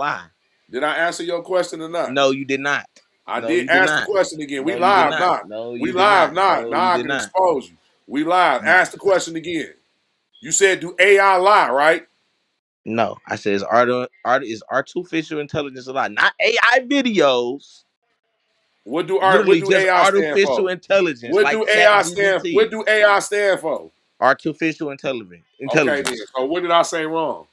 lie. Did I answer your question or not? No, you did not. I No, did you did ask the not. question again. We No, you did live, not. not. No, We you did live, not. not. No, you Now I did can not. expose you. We live. Ask the question again. You said, do AI lie, right? No, I said is artificial intelligence a lie, not AI videos. What do Literally just AI stand artificial for? intelligence, What like do Chat AI stand? What GBT. do AI stand for? Artificial intelligence. Okay, then. Intelligence. So what did I say wrong?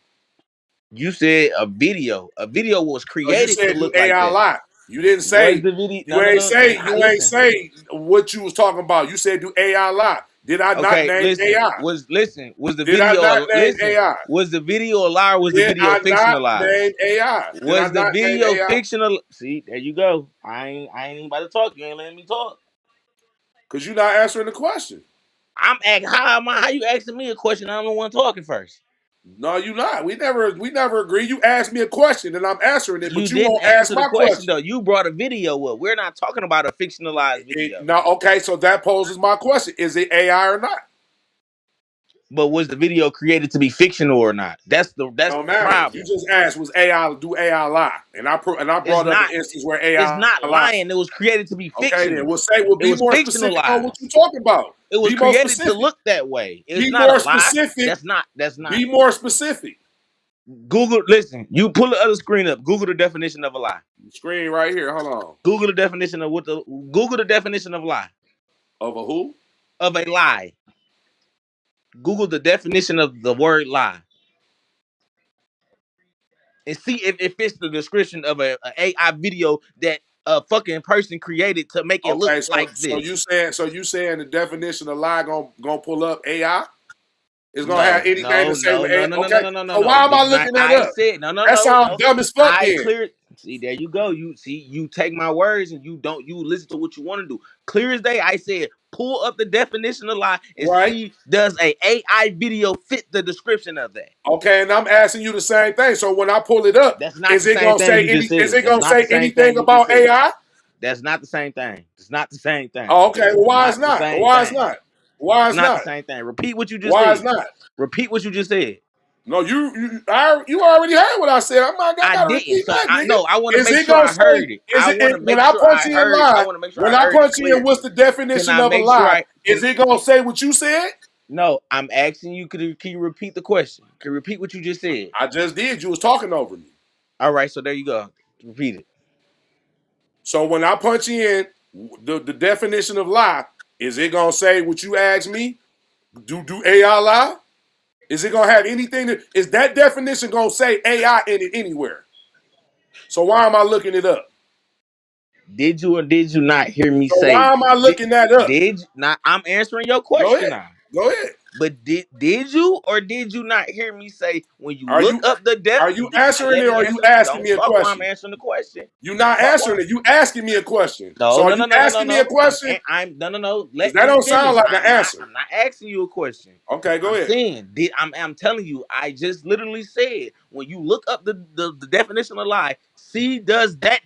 You said a video. A video was No, you created to said do look like AI that. lie. You didn't Was say. the video? You No, no, ain't no. say. You ain't Listen. say what you was talking about. You said do AI lie. Did I not Okay, name listen. AI? Was the Did I not video name listen? AI? Was the video a lie or was the Did video I not fictionalized? name AI? Did I Was the not name video AI? fictional? See, there you go. I ain't even about to talk. You ain't letting me talk. Because you're not answering the question. I'm asking how you asking me a question? I'm the one talking first. No, you not. We never agree. You asked me a question and I'm answering it, You but you didn't won't ask answer the my question question. though. You brought a video up. We're not talking about a fictionalized video. No, okay, so that poses my question. Is it AI or not? But was the video created to be fictional or not? That's No the matter. You problem. just asked, was AI do AI lie? And I It's brought up an not. instance where It's AI not lied. lying. It was created to be Okay, then fictional. we'll It be was more specific on what you're fictionalized. talking about. It was Be more created to specific. look that way. It's Be not a more lie. specific. That's not. That's not. Be more specific. Google. Listen. You pull the other screen up. Google the definition of a lie. Screen right here. Hold on. Google the definition of what the. Google the definition of lie. Of a who? Of a lie. Google the definition of the word lie and see if it fits the description of a AI video that a fucking person created to make it look Okay, like so this. you saying the definition of lie gonna pull up AI? It's gonna have No, anything to no, say no, with no, AI. no, no, no, Okay, no, no, no, so no. why am This I is not. looking that I up? said no, no, That no, sounds no. dumb as fuck. I Then cleared. See, there you go. You see, you take my words and you don't. You listen to what you want to do. Clear as day. I said, pull up the definition of lie and right? see does a AI video fit the description of that. Okay, and I'm asking you the same thing. So when I pull it up, That's not is the it same gonna thing say you just any? Is said. it That's gonna not the say same anything thing you just about said. AI? That's not the same thing. It's not the same thing. Oh, okay, well, It's why is not the not? same Why is thing. not? Why It's is not the not? same thing. Repeat what you just Why is said. not? Repeat what you just said. No, you already heard what I said. I I gotta didn't. repeat So that, I nigga. no, I want to Is make it sure gonna I say? heard it. Is I want to when make I sure punch I in heard. I lie? want to make sure When I I heard it punch in, clear. what's the Can definition I of a make sure lie? I Is can it gonna say what you said? no, I'm asking you, can you repeat the question? Can you repeat what you just said? I just did. You was talking over me. All right, so there you go. Repeat it. So when I punch in the definition of lie, is it gonna say what you asked me? Do AI lie? Is it gonna have anything that is that definition gonna say AI in it anywhere? So why am I looking it up? Did you or did you not hear me So why say am I did, looking that up? did not I'm answering your Go question ahead. now. Go ahead. But did you or did you not hear me say when you Are look you up the depth? are you answering Let it or me are you answer. asking Don't me a talk while I'm question? answering the question. You're Don't not talk while. answering it. You asking me a question. No, So are no, you no, no, no, no, asking me a no. question? I'm no, no, no. Because Let that me don't sound finish. like an I'm not. answer. I'm not asking you a question. Okay, go I'm ahead. saying, I'm telling you, I just literally said when you look up the definition of lie, see does that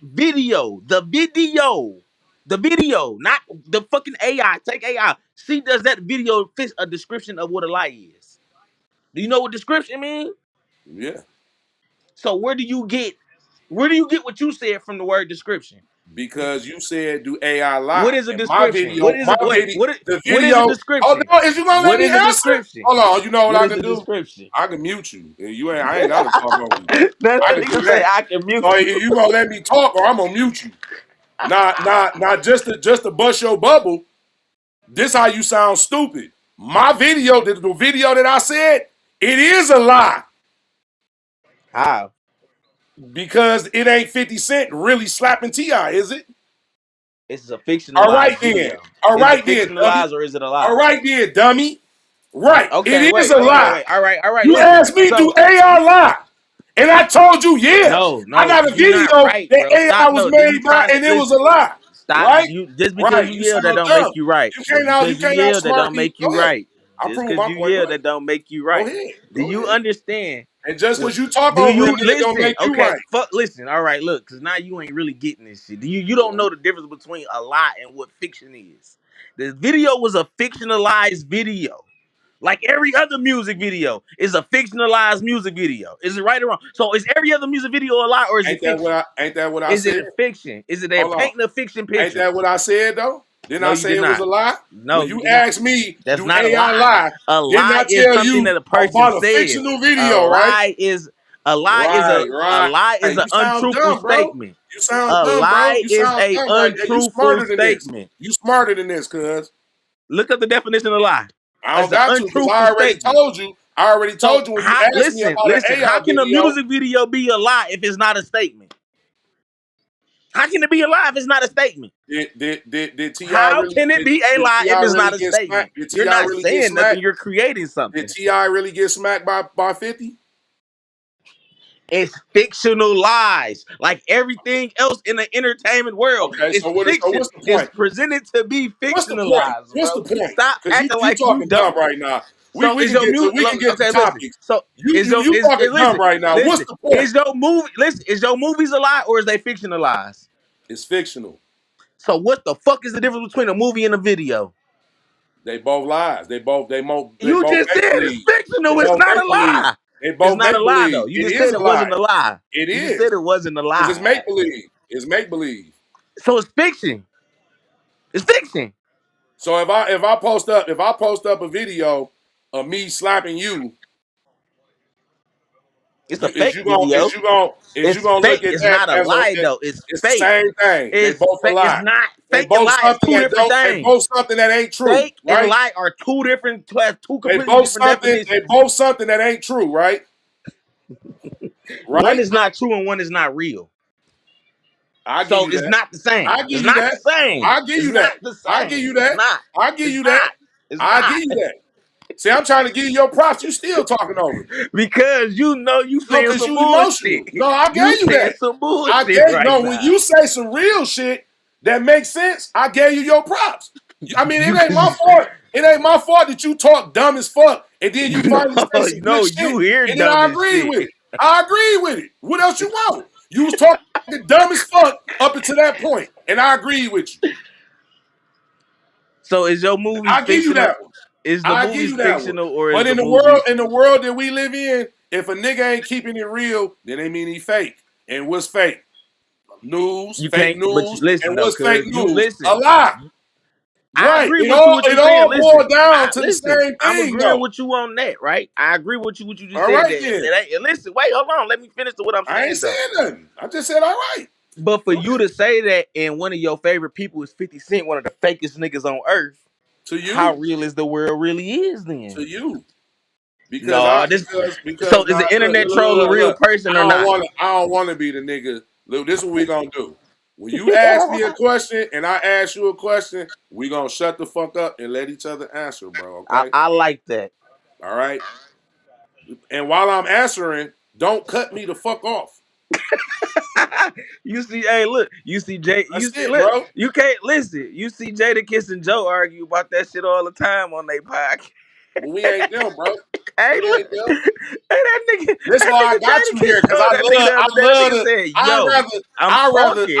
the video, not the fucking AI. Take AI. See does that video fit a description of what a lie is? Do you know what description mean? Yeah. So where do you get what you said from the word description? Because you said do AI What lie. is a And my description? video, What is my it? video, the What is a video. Oh description? no, is you gonna let What me is a answer? description? Hold on, you know what What I is can a do? description? I can mute you. And I ain't gotta talk over you. That I can nigga do say that. I can mute So you. you gonna let me talk or I'm gonna mute you. Not just to bust your bubble. This how you sound stupid. My video, the video that I said, it is a lie How? because it ain't 50 Cent really slapping T.I., is it? It's a All right fictionalized then. video. All Is it right then, dummy. fictionalized or is it a All lie? right then, dummy. Right. Okay, It is wait, a wait, wait, lie. wait. All right, You listen. asked me, do So AI lie? And I told you, yeah. no, I no, got a you not video right, that bro. Stop. AI was No, then you made by, trying to and it was a listen. lie. Stop. Right? You just because Right. you You yell that sound don't dumb. make you right. You Just can't out, because you you can't yell that outsmart don't me. make you Go ahead. right. I'll Just prove because my you point. Go yell ahead. that don't make you Go right. ahead. Do Go you ahead. understand? And just What? because you talk Do over a you nigga don't listen? make you Okay, right. fuck. Listen. All right, look, because now you ain't really getting this shit. You don't know the difference between a lie and what fiction is. The video was a fictionalized video. Like every other music video is a fictionalized music video. Is it right or wrong? So is every other music video a lie or is it fiction? Ain't that what I Is it said? a fiction? Is it a Hold on. painting a fiction Ain't picture? that what I said though? Didn't No, I you say did it was not. a lie? No, When you you did not. asked me, That's do not a AI lie. lie? A Didn't I lie is tell something you that a person about a says. fictional A video, right? lie is a lie is Right, a right. lie Hey, is an you sound untruthful dumb, bro. statement. You sound A dumb, bro. lie You is sound a dumb right there. You untruthful smarter than this. statement. You smarter than this, cuz. Look up the definition of lie. I don't It's an got to because untruthful statement. I already So told you when you how asked me listen, about an listen, AI how can a video. music video be a lie if it's not a statement? How can it be a lie if it's not a statement? Did T.I. How really can it be a did lie if T.I. it's really not a get smacked? statement? Did You're T.I. not really get saying nothing, smacked? you're creating Did something. T.I. really get smacked by 50? It's fictional lies. Like everything else in the entertainment world, Okay, it's so fiction. what's the It's point? presented to be What's the point? fictionalized, What's the bro. point? Stop Because acting you like you talking dumb don't. right now. So We is can your get to music the okay, listen. topics. So is your You talking dumb listen, right now. What's listen. the point? Is your movie listen, is your movies a lie or is they fictionalized? It's fictional. So what the fuck is the difference between a movie and a video? They both lies. They both You both just make said it's believe. They fictional. It's both not make a believe. lie. They It's both not a make lie believe. though. You It just is said a it lie. wasn't a lie. It You just said is. it wasn't a Because it's lie. make believe. It's make believe. So it's fiction. It's fiction. So if I post up a video of me slapping you, It's a fake video. is you It's gonna look fake. at It's that not a as a lie though. It's it's the fake. same thing. They both a It's lie. not They fake and both lie is something two that different don't they things. both something that ain't true, Fake and right? lie are two They completely both different something they definitions. both something that ain't true, right? One Right? is not true and one is not real. I give So you it's that. not the same. I give It's you not that. the same. I give It's you that. not the I give same. you It's that. not. I give It's you that. not. It's I not. give you that. See, I'm trying to give you your props. You still talking over me. Because you know you No, saying because some you bullshit. emotional. No, I You gave you saying that. some I bullshit gave right no. When now. you say some real shit that makes sense, I gave you your props. I mean, it You ain't my fault. It ain't my fault that you talk dumb as fuck, and then you no, finally say some good no, shit, you hear and then dumb I as agree shit. with it. I agree with it. What else you want? You was talking dumb as fuck up until that point, and I agree with you. So is your movies I give you fictional? that one. Is the I give movies you that one. fictional or is But the movie? in the world that we live in, if a nigga ain't keeping it real, then they mean he fake. And what's fake? News, You fake can't. But you news, listen and though, what's fake cause you news? A listen. lie. I Right. agree with you what It you're saying. all Listen, boiled down I to the listen. same I'm thing, agreeing though. with you on that, right? I agree with you what you just All said. right That if then. it ain't, and listen, wait, hold on. Let me finish to what I'm I ain't saying though. saying nothing. I just said all right. But for Go you ahead. to say that, and one of your favorite people is 50 Cent, one of the fakest niggas on earth, To how you. real is the world really is then? To you. No, this. So Because is now the internet troll a real look. person or not? I don't wanna be the nigga. Look, this is what we gonna do. When you ask me a question and I ask you a question, we gonna shut the fuck up and let each other answer, bro. Okay? I like that. All right. And while I'm answering, don't cut me the fuck off. You see, hey, look, you see Jay, you That's see, it, look, bro. you can't listen. You see Jada Kiss and Joe argue about that shit all the time on their podcast. But we ain't them, bro. Hey, We look, ain't them. hey, That's why I that nigga got Jada you Kiss here, because told that nigga the I other day. That love nigga to said, "Yo, I'm I talking."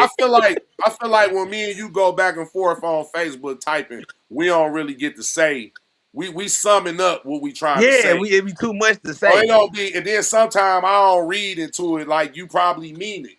feel like when me and you go back and forth on Facebook typing, we don't really get to say we summing up what we trying to Yeah, say. it'd be too much to So it say. don't be, and then sometimes I don't read into it like you probably mean it.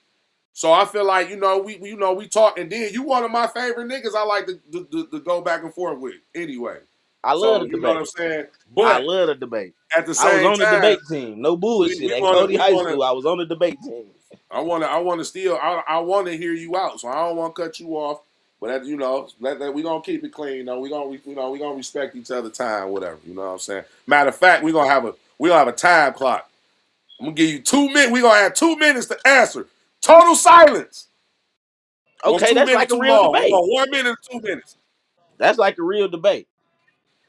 So I feel like we talk, and then you one of my favorite niggas. I like to go back and forth with anyway. I love So the you know what I'm debate. saying. I But love the debate. at the I was same on the time, debate team. No bullshit. we At want to Cody High School, I was on the debate team. I want to still I want to hear you out. So I don't want to cut you off. But that, we gonna keep it clean. We gonna respect each other time, whatever. You know what I'm saying. Matter of fact, we gonna have a time clock. I'm gonna give you 2 minutes. We gonna have 2 minutes to answer. Total silence. Was Okay, 2 that's minutes like a too real long? We debate. want 1 minute or 2 minutes. That's like a real debate.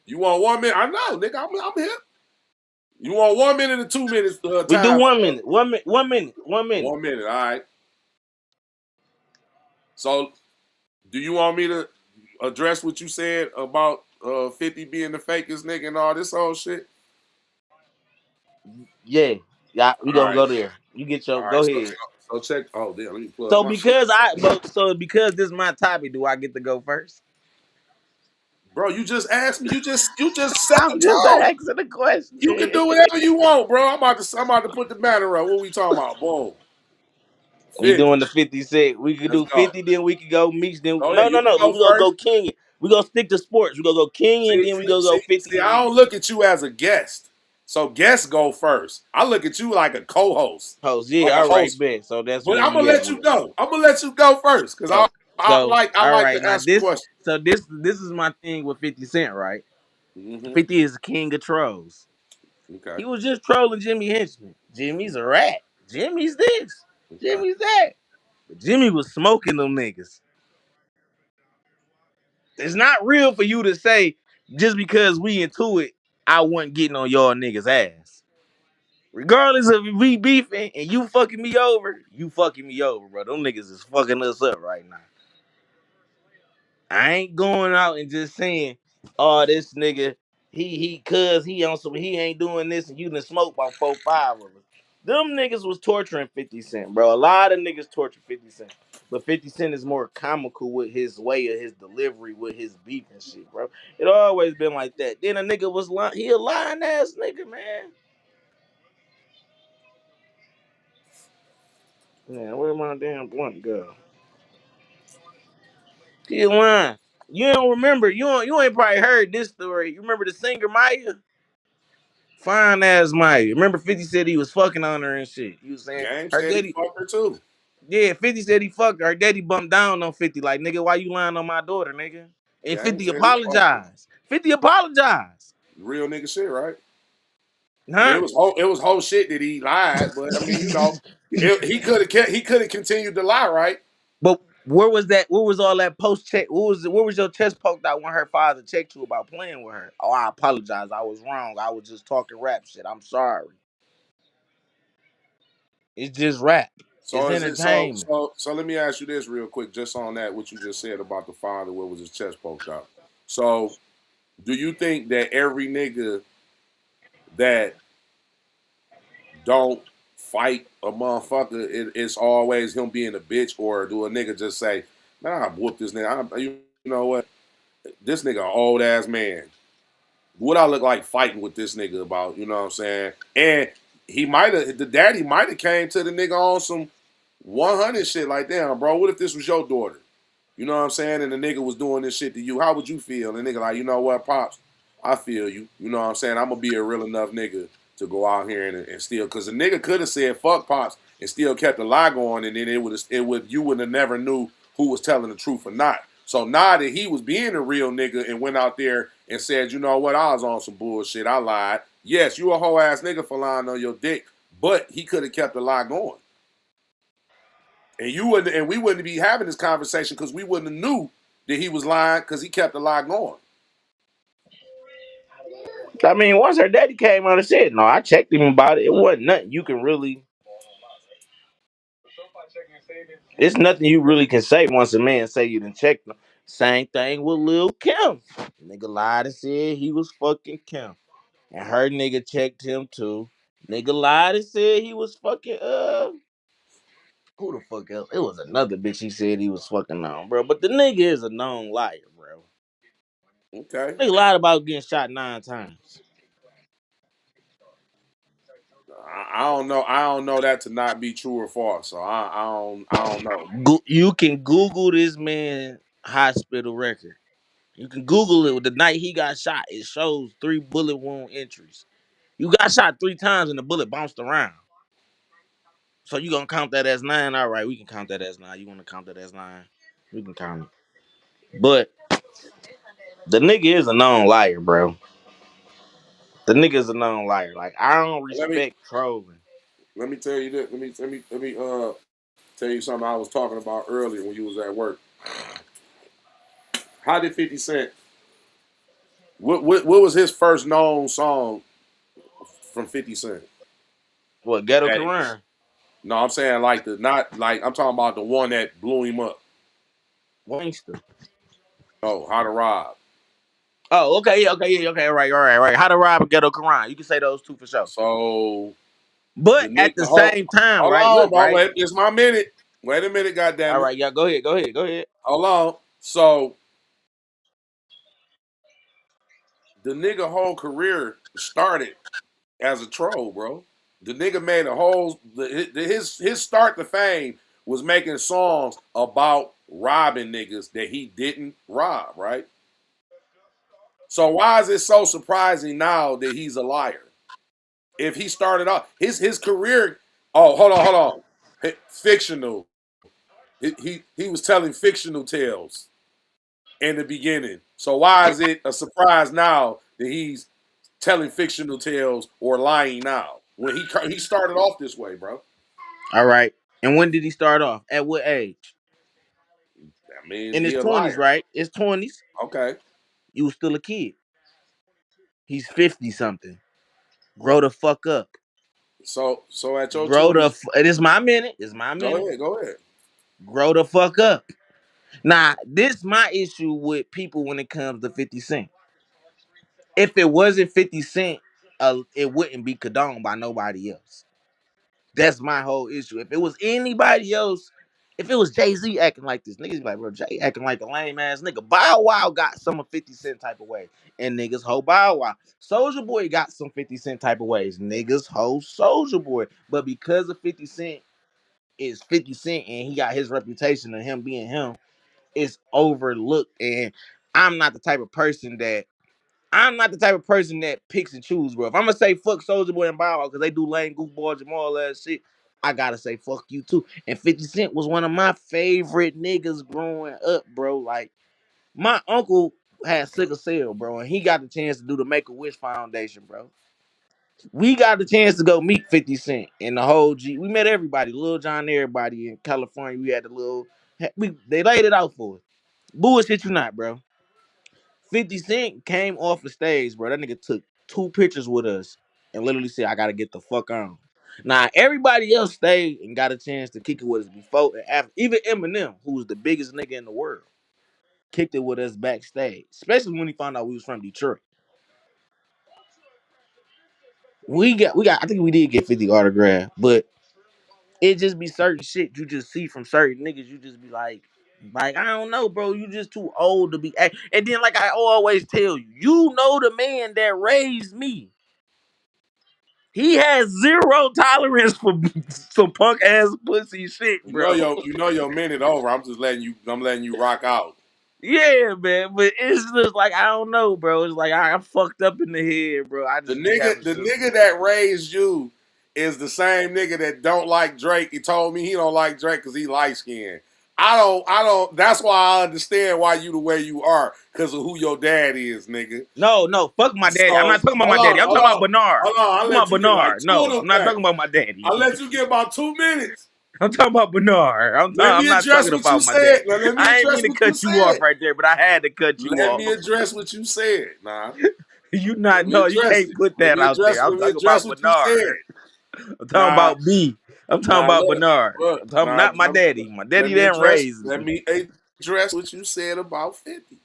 You want 1 minute? I know, nigga. I'm here. You want 1 minute or 2 minutes We do time? 1 minute. 1 minute. 1 minute. 1 minute. 1 minute. All right. So, do you want me to address what you said about 50 being the fakest nigga and all this whole shit? Yeah. Yeah, we All gonna right. go there. You get All your right. go ahead. So check. Oh, damn. Let me plug So my shit. because this is my topic, do I get to go first? Bro, you just asked me. You just set the I'm just tone. asking a question. You can do whatever you want, bro. I'm about to put the banner up. What we talking about? Boom. We 50. doing the 50 cent. We could Let's do go. 50, then we could go mix. Then Go no, ahead. You no, can no. go We gonna go first. king. We gonna stick to sports. We gonna go king, and See, then we see, gonna go see, 50 see, and I don't mix. look at you as a guest. So guests go first. I look at you like a co-host, Host, like yeah, a all right, host. bet. So that's But where I'm gonna we at let with you it. go. I'm gonna let you go first because I, So, I like I all like right. to Now answer this, questions. so this is my thing with 50 Cent, right? Hmm. 50 is the king of trolls. Okay. He was just trolling Jimmy Henchman. Jimmy's a rat. Jimmy's this. Okay. Jimmy's that. But Jimmy was smoking them niggas. It's not real for you to say just because we into it, I wasn't getting on y'all niggas ass. Regardless of if we beefing and you fucking me over, you fucking me over, bro. Them niggas is fucking us up right now. I ain't going out and just saying, oh, this nigga, cuz he on some, he ain't doing this and you done smoke about 4, 5 of us. Them niggas was torturing 50 Cent, bro. A lot of niggas torture 50 Cent. But 50 Cent is more comical with his way of his delivery, with his beef and shit, bro. It always been like that. Then a nigga was lying, he a lying ass nigga, man. Man, where my damn blunt go? He lying. You don't remember, you ain't probably heard this story. You remember the singer Maya? Fine ass Maya. Remember 50 said he was fucking on her and shit. You was saying Game her said he daddy. fucked her too. Yeah, 50 said he fucked her. Her daddy bumped down on 50. Like, nigga, why you lying on my daughter, nigga? And Game 50 said he fucked her. apologized. 50 apologized. Real nigga shit, right? I mean, Huh? it was whole shit that he lied, but I mean, he could have continued to lie, right? But where was that? Where was all that post check? Where was your chest poked out when her father checked you about playing with her? Oh, I apologize. I was wrong. I was just talking rap shit. I'm sorry. It's just rap. So It's is it so entertainment. so so let me ask you this real quick, just on that what you just said about the father, where was his chest poked out. So do you think that every nigga that don't fight a motherfucker, it's always him being a bitch, or do a nigga just say, man, I whoop this nigga. You know what? This nigga an old ass man. What I look like fighting with this nigga about, you know what I'm saying? And the daddy might have came to the nigga on some 100 shit like, damn, bro, what if this was your daughter? You know what I'm saying? And the nigga was doing this shit to you. How would you feel? And the nigga like, you know what, Pops? I feel you. You know what I'm saying? I'm going to be a real enough nigga to go out here and steal. Because the nigga could have said, fuck Pops, and still kept the lie going. And then you would have never knew who was telling the truth or not. So now that he was being a real nigga and went out there and said, you know what, I was on some bullshit. I lied. Yes, you a whole ass nigga for lying on your dick. But he could have kept the lie going. And we wouldn't be having this conversation because we wouldn't have knew that he was lying because he kept the lie going. I mean, once her daddy came on and said, no, I checked him about it. It wasn't nothing you can really. It's nothing you really can say once a man say you done checked him. Same thing with Lil Kim. Nigga lied and said he was fucking Kim. And her nigga checked him too. Nigga lied and said he was fucking who the fuck else? It was another bitch he said he was fucking on, bro. But the nigga is a known liar, bro. Okay. Nigga lied about getting shot 9 times. I don't know. I don't know that to not be true or false. So I don't know. You can Google this man hospital record. You can Google it. The night he got shot, it shows 3 bullet wound entries. You got shot 3 times and the bullet bounced around. So you gonna count that as 9? All right, we can count that as 9. You wanna count that as 9? We can count it. But the nigga is a known liar, bro. The nigga is a known liar. Like I don't Let me respect trolling. let me tell you this. Let me tell you something I was talking about earlier when you was at work. How did 50 Cent what was his first known song from 50 Cent? What ghetto That Quran? no, I'm saying like the not like I'm talking about the one that blew him up. Wangster. Oh, How to Rob. Oh, okay, yeah, okay, yeah, okay, right. How to rob a ghetto Quran? You can say those two for sure. So the But nigga, at the same time, hold right? on, Look, bro. right? Wait, it's my minute. Wait a minute, All goddamn it. right, yeah, go ahead. Hold on. So the nigga whole career started as a troll, bro. The nigga made a whole his start to fame was making songs about robbing niggas that he didn't rob, right? So why is it so surprising now that he's a liar? If he started off his career, oh hold on, fictional. He was telling fictional tales in the beginning. So why is it a surprise now that he's telling fictional tales or lying now when he started off this way, bro? All right. And when did he start off? At what age? I mean, In he his a 20s, liar. right? His 20s. Okay. You was still a kid. He's 50 something. Grow the fuck up. So at your Grow the. 20s, It is my minute. It's my go minute. ahead, go ahead. Grow the fuck up. Now, this my issue with people when it comes to 50 Cent. If it wasn't 50 Cent, it wouldn't be condoned by nobody else. That's my whole issue. If it was anybody else, if it was Jay-Z acting like this, niggas be like, bro, Jay acting like a lame ass nigga. Bow Wow got some of 50 Cent type of way. And niggas hoe Bow Wow. Soldier Boy got some 50 Cent type of ways. Niggas hoe Soldier Boy. But because of 50 Cent is 50 Cent and he got his reputation of him being him, it's overlooked. And I'm not the type of person that picks and chooses, bro. If I'm gonna say fuck Soldier Boy and Bow Wow because they do lame goofball Jamal ass shit, I gotta say fuck you too. And 50 Cent was one of my favorite niggas growing up, bro. Like my uncle had sickle cell, bro, and he got the chance to do the Make a Wish Foundation, bro. We got the chance to go meet 50 Cent and the whole G. We met everybody, Lil John, everybody in California. We had the little, they laid it out for us. Bullshit you not, bro. 50 Cent came off the stage, bro. That nigga took 2 pictures with us and literally said, I gotta get the fuck on. Now, everybody else stayed and got a chance to kick it with us before and after. Even Eminem, who was the biggest nigga in the world, kicked it with us backstage, especially when he found out we was from Detroit. I think we did get 50 autograph, but it just be certain shit you just see from certain niggas. You just be like I don't know, bro. You just too old to be. And then, like I always tell you, you know the man that raised me. He has zero tolerance for some punk ass pussy shit, bro. You know your minute over. I'm letting you rock out. Yeah, man. But it's just like I don't know, bro. It's like I'm fucked up in the head, bro. I just be having The some. nigga that raised you is the same nigga that don't like Drake. He told me he don't like Drake because he light skinned. I don't. That's why I understand why you the way you are because of who your dad is, nigga. No, no, fuck my daddy. I'm So not talking about my daddy. I'm talking about Bernard. hold on. I'm I'll talking let about you get like Bernard. two of No, them I'm not things. talking about my daddy. I'll let you get about 2 minutes. I'm talking about Bernard. Let I'm me not address talking what you about my daddy. said. Now let me I ain't address mean to what you cut you off said. right there, but I had to cut you Let me off. address what you said. Nah, You let not me know. You address can't it. put that out there. I'm Let me talking address about what you said. Bernard. I'm talking Nah, about B. I'm talking nah, about Bernard. I'm talking nah. not my daddy. My daddy didn't Let raise me. me address what you said about 50.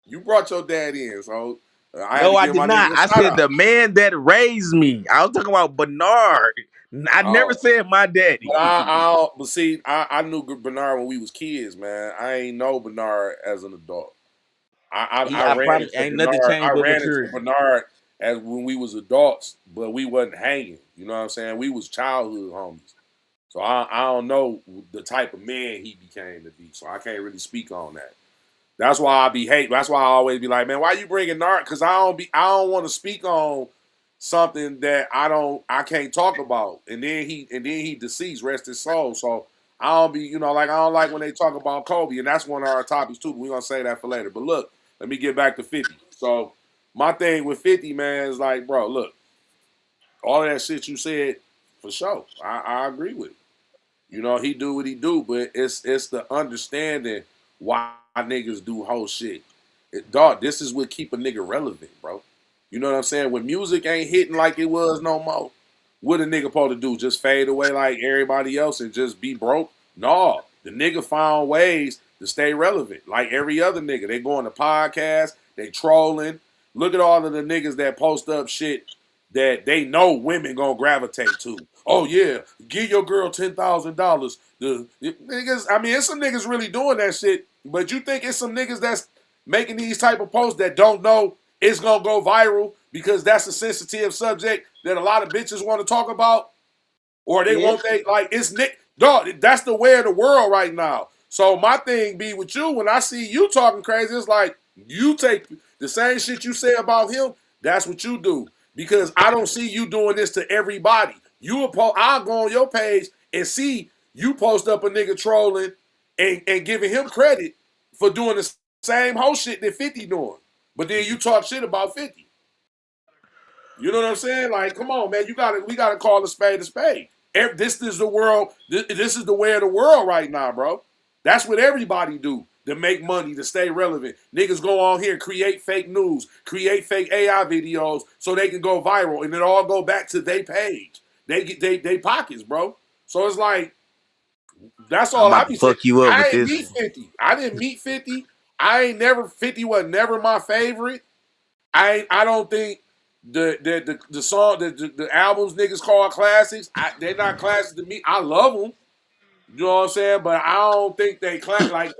You brought your dad in, so I had No, to I give did my not. nigga a I shout said out. the man that raised me. I was talking about Bernard. I never Oh, said my daddy. but see, I knew Bernard when we was kids, man. I ain't know Bernard as an adult. I I ran promise into ain't nothing Bernard. changed I but ran into maturity. Bernard as when we was adults, but we wasn't hanging. You know what I'm saying? We was childhood homies. So I don't know the type of man he became to be. So I can't really speak on that. That's why I be hate. That's why I always be like, man, why you bringing Nart? Because I don't want to speak on something that I can't talk about. And then he deceased, rest his soul. So I don't be, like I don't like when they talk about Kobe, and that's one of our topics too. But we're gonna say that for later. But look, let me get back to 50. So my thing with 50, man, is like, bro, look, all of that shit you said, for sure. I agree with it. He do what he do, but it's the understanding why niggas do whole shit. Dog, this is what keep a nigga relevant, bro. You know what I'm saying? When music ain't hitting like it was no more, what a nigga supposed to do? Just fade away like everybody else and just be broke? No. The nigga found ways to stay relevant. Like every other nigga. They go on the podcast, they trolling. Look at all of the niggas that post up shit that they know women gonna gravitate to. Oh yeah, give your girl $10,000. The niggas, I mean, it's some niggas really doing that shit, but you think it's some niggas that's making these type of posts that don't know it's gonna go viral because that's a sensitive subject that a lot of bitches want to talk about, or they Yeah. want they like it's Nick. Dog, that's the way of the world right now. So my thing be with you when I see you talking crazy, it's like you take the same shit you say about him. That's what you do because I don't see you doing this to everybody. I'll go on your page and see you post up a nigga trolling and giving him credit for doing the same whole shit that 50 doing. But then you talk shit about 50. You know what I'm saying? Like, come on, man. We gotta call a spade a spade. This is the world. This is the way of the world right now, bro. That's what everybody do to make money, to stay relevant. Niggas go on here, create fake news, create fake AI videos so they can go viral, and it all go back to their page. They get they pockets, bro. So it's like that's I'm all I about to be saying. fuck you up I with ain't this meet one. 50. I didn't meet 50. I ain't never 50 was never my favorite. I don't think the song the albums niggas call classics. They're not classics to me. I love them. You know what I'm saying? But I don't think they like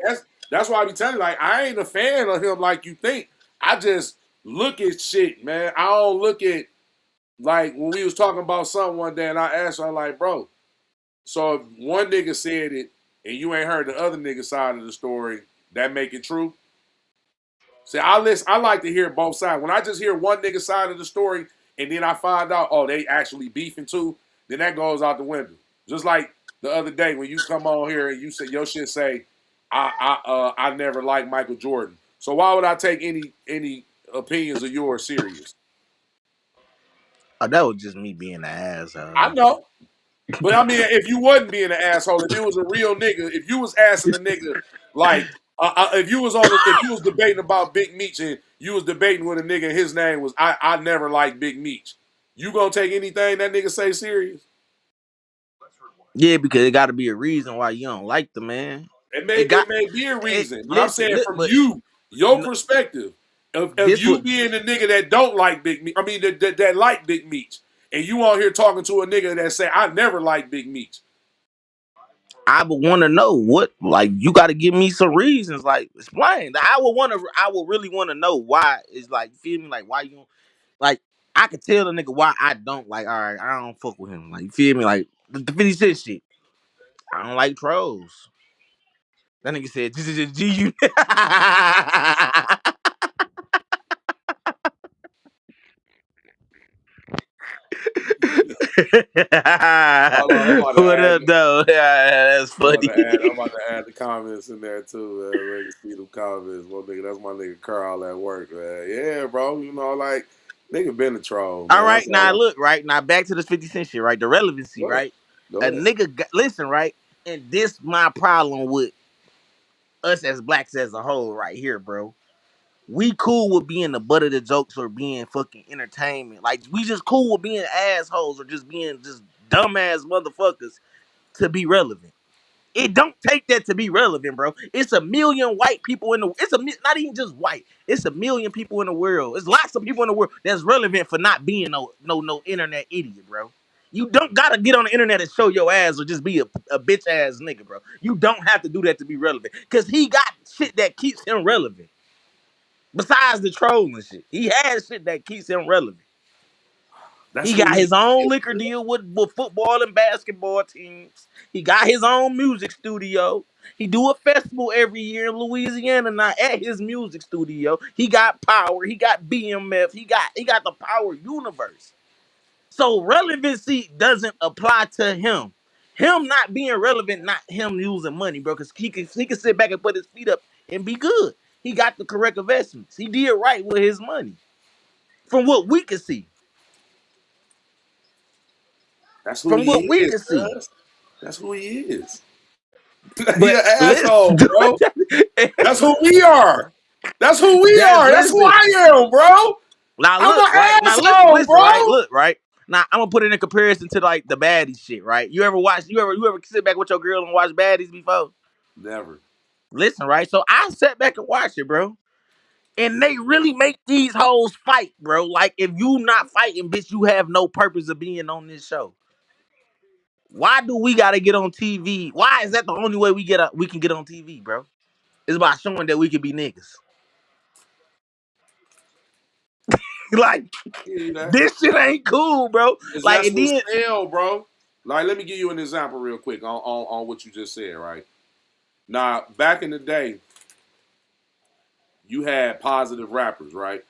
that's why I be telling you, like, I ain't a fan of him like you think. I just look at shit, man. I don't look at like when we was talking about something one day and I asked her, like, bro, so if one nigga said it and you ain't heard the other nigga side of the story, that make it true? See, I like to hear both sides. When I just hear one nigga side of the story and then I find out, oh, they actually beefing too, then that goes out the window. Just like the other day when you come on here and you say your shit say, I never liked Michael Jordan. So why would I take any opinions of yours serious? Oh, that was just me being an I asshole. know. But I mean, if you wasn't being an asshole, if it was a real nigga, if you was asking a nigga like, if you was debating about Big Meech and you was debating with a nigga, and his name was I never liked Big Meech. You gonna take anything that nigga say serious? Yeah, because it got to be a reason why you don't like the man. It got It may be a it. reason, but I'm Listen, saying look, from but you, your n- perspective of this you what being the nigga that don't like Big Meech. I mean that like Big Meech, and you on here talking to a nigga that say I never liked Big Meech. I would want to know. What, like, you got to give me some reasons. Like, explain. I would want to. I would really want to know why. Is like, feel me? Like, why you like? I could tell the nigga why I don't like. All right, I don't fuck with him. Like, you feel me? Like the 50 Cent shit. I don't like trolls. That nigga said, G you. Hold on, I'm about to What add. up, though? Yeah, that's funny. I'm about to add the comments in there too, man. So they can see them comments. Well, nigga, that's my nigga Carl at work, man. Yeah, bro. You know, like nigga been a troll, All man. right, That's now all. look, right now back to this 50 Cent shit, right? The relevancy, Go ahead. right? Go A ahead. nigga, listen, right? And this my problem with us as blacks as a whole, right here, bro. We cool with being the butt of the jokes or being fucking entertainment. Like, we just cool with being assholes or just being just dumbass motherfuckers to be relevant. It don't take that to be relevant, bro. It's a million white people in the. Not even just white. It's a million people in the world. It's lots of people in the world that's relevant for not being no internet idiot, bro. You don't gotta get on the internet and show your ass or just be a bitch ass nigga, bro. You don't have to do that to be relevant. Cause he got shit that keeps him relevant. Besides the trolling shit, he has shit that keeps him relevant. That's He who got he his own is, liquor man. deal with football and basketball teams. He got his own music studio. He do a festival every year in Louisiana now at his music studio. He got power. He got BMF. He got the power universe. So relevancy doesn't apply to him. Him not being relevant, not him losing money, bro. Because he can sit back and put his feet up and be good. He got the correct investments. He did right with his money, from what we can see. That's who From he what we is, can see. cuz. That's who he is. He But an listen, asshole, bro. That's who we are. That's who we that's are. That's who listen. I am, bro. Now I'm look, right? an Now listen, asshole, listen, right? bro. Look, right? Now I'm gonna put it in comparison to like the baddies shit, right? You ever sit back with your girl and watch baddies before? Never. Listen, right? So I sat back and watched it, bro. And they really make these hoes fight, bro. Like, if you not fighting, bitch, you have no purpose of being on this show. Why do we gotta get on TV? Why is that the only way we can get on TV, bro? It's by showing that we can be niggas. Like Give you that. this shit ain't cool, bro. Because Like that's and what then sell, bro. Like, let me give you an example real quick on what you just said, right? Now, back in the day, you had positive rappers, right?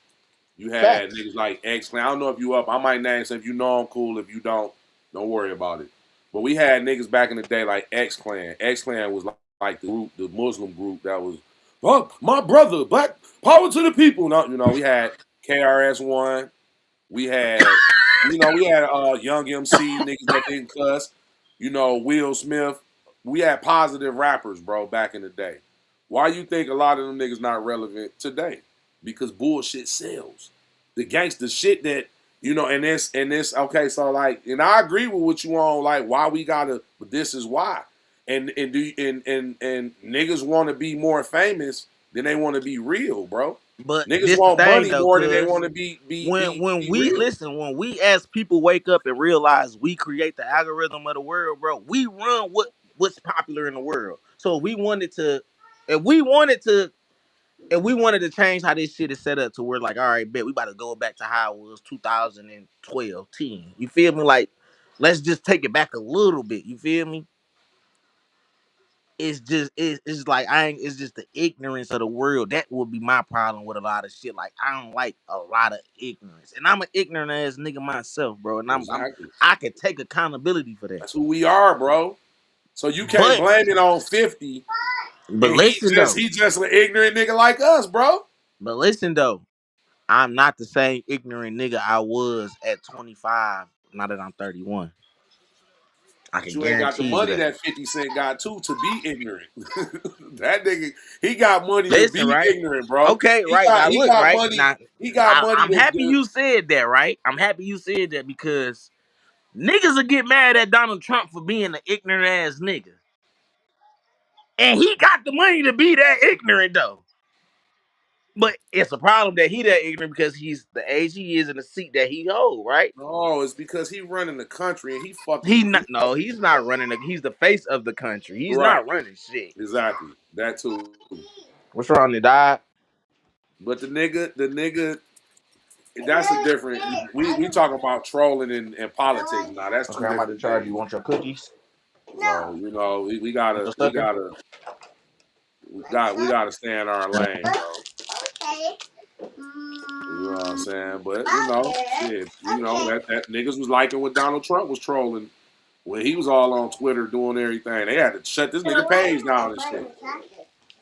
You had facts. niggas like X Clan. I don't know if you up. I might name some. If you know I'm cool. If you don't worry about it. But we had niggas back in the day like X Clan. X Clan was like the group, the Muslim group that was, oh, my brother, black power to the people. No, we had KRS One. We had, we had Young MC niggas that didn't cuss. Will Smith. We had positive rappers, bro, back in the day. Why you think a lot of them niggas not relevant today? Because bullshit sells. The gangster shit that and this okay, so like, and I agree with what you on, like, why we gotta, but this is why. And niggas want to be more famous than they want to be real, bro. But Niggas this the want thing money though, more than they cuz want to be be when be when be we real. listen, when we as people wake up and realize we create the algorithm of the world, bro, we run what's popular in the world. So if we wanted to if we wanted to change how this shit is set up to where like, all right, bet we about to go back to how it was 2012, 10. You feel me? Like, let's just take it back a little bit. You feel me? It's like I ain't it's just the ignorance of the world. That would be my problem with a lot of shit. Like I don't like a lot of ignorance. And I'm an ignorant ass nigga myself, bro. And Exactly. I can take accountability for that. That's who we are, bro. So you can't But blame it on 50 but and he listen just though. he just an ignorant nigga like us, bro. But listen though. I'm not the same ignorant nigga I was at 25 now that I'm 31. I But can you ain't got the guarantee you money that. that 50 Cent got too to be ignorant. That nigga, he got money to Listen, be right? ignorant, bro. Okay, He right. got Now he look, got right? money. Now He got money I'm to, happy you said that, right? I'm happy you said that because niggas will get mad at Donald Trump for being an ignorant ass nigga. And he got the money to be that ignorant though. But it's a problem that he that ignorant because he's the age he is in the seat that he hold, right? no, it's because he running the country and He he not no, fucking he's not running he's the face of the country. He's right. not running shit. Exactly. That too. What's wrong? He died? But the nigga, that's a different. We talking about trolling and politics now. That's Okay, two I'm about to different charge you. things. Want your cookies? So we Want gotta your sucker? we gotta stay in our lane, Mhm. bro. You know what I'm saying? But shit. That niggas was liking what Donald Trump was trolling when he was all on Twitter doing everything. They had to shut this nigga page down and shit.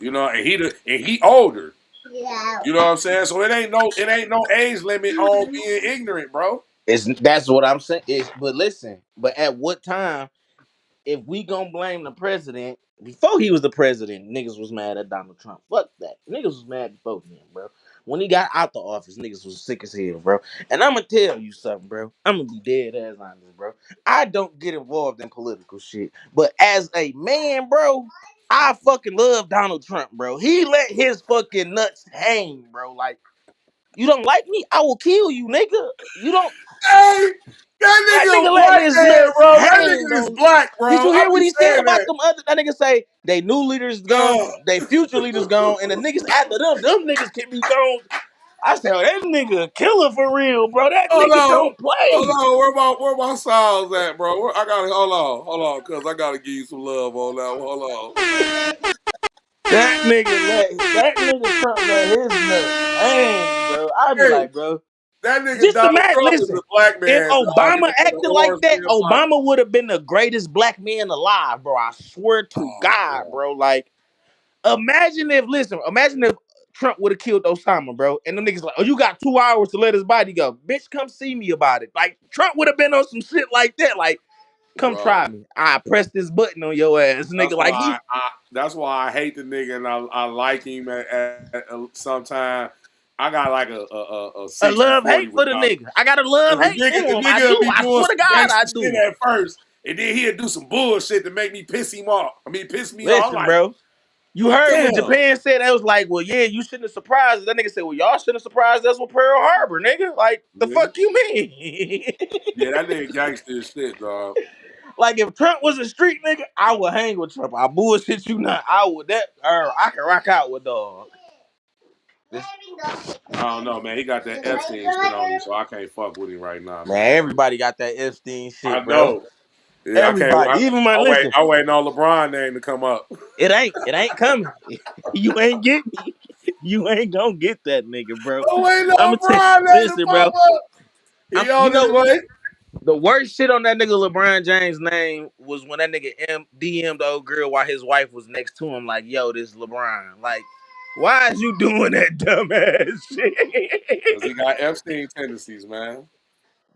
And he older. You know what I'm saying? So it ain't no age limit on being ignorant, bro. It's that's what I'm saying. But listen, but at what time if we gonna blame the president, before he was the president, niggas was mad at Donald Trump. Fuck that. Niggas was mad before him, bro. When he got out the office, niggas was sick as hell, bro. And I'm gonna tell you something, bro. I'm gonna be dead ass honest, bro. I don't get involved in political shit, but as a man, bro, I fucking love Donald Trump, bro. He let his fucking nuts hang, bro. Like, you don't like me, I will kill you, nigga. You don't. Hey, that That nigga a nigga let black his man, nuts bro. That hang, nigga is bro. black, Did bro. you I hear what be he said saying about that. them other? That nigga say they new leaders gone, they future leaders gone, and the niggas after them niggas can be gone. I said, oh, that nigga a killer for real, bro. That Hold nigga on. don't Hold play. on. Where my sounds at, bro? I gotta hold on, cause I gotta give you some love on that one. Hold on. That nigga Trump let his nuts hang, bro. I'd be Hey, like, bro, that nigga just Donald imagine. Trump is Listen, a black if man, dog. Obama Nigga put an acted like orange that, man black. Obama would have been the greatest black man alive, bro. I swear to Oh God, god. bro. Like, imagine if Trump would have killed Osama, bro, and them niggas like, oh, you got 2 hours to let his body go. Bitch, come see me about it. Like, Trump would have been on some shit like that. Like, come Bro. try me. I press this button on your ass, That's nigga. Like, why he, that's why I hate the nigga and I like him at sometime. I got like a a 60-40 love-hate for with the Donald. nigga. I got a Because love-hate for the him. I nigga will do. be I doing swear to some God, I gangster shit do. at first, and then he'll do some bullshit to make me piss him off. I mean, piss me off. I'm Listen, like, bro. You heard what damn. Japan said. They was like, well, yeah, you shouldn't have surprised us. That nigga said, well, y'all shouldn't have surprised us with Pearl Harbor, nigga. Like, the Yeah, fuck you mean? yeah, that nigga gangster as shit, dog. Like if Trump was a street nigga, I would hang with Trump. I bullshit you not. I would I can rock out with dog. This, I don't know, man. He got that Epstein shit on him, so I can't fuck with him right now, man, man. everybody got that Epstein I shit, bro. know. Yeah, I can't. Everybody, even my listen. I waiting on LeBron name to come up. It ain't coming. You ain't get me. You ain't gonna get that nigga, bro. I waiting I'm on gonna tell. LeBron name to Listen, pop bro. up. I'm. He You on his know, way. the worst shit on that nigga LeBron James name was when that nigga DM'd the old girl while his wife was next to him, like, "Yo, this LeBron." Like, why is you doing that dumbass Cause shit? he got Epstein tendencies, man.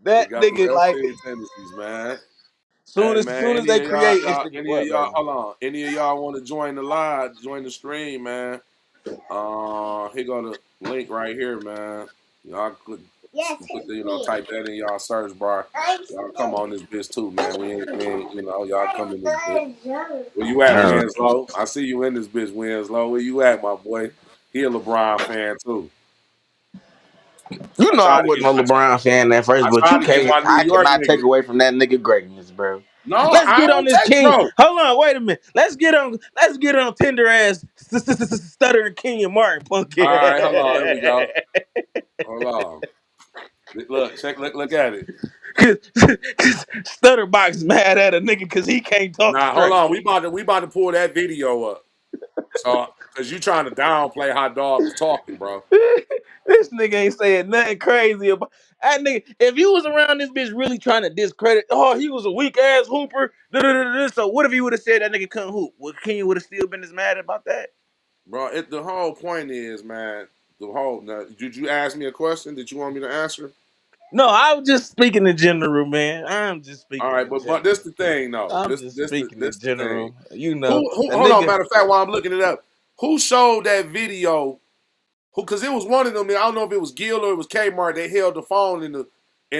He That got them nigga, like, Epstein tendencies, man. soon Hey as man, soon as they create Instagram, any of what, y'all, baby? hold on. Any of y'all want to join the live, join the stream, man. Here go the link right here, man. Y'all click, put the, type that in y'all search bar. Y'all come on this bitch too, man. We ain't, y'all come in this bitch. Where you at, Uh, Winslow? I see you in this bitch, Winslow. Where you at, my boy? He a LeBron fan too. you I know I tried to wasn't get, no LeBron fan at I first, but tried you to get can't. my New I York cannot take nigga. away from that nigga greatness, bro. No, Let's I get on don't this take king. bro. Hold on, wait a minute. Let's get on. Let's get on Tinder ass stuttering Kenyon Martin punk. All right, hold on. Here we go. Hold on. Look, check. Look at it. Cause Stutterbox mad at a nigga because he can't talk Nah, hold straight. on. We about to pull that video up. So, cause you trying to downplay how dog was talking, bro. This nigga ain't saying nothing crazy about that nigga. If you was around this bitch really trying to discredit, oh, he was a weak ass hooper. So what if he would have said that nigga couldn't hoop? Well, Kenyon would have still been as mad about that. Bro, the whole point is, man. Now, did you ask me a question? Did you want me to answer? No, I was just speaking in general, man. I'm just All speaking right, in but this general. the thing, though. I'm just speaking in This the thing. general. You know, Who? a Hold on. nigga. Matter of fact, while I'm looking it up, who showed that video? Who? Because it was one of them. I don't know if it was Gil or it was Kmart. They held the phone in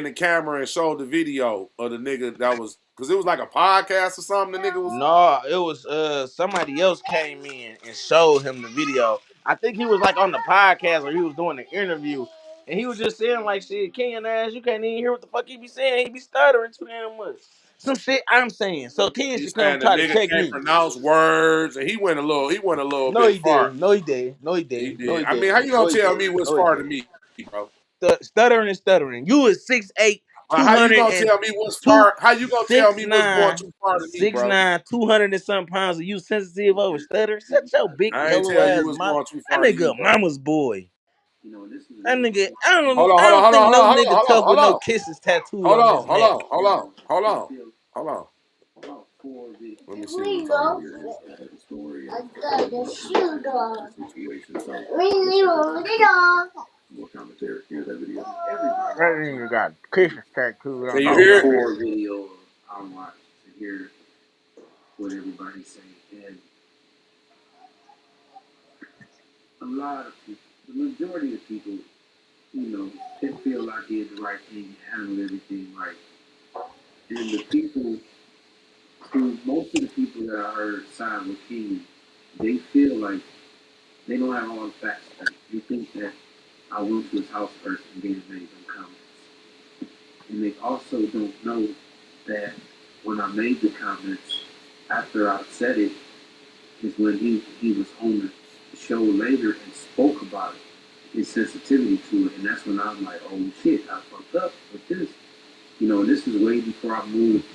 the camera and showed the video of the nigga that was because it was like a podcast or something. The nigga was. No, it was somebody else came in and showed him the video. I think he was like on the podcast or he was doing the interview. And he was just saying like shit, Kenyon ass, you can't even hear what the fuck he be saying. He be stuttering too damn much. Some shit I'm saying. So Kenyon He's should come saying the try to nigga check can't me. pronounce words, and he went a little No, bit he far. did. No, he did. No, he He did. No, did. he I did. mean, how you No, gonna he tell did. me what's No, he far to did. me, bro? Stuttering and stuttering. You is 6'8", How you 200 gonna and tell me what's two far? How you gonna tell six me what's going nine too far to me, six bro? nine 200 and some pounds of you sensitive over stutter. Shut your big I ain't yellow tell you ass what's mouth. going too That far to you, nigga a bro. mama's boy. That nigga, I Hold on, don't hold on, think hold no on, hold nigga on, tough hold with no on, kisses tattooed hold on on, his hold neck. on, hold on, hold on, hold on. Let me see what he's talking I got the shoe dog. We dog. That nigga got kisses tattooed Can on you his hear neck. it?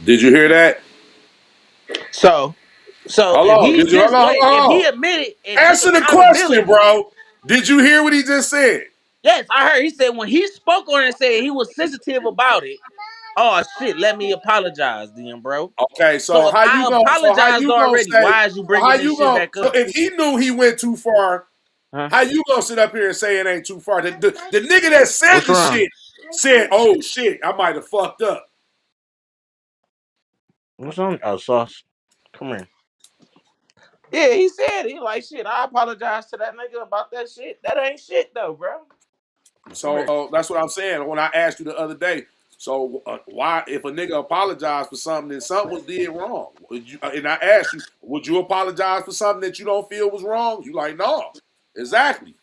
Did you hear that? So, Hold if on. he Did you hold just on? Hold wait, if he on. admitted and took Answer the question, accountability, bro. Did you hear what he just said? yes, I heard he said when he spoke on it and said he was sensitive about it. Oh shit, let me apologize then, bro. Okay, So if I so how apologized you gonna already, say why is you so how bringing this you shit gonna back so up? if he knew he went too far, Huh? how you gonna sit up here and say it ain't too far? The nigga that said What's the wrong? shit said, "Oh shit, I might have fucked up." What's wrong? Oh, sauce. Come here. Yeah, he said he like shit. I apologize to that nigga about that shit. That ain't shit though, bro. Come So here. that's what I'm saying. When I asked you the other day, so why if a nigga apologized for something, then something was did wrong? And I asked you, would you apologize for something that you don't feel was wrong? You like no, exactly.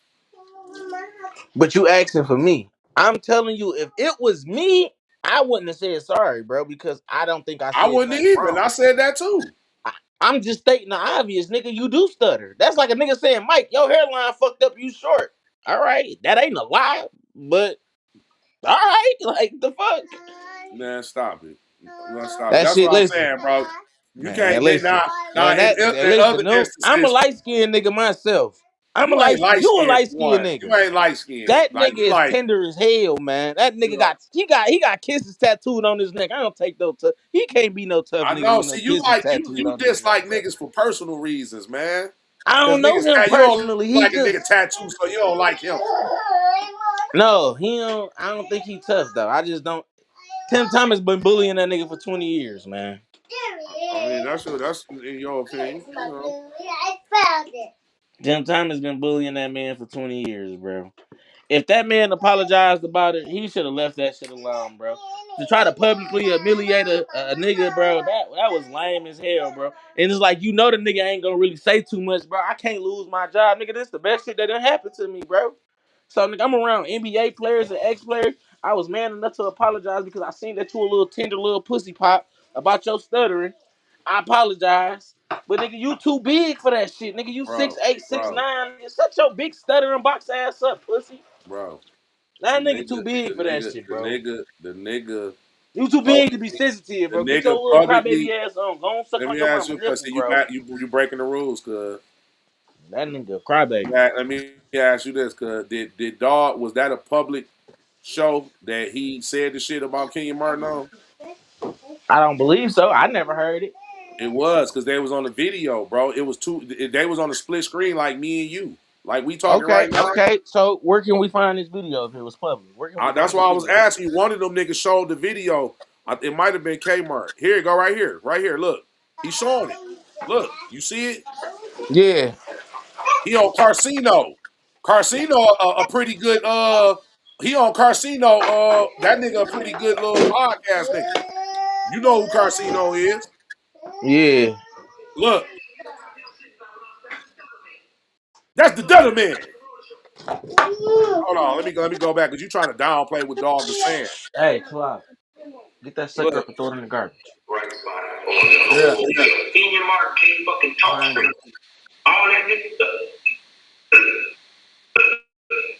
But you asking for me. I'm telling you, if it was me, I wouldn't have said sorry, bro, because I don't think I I said wouldn't nothing even. wrong. I said that too. I'm just stating the obvious, nigga. You do stutter. That's like a nigga saying, Mike, your hairline fucked up. You short. All right, that ain't a lie, but all right, like the fuck. Man, stop it. Man, stop it. That That's what shit. I'm Listen, saying, bro. You man, can't then listen, now man. in Listen. other No, I'm a instances, light skinned nigga myself. I'm a you ain't light. light You a skinned light for skinned one. nigga. You ain't light skinned. That Like nigga you is like, tender as hell, man. That you nigga know. he got kisses tattooed on his neck. I don't take no tough. He can't be no tough I nigga know. with no See, you kisses like tattooed you on his neck, dislike bro. niggas for personal reasons, man. I Cause don't know niggas, him you don't personally. He like a just nigga tattoo, so you don't like him. no. He don't. I don't think he tough though. I just don't. Tim Thomas been bullying that nigga for 20 years, man. I mean, that's in your opinion, you know. Tim Thomas been bullying that man for 20 years, bro. If that man apologized about it, he should have left that shit alone, bro. To try to publicly humiliate a nigga, bro, that was lame as hell, bro. And it's like, you know, the nigga ain't gonna really say too much, bro. I can't lose my job, nigga. This the best shit that done happened to me, bro. So, nigga, I'm around NBA players and ex-players. I was man enough to apologize because I seen that you a little tender little pussy pop about your stuttering. I apologize. But nigga, you too big for that shit. Nigga, you Bro, 6'8", 6'9". bro, Nigga, shut your big stuttering box ass up, pussy. bro. The That nigga nigga, too big for that shit, bro. the nigga You too big to be publicly, sensitive, the bro. Get your nigga little crybaby publicly. ass on. Go on, suck Let on me your ask mama you a nipple, question. You bro. got you breaking the rules, cuz. That nigga a crybaby. Let me ask you this, cuz. Did Dog, was that a public show that he said the shit about Kenyon Martin on? I don't believe so. I never heard it. It was, because they was on the video, bro. It was they was on a split screen like me and you. Like we talking Okay, right now. okay. So where can we find this video if it was public? Where can we That's find why this I was video? asking you. One of them niggas showed the video. It might have been Kmart. Here you go, right here. Right here. Look. He's showing it. Look. You see it? Yeah. He on Carcino. Carcino a pretty good he on Carcino, that nigga a pretty good little podcast nigga. You know who Carcino is. Yeah. Look, that's the Dunner man. Hold on, let me go back because you trying to downplay what Dog was saying. Hey, Clark, get that sucker Look, up and throw it in the garbage. yeah, yeah. Kenyon Martin can't fucking talk straight. All that nigga stuff.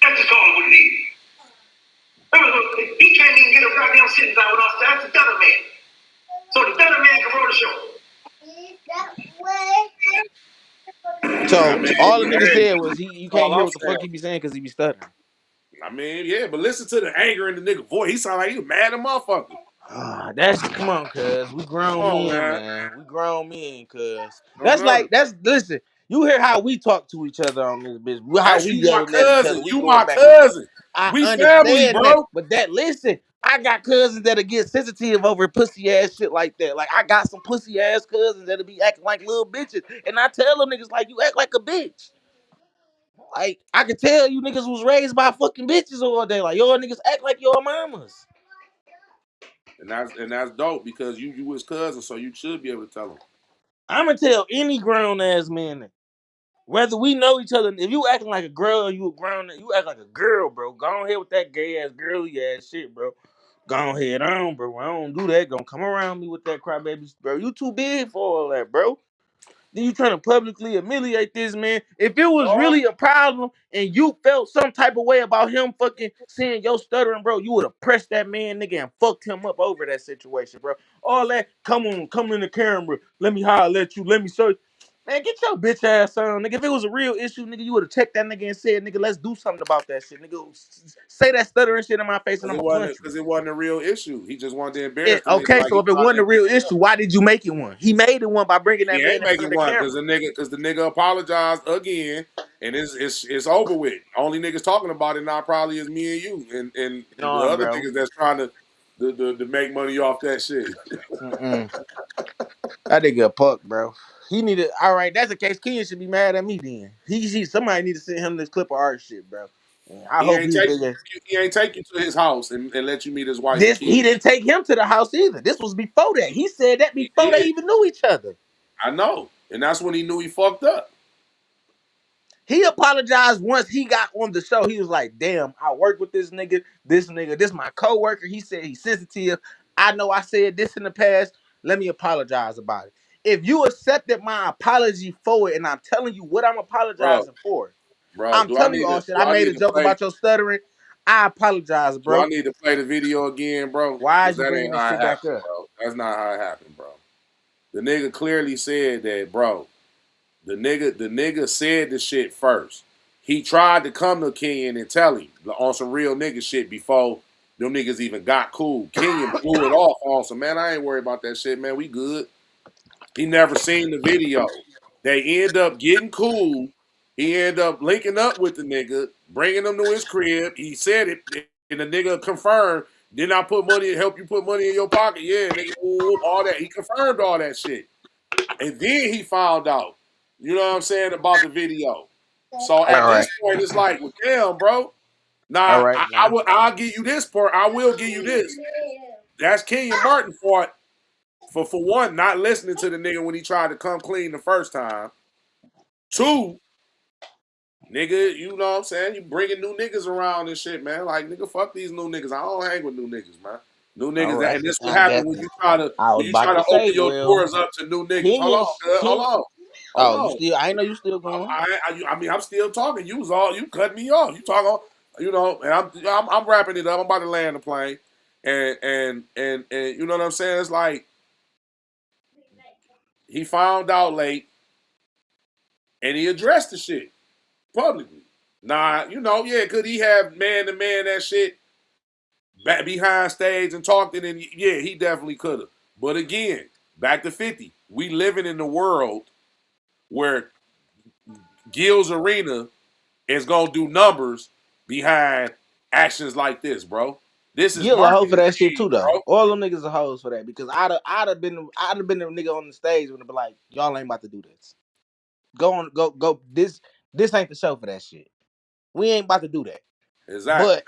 That's just call it what it is. He can't even get a goddamn sentence out with us. That's the Dunner man. So the Dunner man can run the show. I So mean, all the nigga hey, said was you that's can't all hear I'm what the saying. fuck he be saying because he be stuttering. I mean, yeah, but listen to the anger in the nigga voice. He sound like he mad at motherfucker. That's come on, cuz we Come grown on, men, man. man. We grown men, cuz I'm not. that's listen. You hear how we talk to each other on this bitch? How That's we you, my yelling at each cousin. other? We You going my back and forth. cousin. I We family, understand that, bro. but that listen, I got cousins that'll get sensitive over pussy ass shit like that. Like I got some pussy ass cousins that'll be acting like little bitches, and I tell them niggas like you act like a bitch. Like I could tell you niggas was raised by fucking bitches all day. Like y'all niggas act like your mamas. And that's dope because you his cousin, so you should be able to tell him. I'ma tell any grown ass man that. Whether we know each other, if you acting like a girl, you a grown, you act like a girl, bro. Go on ahead with that gay ass, girly ass shit, bro. Go on ahead on, bro. I don't do that. Don't come around me with that crybaby, bro. You too big for all that, bro. Then you trying to publicly humiliate this man. If it was Oh, really a problem and you felt some type of way about him fucking saying yo stuttering, bro, you would have pressed that man, nigga, and fucked him up over that situation, bro. All that, come on, come in the camera. Let me holler at you. Let me show you. Man, get your bitch ass on, nigga. If it was a real issue, nigga, you would have checked that nigga and said, nigga, let's do something about that shit, nigga. Say that stuttering shit in my face and I'ma punch you. because it wasn't a real issue. He just wanted to Yeah, embarrass the nigga okay, like so he if it tried wasn't to a real embarrass him. issue, why did you make it one? He made it one by bringing He that man ain't in front of making the one camera. because the nigga apologized again, and it's over with. Only niggas talking about it now probably is me and you, and the No, other bro. niggas that's trying to make money off that shit. Mm-mm. That nigga a punk, bro. He needed. All right, that's the case. Kenyon should be mad at me then. Somebody need to send him this clip of art shit, bro. And I He hope ain't his take big ass. he ain't take you to his house and let you meet his wife and This he kids. didn't take him to the house either. This was before that. He said that He before they did. even knew each other. I know, and that's when he knew he fucked up. He apologized once he got on the show. He was like, "Damn, I work with this nigga. This my coworker." He said he's sensitive. I know I said this in the past. Let me apologize about it. If you accepted my apology for it, and I'm telling you what I'm Bro, apologizing for, bro. I'm Do I telling you need all to? shit. Do I I made need a to joke play? about your stuttering. I apologize, Do I bro. need to play the video again, bro? Why Because is you that bringing ain't this how it shit back happened, up? bro. That's not how it happened, bro. The nigga clearly said that, bro. The nigga said the shit first. He tried to come to Kenyon and tell him on some real nigga shit before them niggas even got cool. Kenyon blew it off on some, man, I ain't worried about that shit, man. We good. He never seen the video. They end up getting cool. He end up linking up with the nigga, bringing him to his crib. He said it, and the nigga confirmed. Did I put money, help you put money in your pocket? Yeah, nigga, ooh, all that. He confirmed all that shit. And then he found out, you know what I'm saying, about the video. So All at right. this point, it's like, well, damn, bro. All Now right. Now. I'll give you this part. I will give you this. That's Kenyon Martin fault for one, not listening to the nigga when he tried to come clean the first time. Two, nigga, you know what I'm saying? You bringing new niggas around and shit, man. Like, nigga, fuck these new niggas. I don't hang with new niggas, man. New All niggas, right. and this what I guess happened when you try to I when was you about try to to open say, your well, doors up to new niggas. Hold on, Kenyon, cuz. Hold Ken. on, hold Oh, you on. still? I know you still going. I mean, I'm still talking. You was all you cut me off. You talk on, you know, and I'm wrapping it up. I'm about to land the plane, and you know what I'm saying? It's like he found out late, and he addressed the shit publicly. Nah, you know, yeah, could he have man to man that shit back behind stage and talked it? And yeah, he definitely could have. But again, back to 50. We living in the world where Gil's Arena is gonna do numbers behind actions like this, bro. This is Gil a hoe for marketing that shit scheme, too, though. bro. All them niggas are hoes for that because I'd have been the nigga on the stage when it be like, y'all ain't about to do this. Go on, go. This ain't the show for that shit. We ain't about to do that. Exactly. But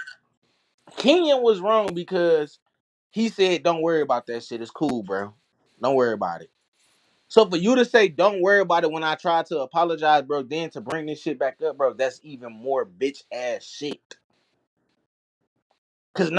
Kenyon was wrong because he said, "Don't worry about that shit. It's cool, bro. Don't worry about it." So for you to say, "Don't worry about it," when I tried to apologize, bro, then to bring this shit back up, bro, that's even more bitch ass shit. Cause Because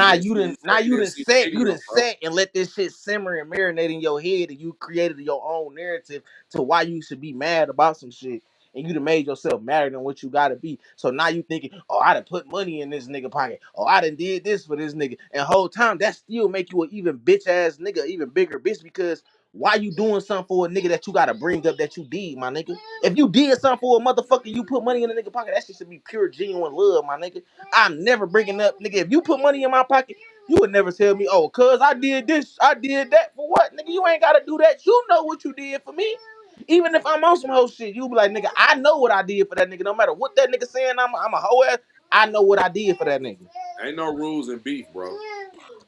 we didn't see the you video, done bro. set and let this shit simmer and marinate in your head, and you created your own narrative to why you should be mad about some shit, and you done made yourself madder than what you gotta be. So now you thinking, oh, I done put money in this nigga pocket, oh, I done did this for this nigga, and whole time that still make you an even bitch ass nigga, even bigger bitch because why you doing something for a nigga that you gotta bring up that you did, my nigga? If you did something for a motherfucker, you put money in the nigga pocket, that shit should be pure genuine love, my nigga. I'm never bringing up, nigga. If you put money in my pocket, you would never tell me, oh, cuz I did this, I did that for what? Nigga, you ain't gotta do that. You know what you did for me. Even if I'm on some hoe shit, you be like, nigga, I know what I did for that nigga. No matter what that nigga saying, I'm a hoe ass. I know what I did for that nigga. Ain't no rules in beef, bro.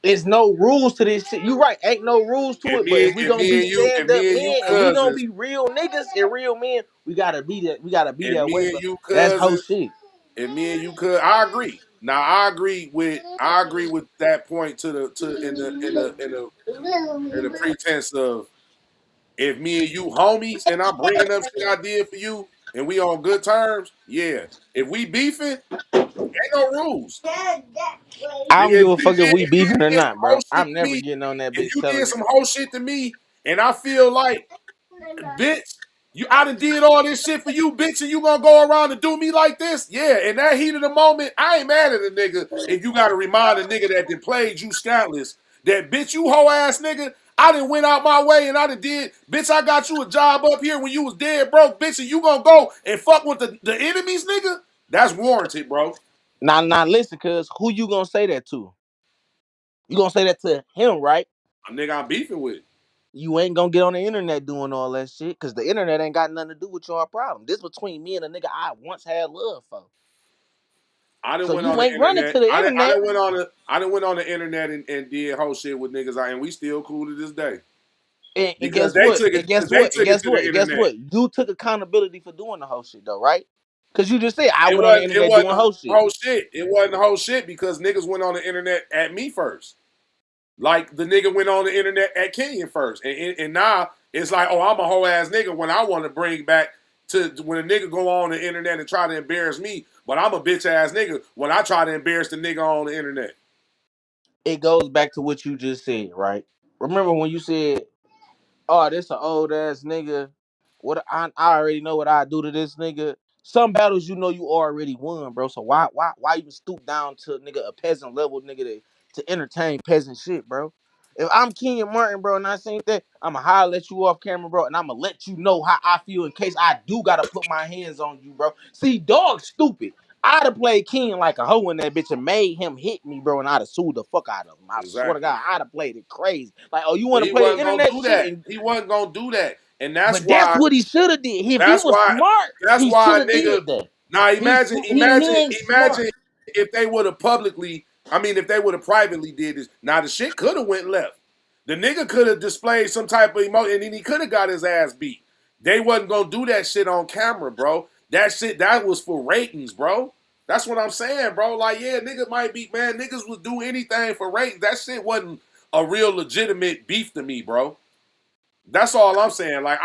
There's no rules to this shit. You right, ain't no rules to If it. But me if and we if gonna me be and you if stand up me and you men and we gonna cousins be real niggas and real men, we gotta be that. We gotta be if that way. me and But you that's hoe cousins shit. if me and you could, I agree. Now I agree with that point to the to in the pretense of if me and you homies and I'm bringing up shit I did for you and we on good terms, yeah. If we beefing, ain't no rules. I Nigga, don't give a if fuck if we you beefing or did some not, whole bro. shit I'm to never me, getting on that if bitch you did telling. some whole shit to me, and I feel like, bitch, I done did all this shit for you, bitch, and you gonna go around and do me like this? Yeah, in that heat of the moment, I ain't mad at a nigga if you gotta remind a nigga that done played you scoundrels. That bitch, you hoe ass nigga, I done went out my way and I done did, bitch, I got you a job up here when you was dead broke, bitch, and you gonna go and fuck with the enemies, nigga? That's warranted, bro. Now, listen, cuz who you gonna say that to? You gonna say that to him, right? A nigga I'm beefing with. You ain't gonna get on the internet doing all that shit, cause the internet ain't got nothing to do with your problem. This between me and a nigga I once had love for. I didn't So went on you the ain't running internet. to the I internet. didn't went on the internet and did whole shit with niggas. And we still cool to this day And because guess they what? took it And because guess they what? And took it guess to the what? And guess internet. what? You took accountability for doing the whole shit though, right? Cause you just said I It went on the wasn't it internet wasn't doing the whole shit. whole shit. It wasn't the whole shit because niggas went on the internet at me first. Like the nigga went on the internet at Kenyon first, and now it's like, oh, I'm a whole ass nigga when I want to bring back to when a nigga go on the internet and try to embarrass me, but I'm a bitch ass nigga when I try to embarrass the nigga on the internet. It goes back to what you just said, right? Remember when you said, "Oh, this an old ass nigga. What I already know what I do to this nigga." some battles you know you already won, bro. So why even stoop down to nigga a peasant level nigga to entertain peasant shit, bro? If I'm Kenyon Martin, bro, and I seen that, I'ma holler at you off camera, bro, and I'ma let you know how I feel in case I do gotta put my hands on you, bro. See, dog stupid. I'd have played Kenyon like a hoe in that bitch and made him hit me, bro, and I'd have sued the fuck out of him. I swear to Exactly. God, I'd have played it crazy. Like, oh, you Well, want to he play wasn't gonna internet do shit? that. And He wasn't gonna do that, and that's but that's why. what he should have did. If he That's was why. smart, That's he why should a have nigga. did that. Now He imagine, he ain't smart. imagine if they would have publicly. I mean, if they would have privately did this. Now the shit could have went left. The nigga could have displayed some type of emotion, and then he could have got his ass beat. They wasn't gonna do that shit on camera, bro. That shit that was for ratings, bro. That's what I'm saying, bro. Like, yeah, nigga might be, man. Niggas would do anything for ratings. That shit wasn't a real legitimate beef to me, bro. That's all I'm saying. Like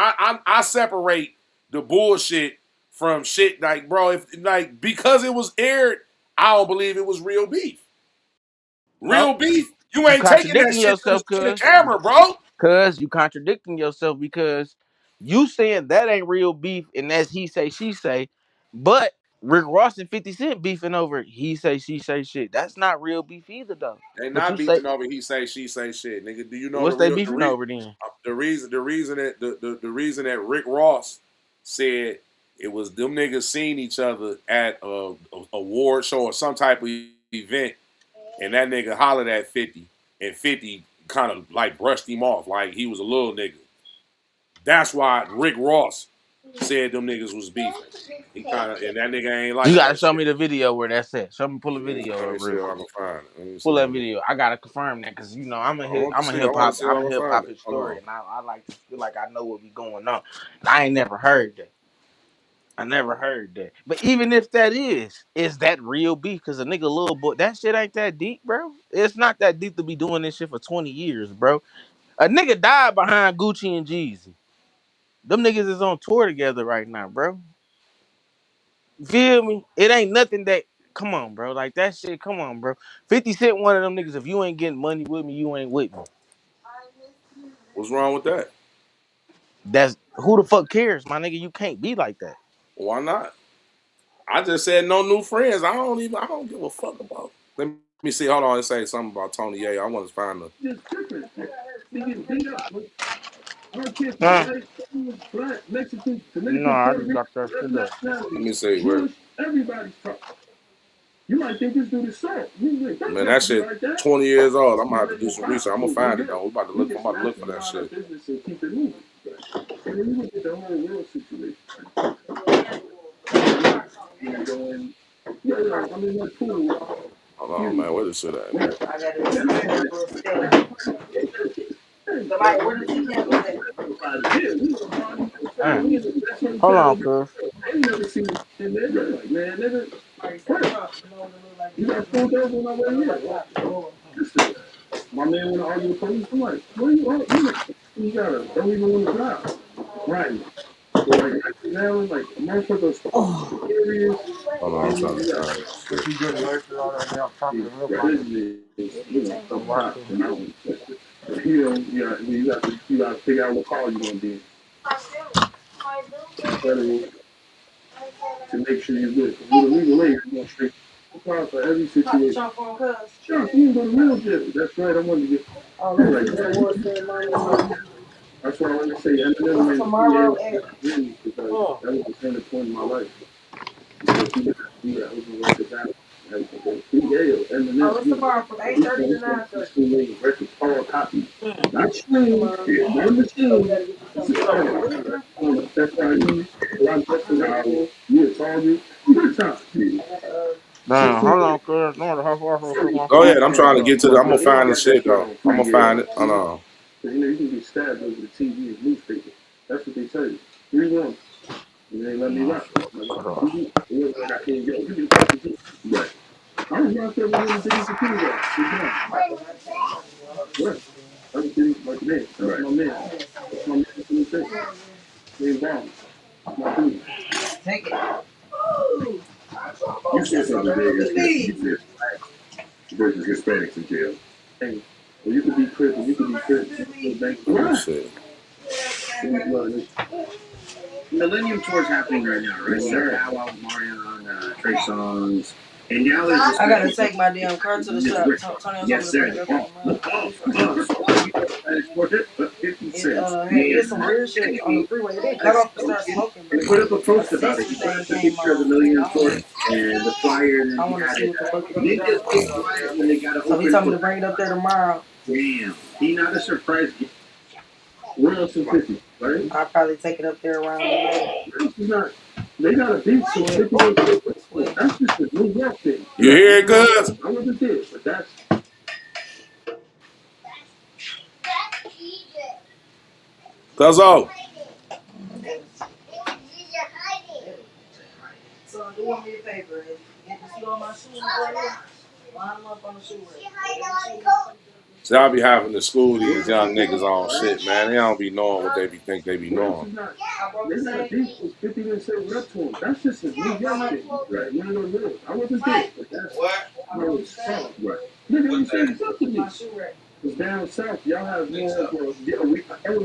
I separate the bullshit from shit. Like, bro, if like because it was aired, I don't believe it was real beef. No, Real beef, you you ain't taking that contradicting shit yourself, to the cuz. camera, bro. Cuz you contradicting yourself because you saying that ain't real beef and that's he say she say, but Rick Ross and 50 Cent beefing over he say she say shit. That's not real beef either though. They But you not say beefing over he say she say shit, nigga. Do you know what's they beefing over then? the reason that Rick Ross said it was them niggas seen each other at a award show or some type of event, and that nigga hollered at 50, and 50 kind of like brushed him off like he was a little nigga. That's why Rick Ross said them niggas was beefing. He kind of and that nigga ain't You like gotta that show shit. me the video where that's at. Show me pull a Yeah, video let up me see real if I quick. can find it. Let me see Pull if I that can. video. I gotta confirm that because you know I'm a I want to see. I hip want to hop see if I can find it. Hold on. historian. I like to feel like I know what be going on. And I ain't never heard that. I never heard that. But even if that is that real beef? Because a nigga little boy, that shit ain't that deep, bro. It's not that deep to be doing this shit for 20 years, bro. A nigga died behind Gucci and Jeezy. Them niggas is on tour together right now, bro. Feel me? It ain't nothing that. Come on, bro. Like that shit. Come on, bro. 50 Cent, one of them niggas. If you ain't getting money with me, you ain't with me. What's wrong with that? That's who the fuck cares, my nigga. You can't be like that. Why not? I just said no new friends. I don't give a fuck about. Let me see. Hold on. It say something about Tony Ye. I want to find the. Just tripping. They get beat up. But I don't care if you're Huh? white, black, Mexican, No, Dominican, I Puerto just Rican, got that whatever shit up. nationality, Let me see. Where Jewish, everybody's tough. You might think this dude is soft. You like, don't man, have that to be shit like that. 20 years old. I'm You gonna have to let do your some pop research. I'm gonna do find it good. though. We I'm can about to smash look for them that out of shit. business and keep it moving. And then you look at the whole world situation. You go in, yeah, I mean, that's cool. Hold on, You, man. Where this shit at, man? I got it. Like, where the females at? Yeah, we were party. Damn. We in the best Hold hotel. on, cuz. I ain't never seen it. And they're like, man, nigga, you got pulled over when I went here. Listen, my man want to argue with police. I'm like, what are you arguing? You gotta, don't even want to drive. Right. So, like, now, like, a motherfucker Oh. serious. Hold on, I'm trying to find that shit. You good nurses all that damn talking real quick. Business is, some cops and I don't. But you know, you got to figure out what car you're gonna be in. Federal to make sure you're good. Because with a legal age, you're gonna straight apply for every situation. Sure, you can go to real jail. That's right. I wanted to get. Like, that's why I want to say Eminem made tomorrow because that was the turning point in my life. Because he was like the battle. He gave Eminem. Oh, it's tomorrow from 8:30 to 9:30. He made records, hard copies. Not stream, not a machine. This is hard. That's why a lot of questions are, you a target. Good time. Damn, hold on, cuz. No, the half hour for my Go phone ahead. I'm charge trying to up. get to the. I'm gonna find the shit though. I'm gonna find it. Hold on. Because you can get stabbed over the TV and newspaper. That's what they tell you. 3-1. And they let me rock. Cut off. Like, I can't go. You can talk to me. Right. I was out there with him taking security guard. Good job. Right. That's what they like man. That's my man. That's my man from the thing. They bomb. That's my dude. Take it. You said something today. You said versus Hispanics in jail. Hey, well, you could be critical. You could be critical. Let me see. Millennium Tour's happening right now, right? So Bow Wow, Marion, Trey Songz, and now there's this. I gotta take my damn car to the shop. Tony, Yes, sir. It's some weird shit on the freeway. It didn't cut off to start smoking, They but put up a post about it. He put up a picture of the Millennium Tour and the flyer. And I want to see what the fuck it Niggas is. big flyers when they got to So he told me to bring it up there tomorrow. Damn. He not a surprise. Where else is 50, right? I'll probably take it up there around. Where else is not? They got a beat, so that's just a New York thing. You hear it, cuz? I wasn't there, but that's. Cuzzo. So do me a favor. Get the shoe on my shoe right here. Line them up on the shoe rack. See, I be having to school these young niggas on shit, man. They don't be knowing what they think they be knowing. They got a beat with 50 and say what up to him. That's just a New York thing, right? No, no, no. I wasn't there, but that's where it's from, right? Nigga, you said something to me. It's down south. Y'all have more. Hey,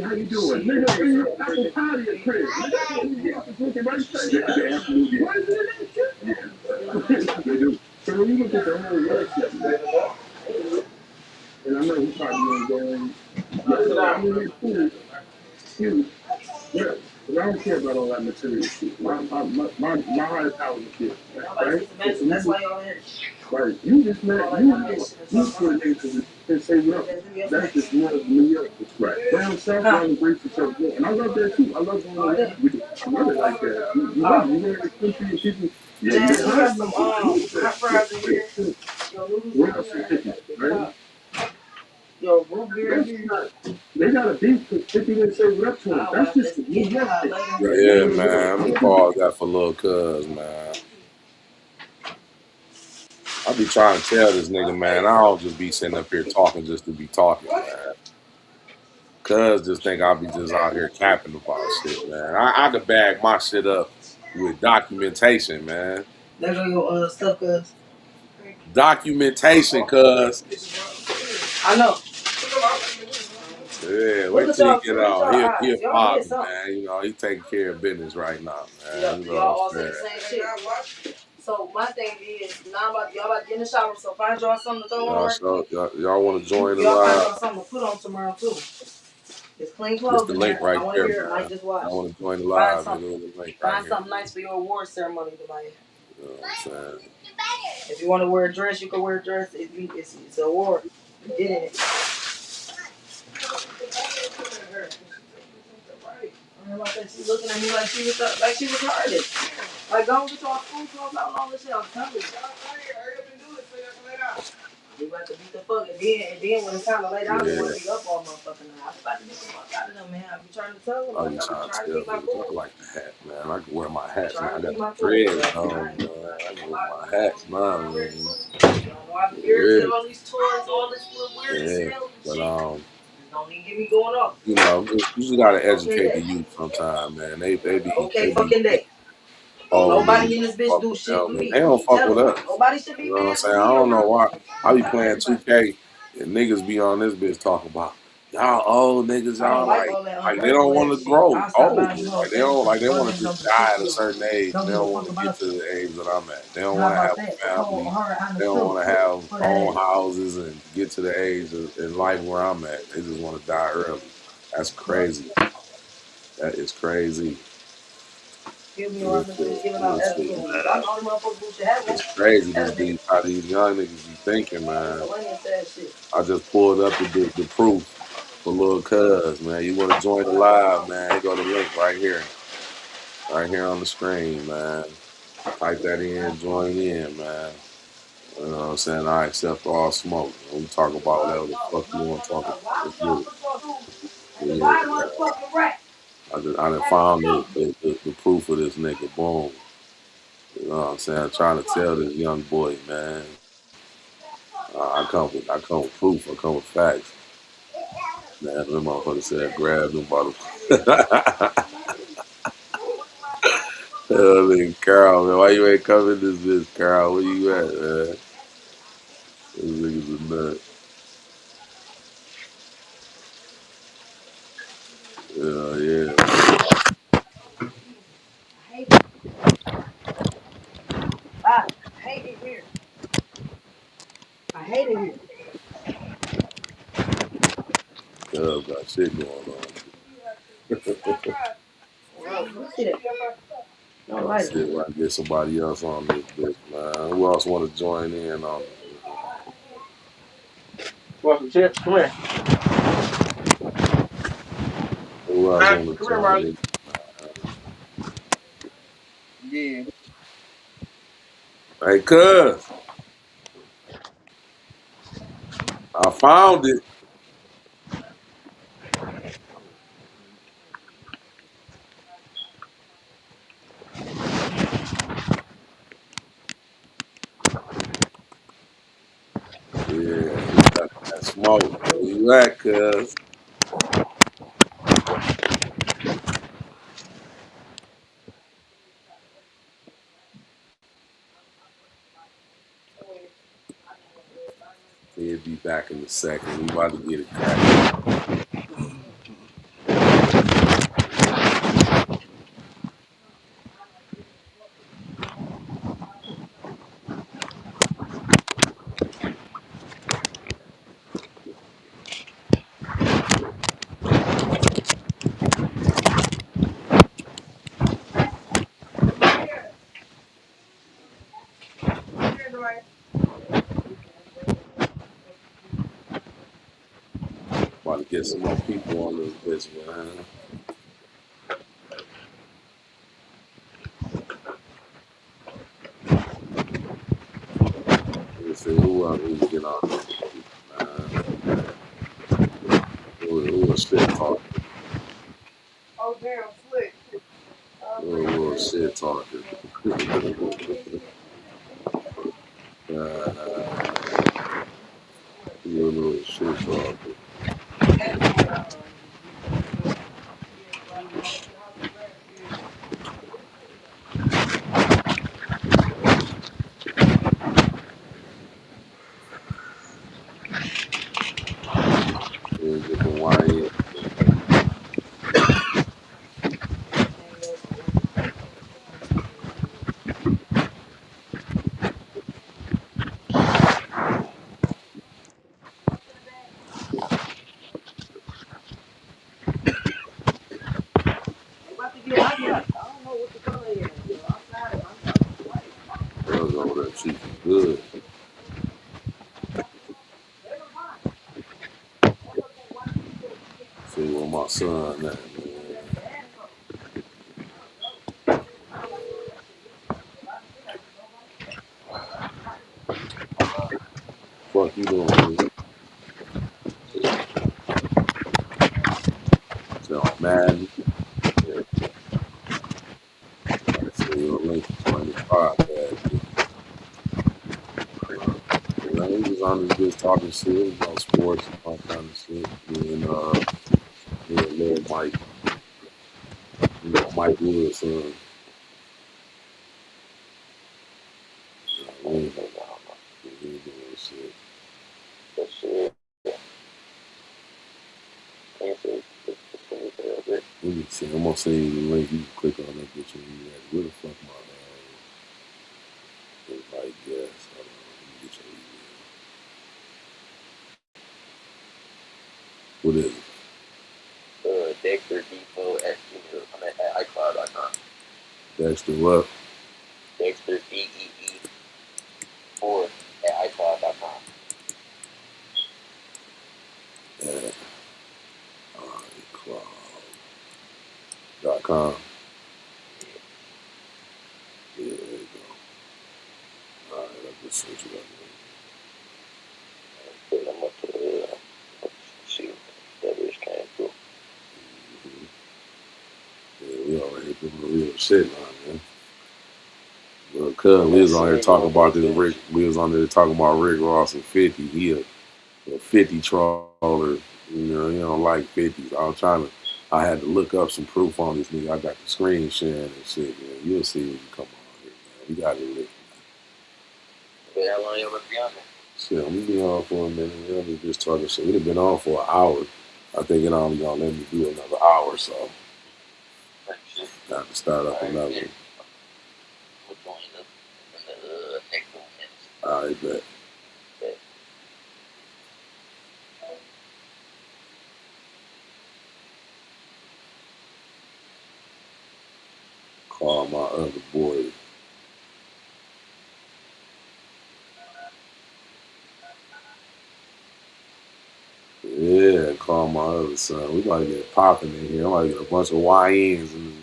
how you doing? Nigga, bring your apple pie to your crib. Nigga, drinking right straight. Yeah, what is it? Yeah, they do. So when you look at the whole world shit, and I know he probably ain't going. I mean, it's cool. Huge. Yeah. But I don't care about all that material shit. My higher power is this, right? That's why y'all here. Right. You just let you put into and say no. That's just more of New York. Right. Down south, y'all embrace each other. And I love that too. I love going like that. I love it like that. You love it. You hear the country and people. Yeah, you got some hot fries in here. What else is 50, right? Yo, root beer. They got a beef because 50 didn't say what up to him. That's just a New York thing. Yeah, man. I'm gonna pause that for little cuz, man. I be trying to tell this nigga, man, I don't just be sitting up here talking just to be talking, man. Cuz just think I'll be just out here capping about shit, man. I could bag my shit up with documentation, man. There go your stuff, cuz. Documentation, cuz. I know. Yeah, wait till you get out. He a father, man. You know, he taking care of business right now, man. You know all what I'm say the same shit. So my thing is, now y'all about to get in the shower, so find y'all something to throw on. Y'all want to join the live? Y'all find live? y'all something to put on tomorrow too. It's clean clothes. It's the link right there, man. Just watch. I want to join the live. Find something nice for your award ceremony tonight. You know what I'm saying? If you want to wear a dress, you can wear a dress. It's an award. You did it. She's looking at me like she was hardest. Like, go get your school clothes out and all this shit. I'm telling you. You about to beat the fuck. And then when it's time to lay down, you want to be up all motherfucking night. I was about to get the fuck out of them, man. I be trying to tell them. I be trying to keep my cool. I like the hat, man. I can wear my hats, man. I got the dreads on, man. I can wear my hats, man. I be irritated on these toys, all this weird shit. But don't even get me going off. You know, you just gotta educate the youth sometime, man. They be fucking day. Nobody in this bitch do shit with me. They don't fuck with us. Nobody should be. You know what I'm saying? I don't know why. I be playing 2K and niggas be on this bitch talking about y'all old niggas. Y'all like they don't want to grow old. Like they want to just die at a certain age. They don't want to get to the age that I'm at. They don't want to have a family. They don't want to have own houses and get to the age in life where I'm at. They just want to die early. That's crazy. That is crazy. It's crazy how these young niggas be thinking, man. I just pulled up the proof for little cuz, man. You want to join the live, man? Here go the link right here on the screen, man. Type that in, join in, man. You know what I'm saying? I accept all smoke. We talk about whatever the fuck you want to talk about. Let's do it. Yeah, I done found the proof of this nigga. Boom. You know what I'm saying? I'm trying to tell this young boy, man. I come with proof. I come with facts. Man, that motherfucker said grab them bottles. Hell, nigga, Carl, man. Why you ain't coming this bitch, Carl? Where you at, man? These niggas are nuts. Yeah. hate it here. Cuz got shit going on. Let's see that. No I'll lighter. see if I can get somebody else on this bitch, man. Who else want to join in on it? Want some chips? Come here. Who else Huh? want to Come here, join Marley. in? Yeah. Hey, cuz, I found it. Yeah, he got that smoke. Where you at, cuz? He'll be back in a second. We about to get it cracking. About to get some more people on this bitch, man. Let me see who else we can get on this bitch, man. Who a shit talker? Oh, damn, slick. Who a shit talker? Who a little shit talker? Yeah, get the YN. I'm about to get hot shots. I don't know what the color is. Outside, I'm talking white. Girls over there cheating good. See where my son at, man. Fuck you doing, man? So Madden. Yeah, I see your link to join this podcast. You know, he was on this bitch talking shit about sports and all kind of shit. Me and little Mike, Mike Wood's son. We ain't doing shit. Let me see. I'm gonna send you the link. You can click on that bitch and you ready. Where the fuck my invite guest? Hold on. Let me get your email. What is it? Dexter Depot at Gmail. I'm at iCloud.com. Dexter what? Dexter DEE4 at iCloud.com. At iCloud.com. Yeah, there you go. All right, I just sent you that link. I'm up to see that bitch came through. Yeah, we already doing the real shit now, man. Well, cuz we was on here talking about this Rick. We was on there talking about Rick Ross and 50. He a 50 troller. You know, he don't like 50s. I had to look up some proof on this nigga. I got the screen sharing and shit, man. You'll see when you come on here, man. We got to live. But how long you gonna be on there? Shit, I'm gonna be on for a minute. We'll be just talking shit. We'd have been on for an hour. I think it only gonna let me do another hour, so I have to start up another one. All right, bet. call my other boy. Yeah, call my other son. We about to get popping in here. I'm about to get a bunch of YNs.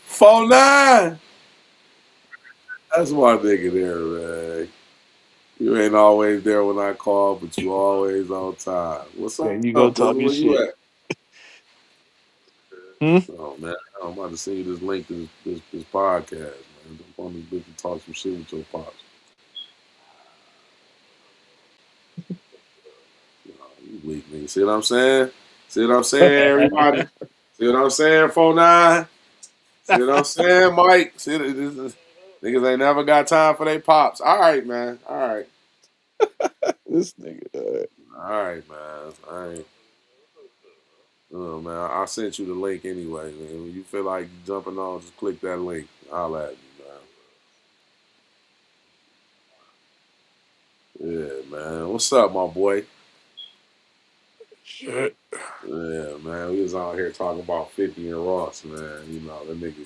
4-9. That's my nigga there, man. You ain't always there when I call, but you always on time. What's There up, you go Boogie? talking Where you shit. at? Hmm? Oh man, I'm about to send you this link to this podcast, man. Jump on this bitch and talk some shit with your pops. Nah, you weak nigga. See what I'm saying? See what I'm saying, everybody? See what I'm saying, 4-9? See what I'm saying, Mike? See, niggas ain't never got time for their pops. All right, man. All right. This nigga. All right, man. All right. Oh, man. I sent you the link anyway, man. When you feel like jumping on, just click that link. I'll at you, man. Yeah, man. What's up, my boy? Shit. Yeah, man. We was out here talking about 50 and Ross, man. You know, that nigga,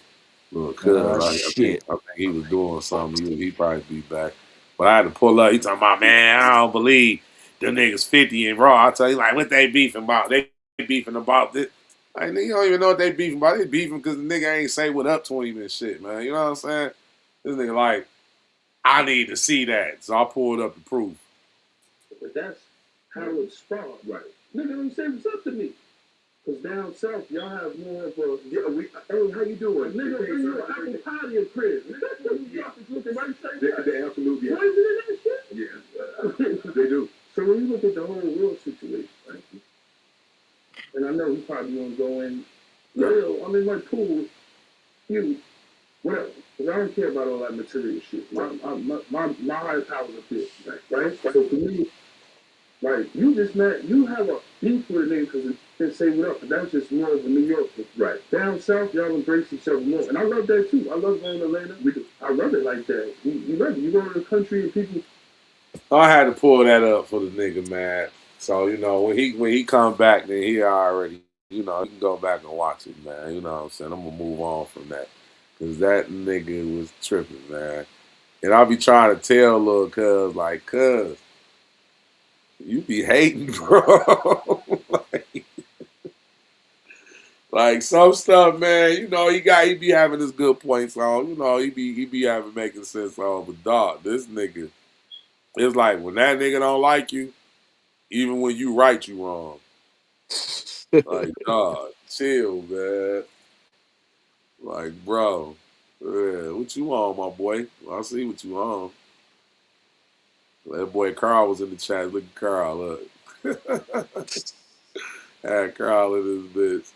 little cuz. Shit. I think he was doing something. He probably be back. But I had to pull up. He talking about, man, I don't believe the niggas 50 and Raw. I tell you, like, what they beefing about? They beefing about this. Like, nigga, you don't even know what they beefing about. They beefing because the nigga ain't say what up to him and shit, man. You know what I'm saying? This nigga like, I need to see that. So I pulled up the proof. But that's how it's spawned. Right. Nigga don't say what's up to me. Cause down south, y'all have more of a hey, how you doing? Nigga, bring you an apple pie to your crib. Yeah. Looking right side. They absolutely yeah. Poison in that shit? Yeah. They do. So when you look at the whole world situation, right? And I know he probably gonna go in, yo, I'm in my pool, you, whatever. Cause I don't care about all that material shit. My higher powers up here, right? So for me, like, you just not, you have a beef with a nigga because it say what up, but that's just more of a New York thing. Right. Down south, y'all embrace each other more. And I love that too. I love going to Atlanta. I love it like that. You love it. You go to the country and people. I had to pull that up for the nigga, man. So, you know, when he come back, then he already, you know, you can go back and watch it, man. You know what I'm saying? I'm gonna move on from that. Cause that nigga was tripping, man. And I'll be trying to tell little cuz, like, cuz, you be hating, bro. like some stuff, man, you know, he be having his good points on. You know, he be having making sense on. But dog, this nigga, it's like when that nigga don't like you, even when you right, you wrong. Like, dog, chill, man. Like, bro, yeah, what you on, my boy? I see what you on. That boy Carl was in the chat. Look at Carl, look. Had Carl in his bitch.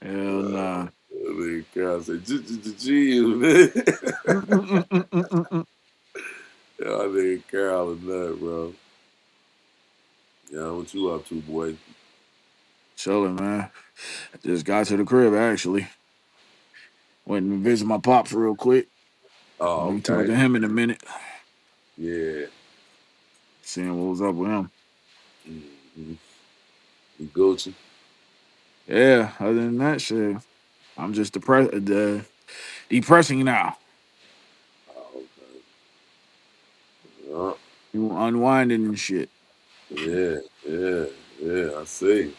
Hell nah. Look at Carl said, G, man. Mm-mm-mm-mm-mm-mm. Y'all nigga Carl a nut, bro. Yeah, what you up to, boy? Chilling, man. Just got to the crib actually. Went and visit my pops real quick. Oh, We talked okay. to him in a minute, Yeah. seeing what was up with him. Mm-hmm. You Gucci? Yeah, other than that shit, I'm just depressing now. Oh, okay. You unwinding and shit. Yeah, yeah, yeah. I see.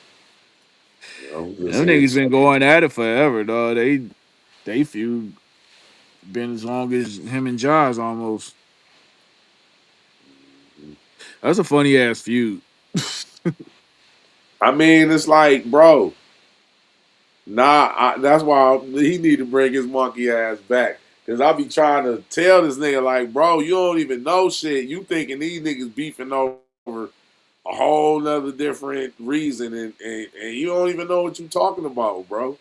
I'm just Them here niggas been checking. going at it forever, dog. They feud been as long as him and Jaws almost. That's a funny ass feud. I mean, it's like, bro, that's why he need to bring his monkey ass back. Cause I be trying to tell this nigga, like, bro, you don't even know shit. You thinking these niggas beefing over a whole nother different reason, and you don't even know what you talking about, bro. Them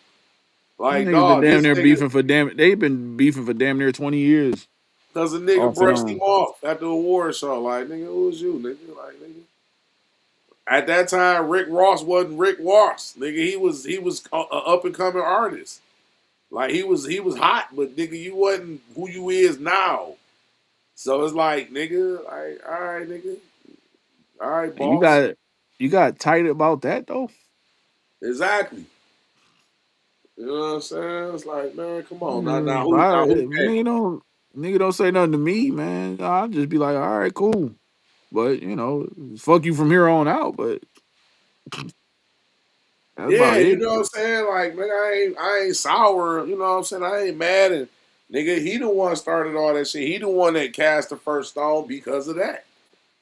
Like, niggas been dog, damn this near nigga, beefing for damn. They've been beefing for damn near 20 years cause the nigga off and brushed him on. off at the award show. Like, nigga, who was you, nigga? Like, nigga. At that time, Rick Ross wasn't Rick Ross, nigga. He was a up and coming artist. Like he was hot, but nigga, you wasn't who you is now. So it's like, nigga, like, all right, nigga, all right, And boss. you got tight about that though. Exactly. You know what I'm saying? It's like, man, come on. If I, Now who gave? nigga don't say nothing to me, man. I'll just be like, all right, cool. But fuck you from here on out. But that's about Yeah, you it. know what I'm saying? Like, man, I ain't sour, you know what I'm saying? I ain't mad and nigga, he the one started all that shit. He the one that cast the first stone because of that.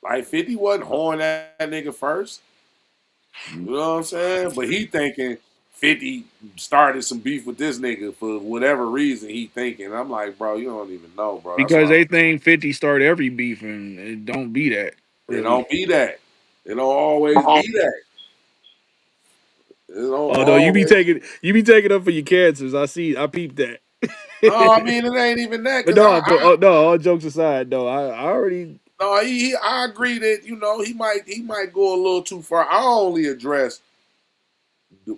Like 50 wasn't horn that nigga first. You know what I'm saying? But he thinking 50 started some beef with this nigga for whatever reason he thinking. I'm like, bro, you don't even know, bro. That's Because all. they think 50 start every beef, and it don't be that It really. don't be that. It don't always be that. It don't Although always. you be taking up for your cancers. I peeped that. No, I mean it ain't even that But because no, no, all jokes aside, no, I already no, I agree that he might go a little too far. I only address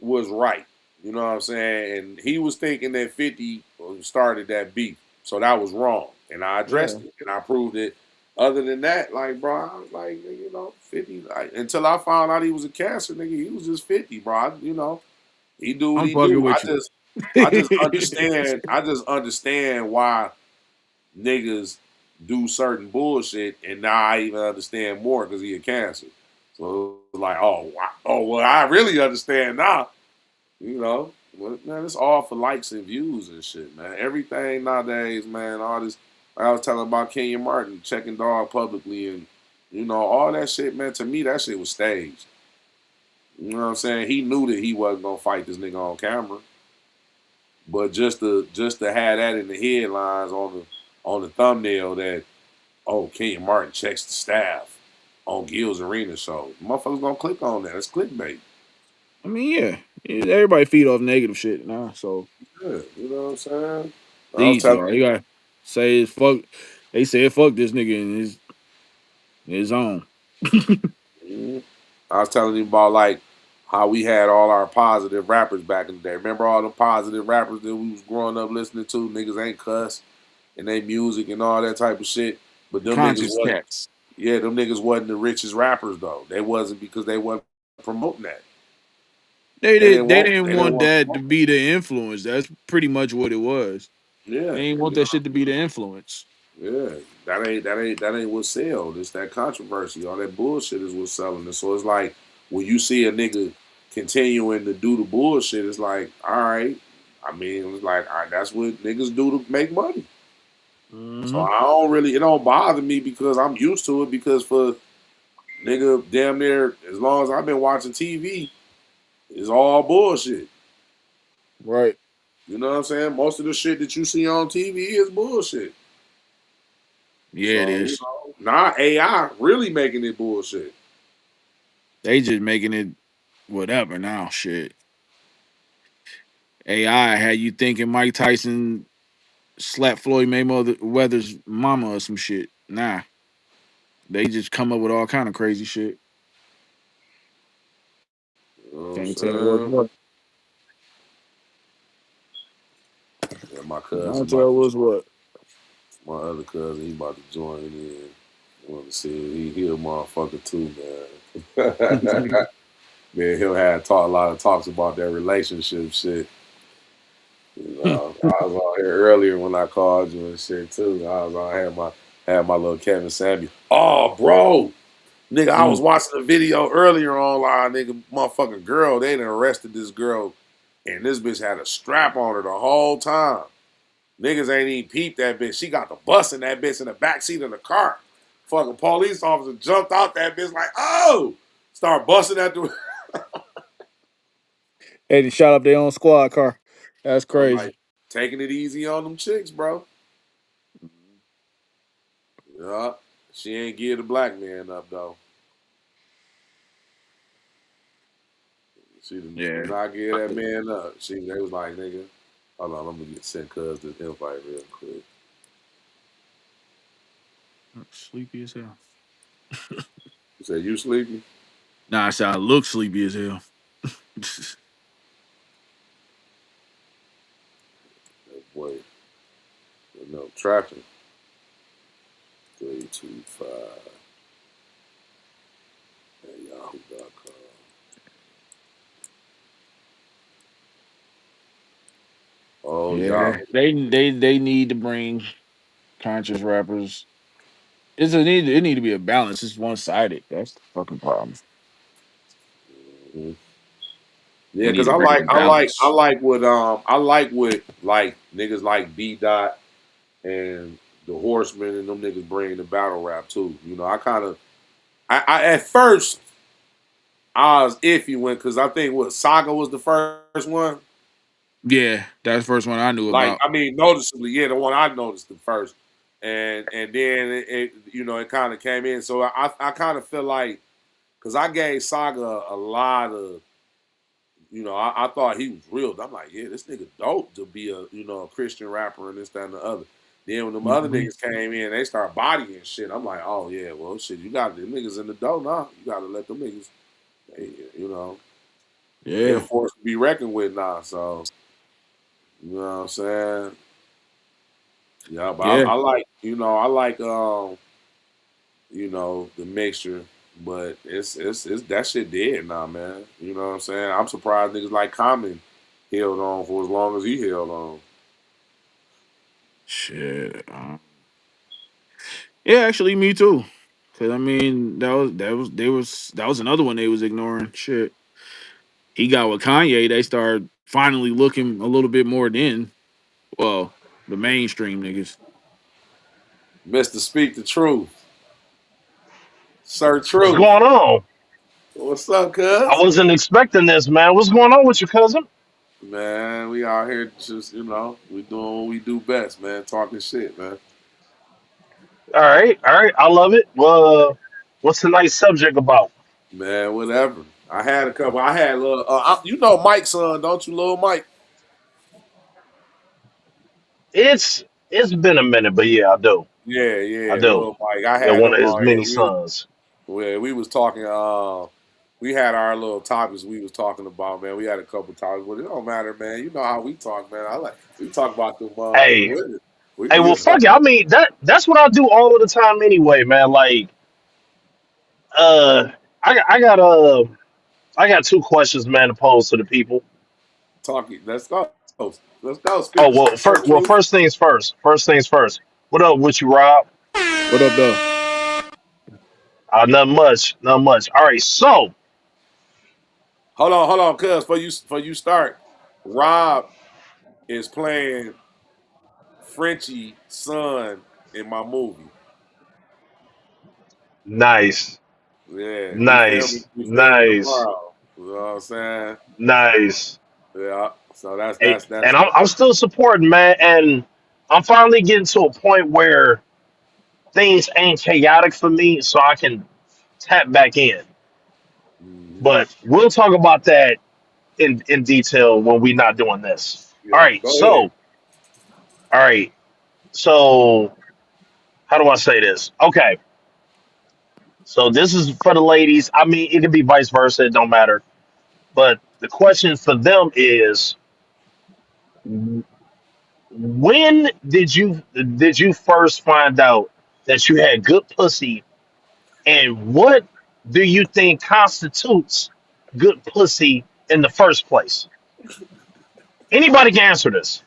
was right. You know what I'm saying? And he was thinking that 50 started that beef. So that was wrong. And I yeah. addressed it and I proved it. Other than that, like, bro, I was like, 50. Like, until I found out he was a cancer, nigga, he was just 50, bro. He do what I'm he fucking do. with you. I just understand why niggas do certain bullshit, and now I even understand more because he a cancer. So it's like, well, I really understand now. But man, it's all for likes and views and shit, man. Everything nowadays, man, all this. I was telling about Kenya Martin checking dog publicly, and all that shit, man. To me, that shit was staged. You know what I'm saying? He knew that he wasn't gonna fight this nigga on camera, but just to have that in the headlines on the thumbnail that Kenya Martin checks the staff on Gil's Arena show, motherfuckers gonna click on that. It's clickbait. I mean, yeah. Everybody feed off negative shit now. So Yeah, you know what I'm saying? it's I was easy, telling all you gotta say is fuck. They said fuck this nigga in his own. you. I was telling you about like how we had all our positive rappers back in the day. Remember all the positive rappers that we was growing up listening to? Niggas ain't cuss and they music and all that type of shit. But them niggas Conscious wasn't. cats. Yeah, them niggas wasn't the richest rappers though. They wasn't because they wasn't promoting that. They They didn't did. They want. didn't They didn't want want to that to promote. be the influence. That's pretty much what it was. They Yeah, didn't want that shit to be the influence. yeah. That ain't what sell. It's that controversy. All that bullshit is what's selling. And so it's like when you see a nigga continuing to do the bullshit, it's like, all right. I mean, it's like all right, that's what niggas do to make money. So Hmm. I don't really it don't bother me because I'm used to it because for nigga damn near as long as I've been watching TV, it's all bullshit. Right. You know what I'm saying? Most of the shit that you see on TV is bullshit. Yeah, it So, is. now AI really making it bullshit. They just making it whatever now. Shit. AI had you thinking Mike Tyson slapped Floyd Mayweather's mama or some shit. Nah, they just come up with all kind of crazy shit. You know what I'm Can't tell what's saying? what. Yeah, my cousin Can't about tell to what's join. what. My other cousin, he about to join in. I want to see if he a motherfucker too, man. Man, he'll have talk a lot of talks about that relationship shit. I was on here earlier when I called you and shit too. I was on had my little Kevin Samuel. Oh, bro, nigga, I was Mm. watching a video earlier online. Nigga, motherfucking girl, they done arrested this girl, and this bitch had a strap on her the whole time. Niggas ain't even peeped that bitch. She got the bus in that bitch in the back seat of the car. Fucking police officer jumped out that bitch like, oh, start busting at the. Hey, they shot up their own squad car. That's I'm like, crazy. taking it easy on them chicks, bro. Yeah, she ain't give the black man up though. She did Yeah. not give that man up. They was like, nigga, hold on, I'm gonna get sent cuz this invite real quick. Sleepy as hell. You said you sleepy? Nah, I said I look sleepy as hell. That boy, no tracking. 325 at yahoo.com. Oh yeah. Yeah, they need to bring conscious rappers. It need to be a balance. It's one sided. That's the fucking problem. Mhm. They Yeah, need because to bring a I balance. like what I like what like niggas like B Dot and the Horsemen and them niggas bring the battle rap too. You know, I kind of I at first I was iffy when because I think what Saga was the first one. Yeah, that's the first one I knew Like about. I mean, noticeably, yeah, the one I noticed the first, and then it you know it kind of came in. So I kind of feel like because I gave Saga a lot of you know I thought he was real. I'm like, yeah, this nigga dope to be a you know a Christian rapper and this that and the other. Then when them other Hmm. niggas came in, they start bodying shit. I'm like, oh yeah, well shit, you got the niggas in the dough now. You got to let them niggas, they, you know, they're a Yeah, force to be reckoned with now. So you know what I'm saying. Yeah, but yeah, I like, you know, I like, you know, the mixture, but it's that shit dead now, man. You know what I'm saying? I'm surprised niggas like Common held on for as long as he held on. shit. Yeah, actually, me too. Cause I mean, that was another one they was ignoring. Shit, he got with Kanye. They started finally looking a little bit more. Then, well, the mainstream niggas. Mr. Speak the Truth, Sir What's Truth. going on? What's up, I cuz? wasn't expecting this, man. What's going on with your cousin? Man, we out here just, you know, we doing what we do best, man. Talking shit, man. All right, all right. I love it. Well, what's tonight's subject about? Man, whatever. I had a couple. I had little. You know Mike's son, don't you, little Mike? It's been a minute, but yeah, I do. Yeah, I yeah, do. little Mike. I Yeah, had one him of his on here. many sons. We was talking. We had our little topics we was talking about, man. We had a couple topics, but it don't matter, man. You know how we talk, man. I like we talk about the Hey, women. We hey, can well, get fuck it. I mean, that's what I do all of the time anyway, man. Like, uh, I got two questions, man, to pose to the people. talking. Let's go. Let's go. Oh Speak the well, truth. first things first. First things first. What up with you, Rob? What up, though? Not much, not much. All right, so Hold on, cuz for you start. Rob is playing Frenchie son in my movie. nice, Yeah, we filming. nice, We filming nice, tomorrow. You know what I'm saying? nice. Yeah. So that's Hey, that's and I'm still supporting, man. And I'm finally getting to a point where things ain't chaotic for me, so I can tap back in. mhm. But we'll talk about that in detail when we're not doing this. All Yeah. right, Go ahead. all right, so how do I say this? Okay, so this is for the ladies. I mean, it could be vice versa. It don't matter. But the question for them is, when did you first find out that you had good pussy, and what do you think constitutes good pussy in the first place? Anybody can answer this.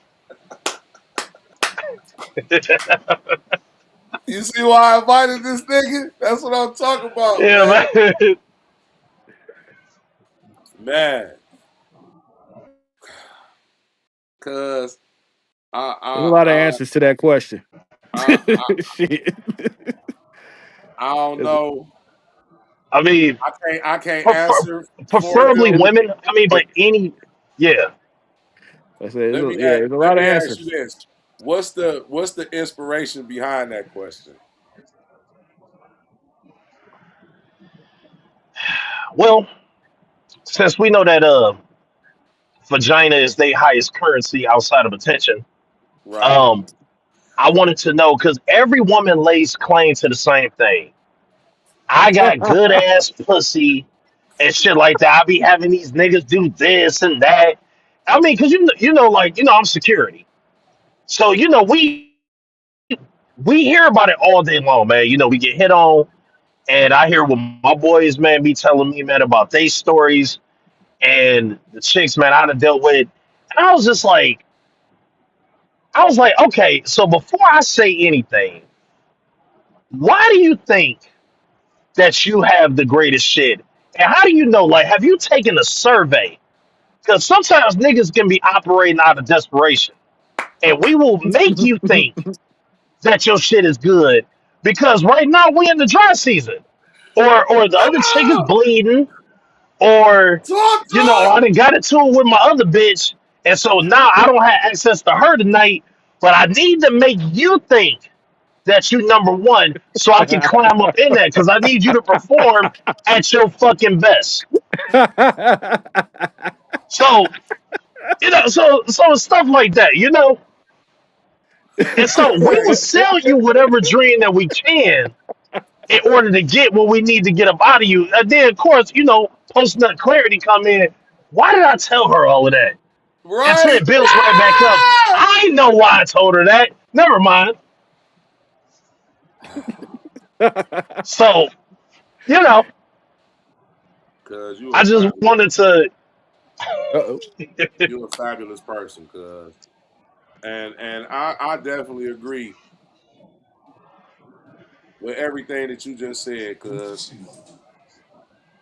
You see why I invited this nigga? That's what I'm talking about, Yeah, man. man. Man, cause I There's a I lot of I answers to that question. I Shit. I don't It's, know. I mean, I can't prefer, answer for preferably them. it's, women. I mean, but any, yeah. I said, yeah, there's a Let lot of me ask you answers. this. What's the inspiration behind that question? Well, since we know that vagina is the highest currency outside of attention, Right. um, I wanted to know because every woman lays claim to the same thing. I got good ass pussy and shit like that. I be having these niggas do this and that. I mean, because like I'm security, so we hear about it all day long, man. We get hit on, and I hear what my boys, man, be telling me, man, about their stories and the chicks, man, I done dealt with. And I was just like, I was like, okay, so before I say anything, why do you think that you have the greatest shit? And how do you know? Like, have you taken a survey? Because sometimes niggas can be operating out of desperation, and we will make you think that your shit is good because right now we in the dry season, or the Come other chick is on! bleeding, or Talk to I it! done got into it with my other bitch, and so now I don't have access to her tonight. But I need to make you think that you number one, so I can climb up in that because I need you to perform at your fucking best. So so stuff like that, And so we will sell you whatever dream that we can in order to get what we need to get up out of you. And then, of course, post nut clarity come in. Why did I tell her all of that? Until Right? it builds right back up. Ah! I know why I told her that. Never mind. So, you know, Cause you I a just fabulous, wanted to. Uh-oh. you a fabulous person, cuz. And I definitely agree with everything that you just said, cuz.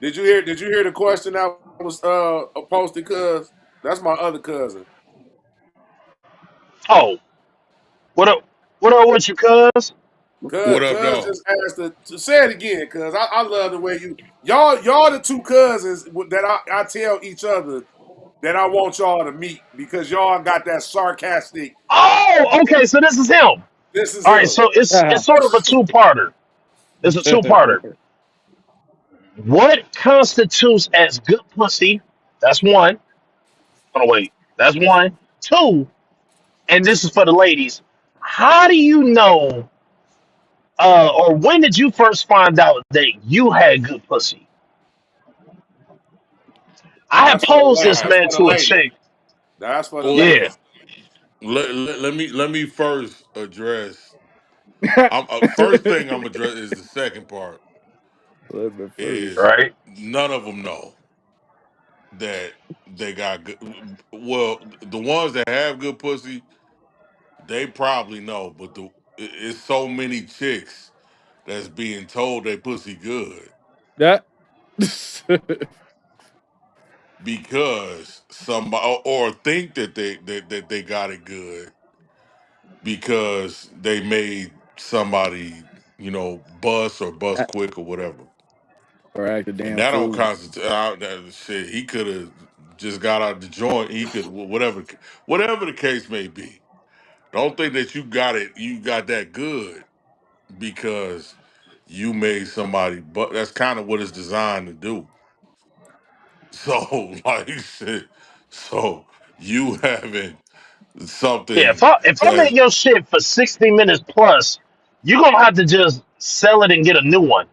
Did you hear the question that was posted, cuz? That's my other cousin. Oh, what up? What you, cuz? Cuz What up, cuz dog? just asked to say it again, cuz I love the way y'all the two cousins that I tell each other that I want y'all to meet because y'all got that sarcastic. Oh, okay. So this is him. This is All right. him. So it's sort of a two-parter. It's a two-parter. What constitutes as good pussy? That's one. Oh wait, that's one. Two, and this is for the ladies. How do you know, or when did you first find out that you had good pussy? I had That's for the posed lady. this All That's man for the to a lady. chick. That's for the right. Yeah, ladies. Let me first address. First thing I'm address is the second part Let me is first. right. none of them know that they got good. Well, the ones that have good pussy, they probably know, but it's so many chicks that's being told they pussy good That. because somebody or think that they got it good because they made somebody, bust or bust quick or whatever. Or act a And damn that don't fool. constitute that shit. He could have just got out the joint. He could whatever the case may be. Don't think that you got it. You got that good because you made somebody. But that's kind of what it's designed to do. So like shit. So you having Yeah, something if I'm in that your shit for 60 minutes plus, you're gonna have to just sell it and get a new one,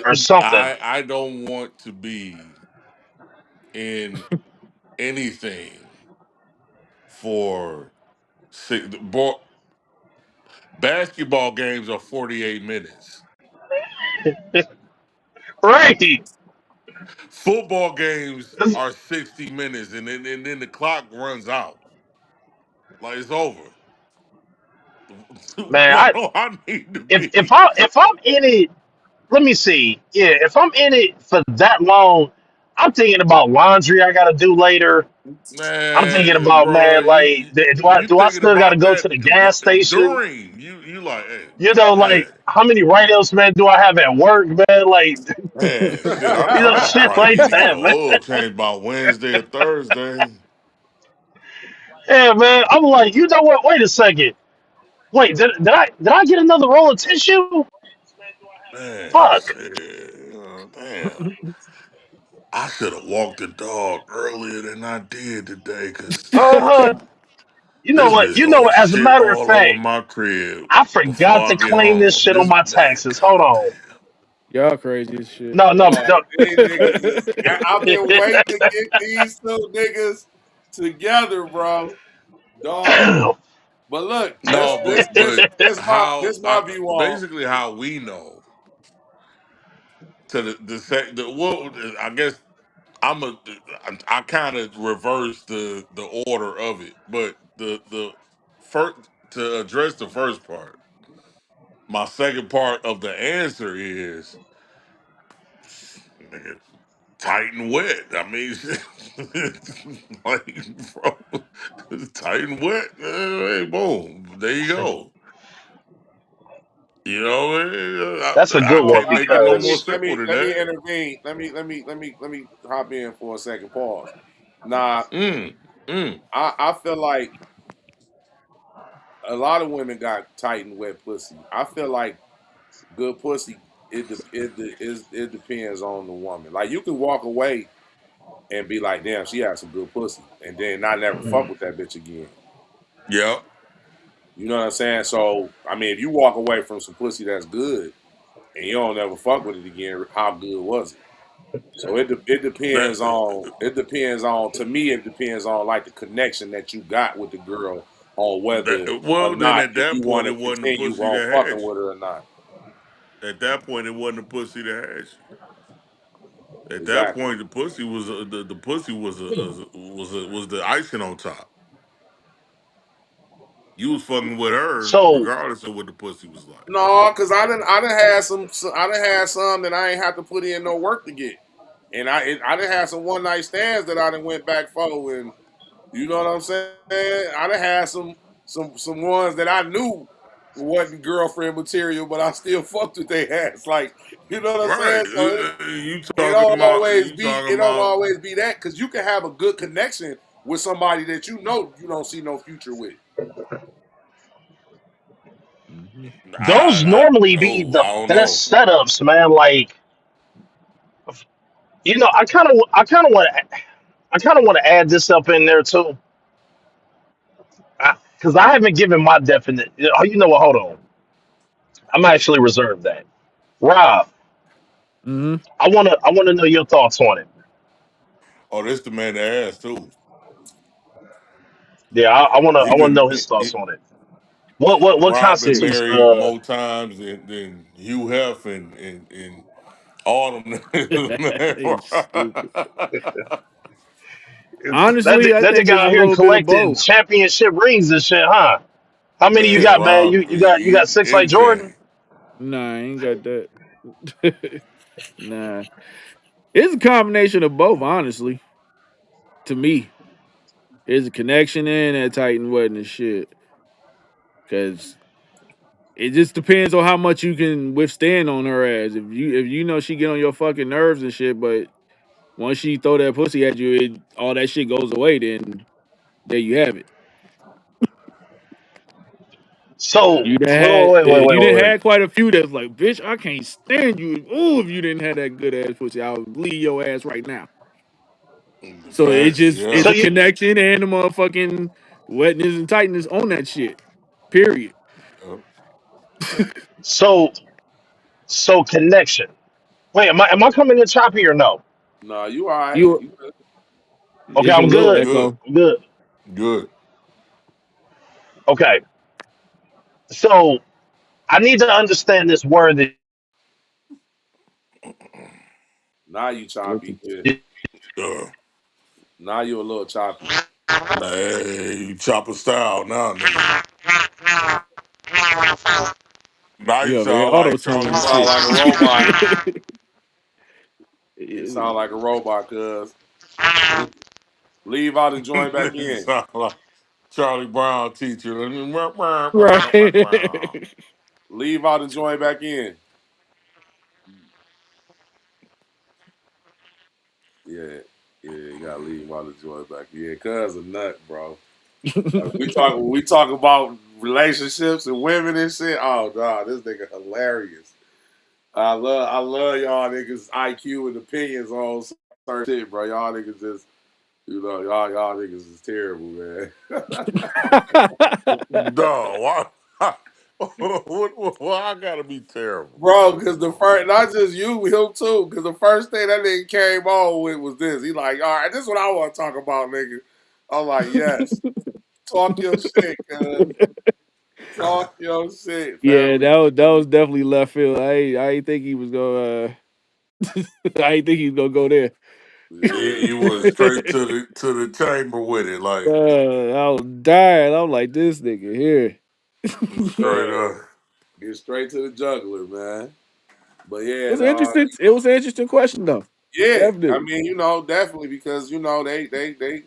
or something. I don't want to be in anything for six. Basketball games are 48 minutes. Right. Football games are 60 minutes, and then the clock runs out. Like it's over. Man, Why do I need to if be? I'm in it, let me see. Yeah, if I'm in it for that long, I'm thinking about laundry I gotta do later. I'm thinking Man, about, bro, man, like, you do I thinking still gotta about go to that the gas station? during you like, hey, Like, man, how many write-ups, man, do I have at work, man? Like, man, shit, I shit probably like need to get that, an man. oil change by Wednesday or Thursday. Yeah, man. I'm like, you know what? Wait a second. Wait, did I get another roll of tissue? Man, Fuck. shit, damn. I should have walked the dog earlier than I did today, cause Uh huh. You know this what? bitch You know gonna what? As a shit matter of all over fact, my crib I before forgot I to get claim this home. shit on This my man, taxes. Hold god on. damn. Y'all crazy as shit. No, no, Dog, no. these niggas is. I've been waiting to get these two niggas together, bro. Dog. But look, this No, this but this this my how this my view on. basically how we know to the what I guess I'm a I kind of reverse the order of it, but the first to address the first part. My second part of the answer is nigga, tight and wet. I mean, like, bro, it's tight and wet. Hey, boom, there you go. You know, That's a I good one can't Now, make it no let more me because let simple me than let me that. intervene. Let me hop in for a second. Pause. Now, Mm, mm. I feel like a lot of women got tight and wet pussy. I feel like good pussy. It depends on the woman. Like you can walk away and be like, damn, she has some good pussy, and then not never fuck with that bitch again. Yep. You know what I'm saying? So I mean, if you walk away from some pussy that's good and you don't ever fuck with it again, how good was it? So it That depends on to me it depends on like the connection that you got with the girl on whether or well, then not at if that you point, want to it wasn't the continue pussy on that fucking had with her or not. you. At that point, it wasn't the pussy that had you. At that Exactly. point, the pussy was the pussy was the icing on top. You was fucking with her so regardless of what the pussy was like. No, cause I didn't had some that I ain't have to put in no work to get, and I didn't have some one night stands that I didn't went back for, and you know what I'm saying. I done had some ones that I knew wasn't girlfriend material, but I still fucked with their ass. Like you know what I'm Right? saying. So You it talking don't about always you be talking it don't about? always be that because you can have a good connection with somebody that you know you don't see no future with. those normally be the I don't know. best setups, man. Like I kind of want to add this up in there too, because I haven't given my definite. Oh, you know what? Hold on, I'm actually reserved that. Rob, Hmm. I wanna know your thoughts on it. Oh, this the man that asked too. Yeah, He I wanna been know his thoughts on it. What Rob been constitutes married more times than Hugh Hef and all them. He's stupid. niggas. Honestly, I that think nigga it's a out here little bit of collecting both. championship rings and shit, huh? How many you Man, got, man? Rob, You got six like Jordan? anything. Nah, I ain't got that. Nah, it's a combination of both. Honestly, to me, it's a connection and that Titan wedding and shit. Cause it just depends on how much you can withstand on her ass. If you know she get on your fucking nerves and shit, but once she throw that pussy at you, all that shit goes away. Then there you have it. So You done had you didn't wait. had quite a few that's like, bitch, I can't stand you. Ooh, if you didn't have that good ass pussy, I would leave your ass right now. The So facts, it's So yeah. a you connection and the motherfucking wetness and tightness on that shit. Period. Uh, so so connection. Wait, am I coming in choppy or no? Nah, you all right. You You good. Okay, it's a I'm little good. Good, echo. I'm good. good. Okay. So I need to understand this word that Now you What choppy. the- Yeah. Uh, Now you a little choppy. hey, you chopper style now, nigga. Now you You over here sound auto like You Charlie tuning sound shit. like a Brown. robot. You sound Yeah. like a robot, cuz. Leave out and join back You in. sound like Charlie Brown teacher. Right. Leave out and join back in. Yeah. Yeah, you gotta leave out and join back in. Cuz a nut, bro. Like we talk about relationships and women and shit. Oh god, this nigga hilarious. I love y'all niggas IQ and opinions on certain shit, bro. Y'all niggas just y'all niggas is terrible, man. Duh, why? Why I gotta be terrible? Bro, because the first, not just you, him too, because the first thing that nigga came on with was this. He like, all right, this is what I want to talk about, nigga. I'm like, yes, talk your shit, cuz. Talk your shit, Yeah, family. that was definitely left field. I ain't think he was gonna I ain't think he was gonna go there. Yeah. He was straight to the chamber with it, like I was dying. I'm like, this nigga here. straight Man, up. get straight to the juggler, man. But yeah, It's no, interesting. It was an interesting question though. yeah. I Definitely. mean, definitely because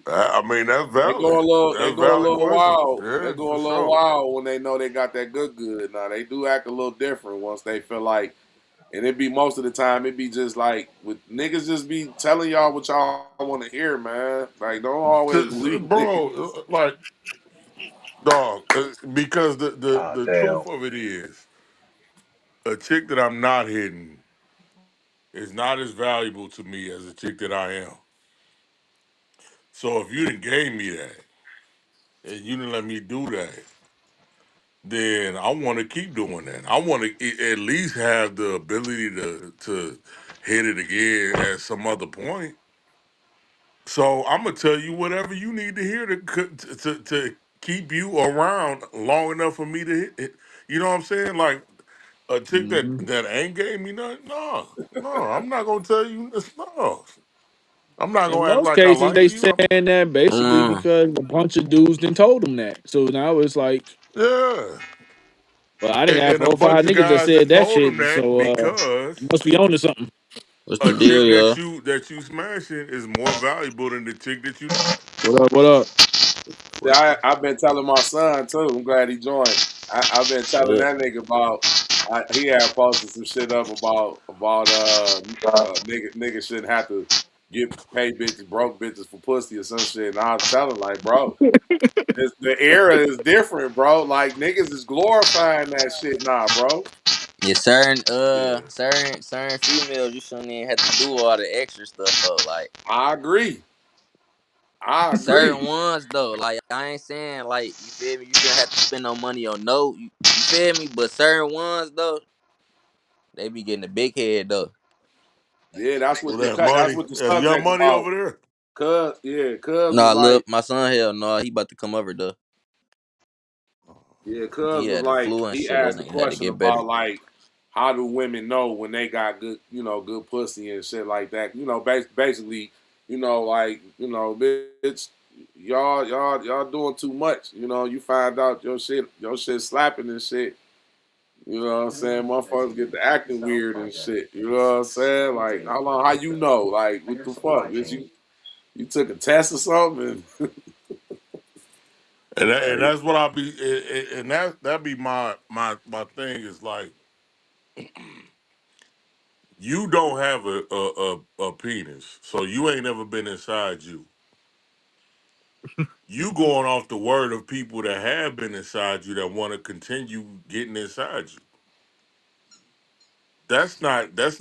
I mean, that's they go a valid. little they That's go a valid little question. wild. They Yeah, go for a little sure. wild when they know they got that good. Now they do act a little different once they feel like, and it be most of the time it be just like with niggas just be telling y'all what y'all want to hear, man. Like don't always believe niggas. Bro, like dog, because Ah, the damn. truth of it is, a chick that I'm not hitting is not as valuable to me as a chick that I am. So if you didn't gave me that and you didn't let me do that, then I want to keep doing that. I want to at least have the ability to hit it again at some other point. So I'm gonna tell you whatever you need to hear to keep you around long enough for me to hit. You know what I'm saying? Like a chick hmm that ain't gave me nothing. No, no, I'm not gonna tell you this. No, I'm not In gonna act most like I cases, like they you. saying that basically Mm. because a bunch of dudes then told them that. So now it's like, Yeah, well, I didn't have and a 4 or 5 bunch of niggas that guys that said that told shit. them that So because must be on to something. What's a the deal, chick y'all? that you smashing is more valuable than the chick that you not. What up? What up? See, I've been telling my son too. I'm glad he joined. I've been telling What? that nigga about. He had posted some shit up about nigga shouldn't have to get pay bitches broke bitches for pussy or some shit. And I was telling like, bro, the era is different, bro. Like niggas is glorifying that shit now, bro. Yeah, certain Yeah, certain females you shouldn't even have to do all the extra stuff for. Like I agree. I certain agree. ones though, like I ain't saying like you feel me, you shouldn't have to spend no money on no you feel me, but certain ones though, they be getting a big head though. Yeah, Well, that money, that's what the that's young subject money about. over there. Cuz was Nah, like. look, my son hell no, he about to come over though. Yeah, He Cuz was had the like flu and he shit. That asked a nigga had to question get better. about like how do women know when they got good, good pussy and shit like that. Basically, bitch, y'all doing too much. You find out your shit slapping and shit. You know what I'm saying? Motherfuckers get to acting weird and shit. You know what I'm saying? Like how you know? Like what the fuck? Bitch, you took a test or something? And Like, that's what I be, and that be my thing is like you don't have a penis, so you ain't never been inside you. You going off the word of people that have been inside you that want to continue getting inside you. That's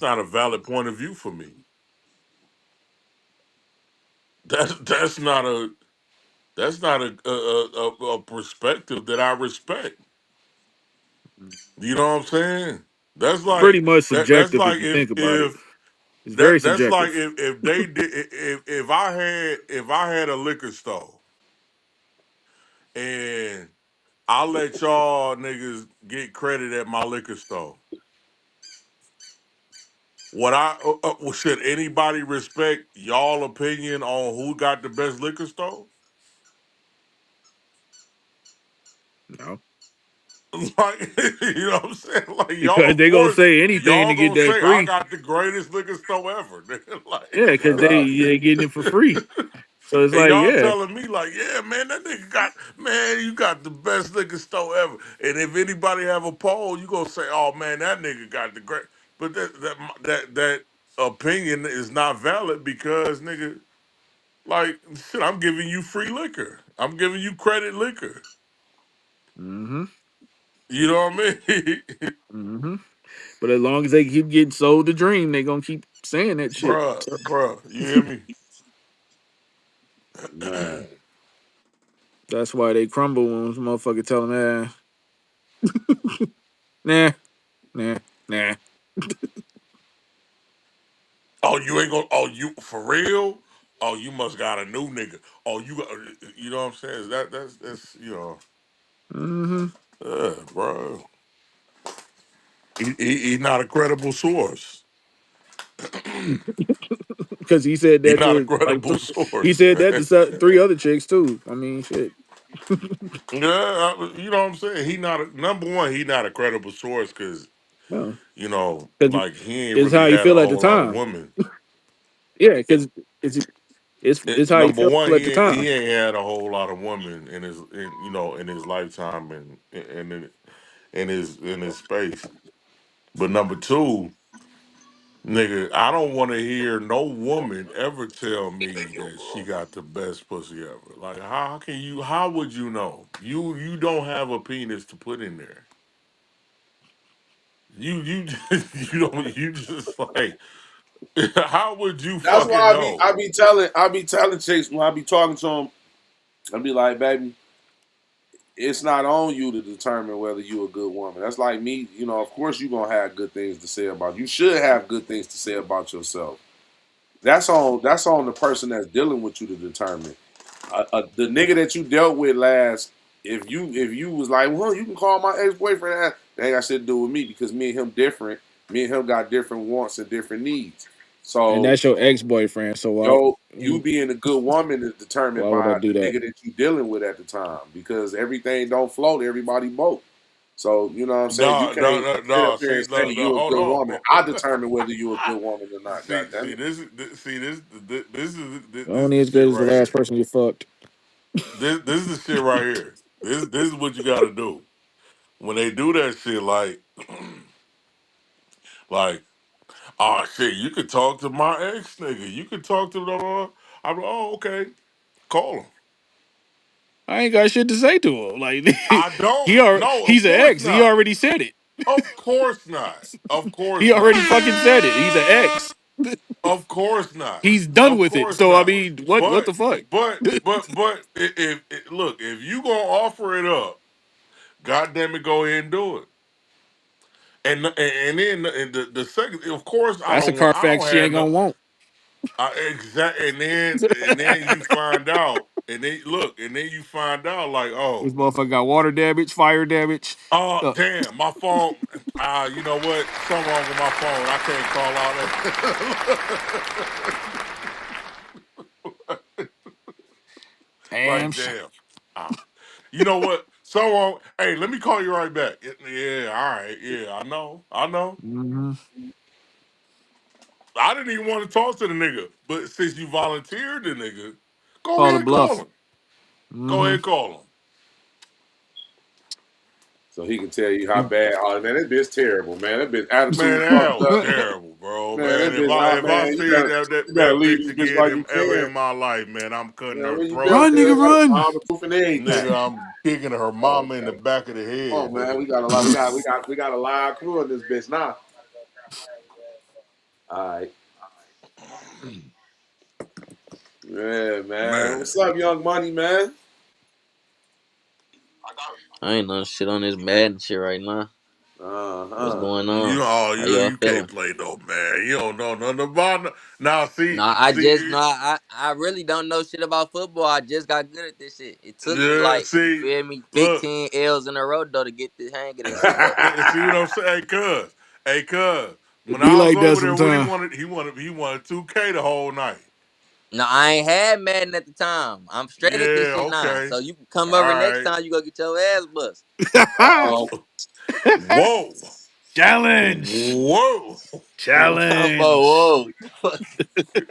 not a valid point of view for me. That's that's not a perspective that I respect. You know what I'm saying? That's like Pretty much that's subjective if like you think about it. if It's very that's like subjective. if they did if I had a liquor store and I let y'all niggas get credit at my liquor store. Should anybody respect y'all opinion on who got the best liquor store? No, Like you know what I'm saying? Like y'all, because of they gonna course, say anything to y'all get gonna that say I free. got the greatest liquor store ever. Yeah, Like because yeah, they getting it for free. So it's and like, y'all yeah. telling me like, yeah, man, that nigga got, man, you got the best liquor store ever. And if anybody have a poll, you gonna say, oh man, that nigga got the great. But that opinion is not valid because nigga, like shit, I'm giving you free liquor. I'm giving you credit liquor. hmm You know what I mean, hmm But as long as they keep getting sold the dream, they gonna keep saying that shit. bruh, So bruh. You hear me? man. that's why they crumble when motherfucker tell them, nah, nah, nah. Oh, you ain't gonna. Oh, you for real? Oh, you must got a new nigga. Oh, you got. You know what I'm saying? That's hmm bro. He's not a credible source. because he said You're that not a to like credible he source. said that to three other chicks too. I mean, shit. Yeah, you know what I'm saying. He not number one. He not a credible source because No, because like he ain't it's really how you had a feel at the whole lot of time. women. Yeah, because it's it's how you Number feel one, at the time. he ain't had a whole lot of women in his lifetime and in his space. But number two, nigga, I don't want to hear no woman ever tell me that she got the best pussy ever. Like, how can you? How would you know? You don't have a penis to put in there. You just, you don't you just like how would you That's fucking why know? I be telling chicks when I be talking to them, I be like, baby, it's not on you to determine whether you a good woman. That's like me, of course you gonna have good things to say about you. Should have good things to say about yourself. That's on the person that's dealing with you to determine. The nigga that you dealt with last, if you was like, well, you can call my ex boyfriend. That ain't got shit to do with me because me and him different. Me and him got different wants and different needs. And So that's your ex boyfriend. So you being a good woman is determined why would I by do the that? nigga that you dealing with at the time because everything don't float everybody boat. So you know what I'm saying. You No, no, can't no, sit up no. here See, and say no, no. you a Hold good on. woman. I determine whether you a good woman or not. God damn See, it. this is Only the as good shit as the right last here. person you fucked. This is the shit right here. This is what you got to do when they do that shit. Like, oh shit, you could talk to my ex nigga. You could talk to the. I'm like, oh okay, call him. I ain't got shit to say to him. Like I don't. No, of he's an course ex. He not. already said it. Of course not. Of course He already not. fucking said it. He's an ex. Of course not. He's done Of with it. course So I not. mean, what But the fuck? look, if you gonna offer it up, goddamn it, go ahead and do it. And then the second, of course, That's a I Carfax don't she have ain't no gonna want. exact. And then you find out, and then you find out like, This motherfucker got water damage, fire damage. oh Uh, damn, my phone. You know what? Something wrong with my phone. I can't call all that. damn Like shame. damn. Ah, you know what? Someone, hey, let me call you right back. Yeah, all right. Yeah, I know. I know. Hmm. I didn't even want to talk to the nigga, but since you volunteered the nigga, go Call ahead it and call bluff. him. Go ahead Hmm. and call So he can tell you how You bad. Oh man, that bitch terrible, man. That bitch him. Man, attitude that fucked was up. terrible, bro. Man, Man, that bitch. Oh if I man, see you better that leave bitch this bitch again while you ever can. in my life, man, I'm cutting Man, her when you throat. dealt run, with her, nigga, got a run. pound of proof and everything. Nigga, I'm kicking her Oh, mama in the okay. back of the Come head, on, man. nigga. We got a live crew in this bitch now. All right. Yeah, man. Man. What's up, Young Money, man? I ain't no shit on this Madden shit right now. Uh What's huh. going on? How y'all You can't feeling? play no man. You don't know nothing about now. No, I just no, I really don't know shit about football. I just got good at this shit. It took me Yeah, like you see, feel me, look, 15 L's in a row though to get the hang of this shit though. see what I'm saying, hey, cuz, It when be I was like that over there, what sometimes. he wanted 2K the whole night. No, I ain't had Madden at the time. I'm straight at this Yeah, shit now. okay, So you can come all over next right. time. You go get your ass bust. Uh-oh. Whoa, Challenge. whoa. You talking about Challenge. whoa?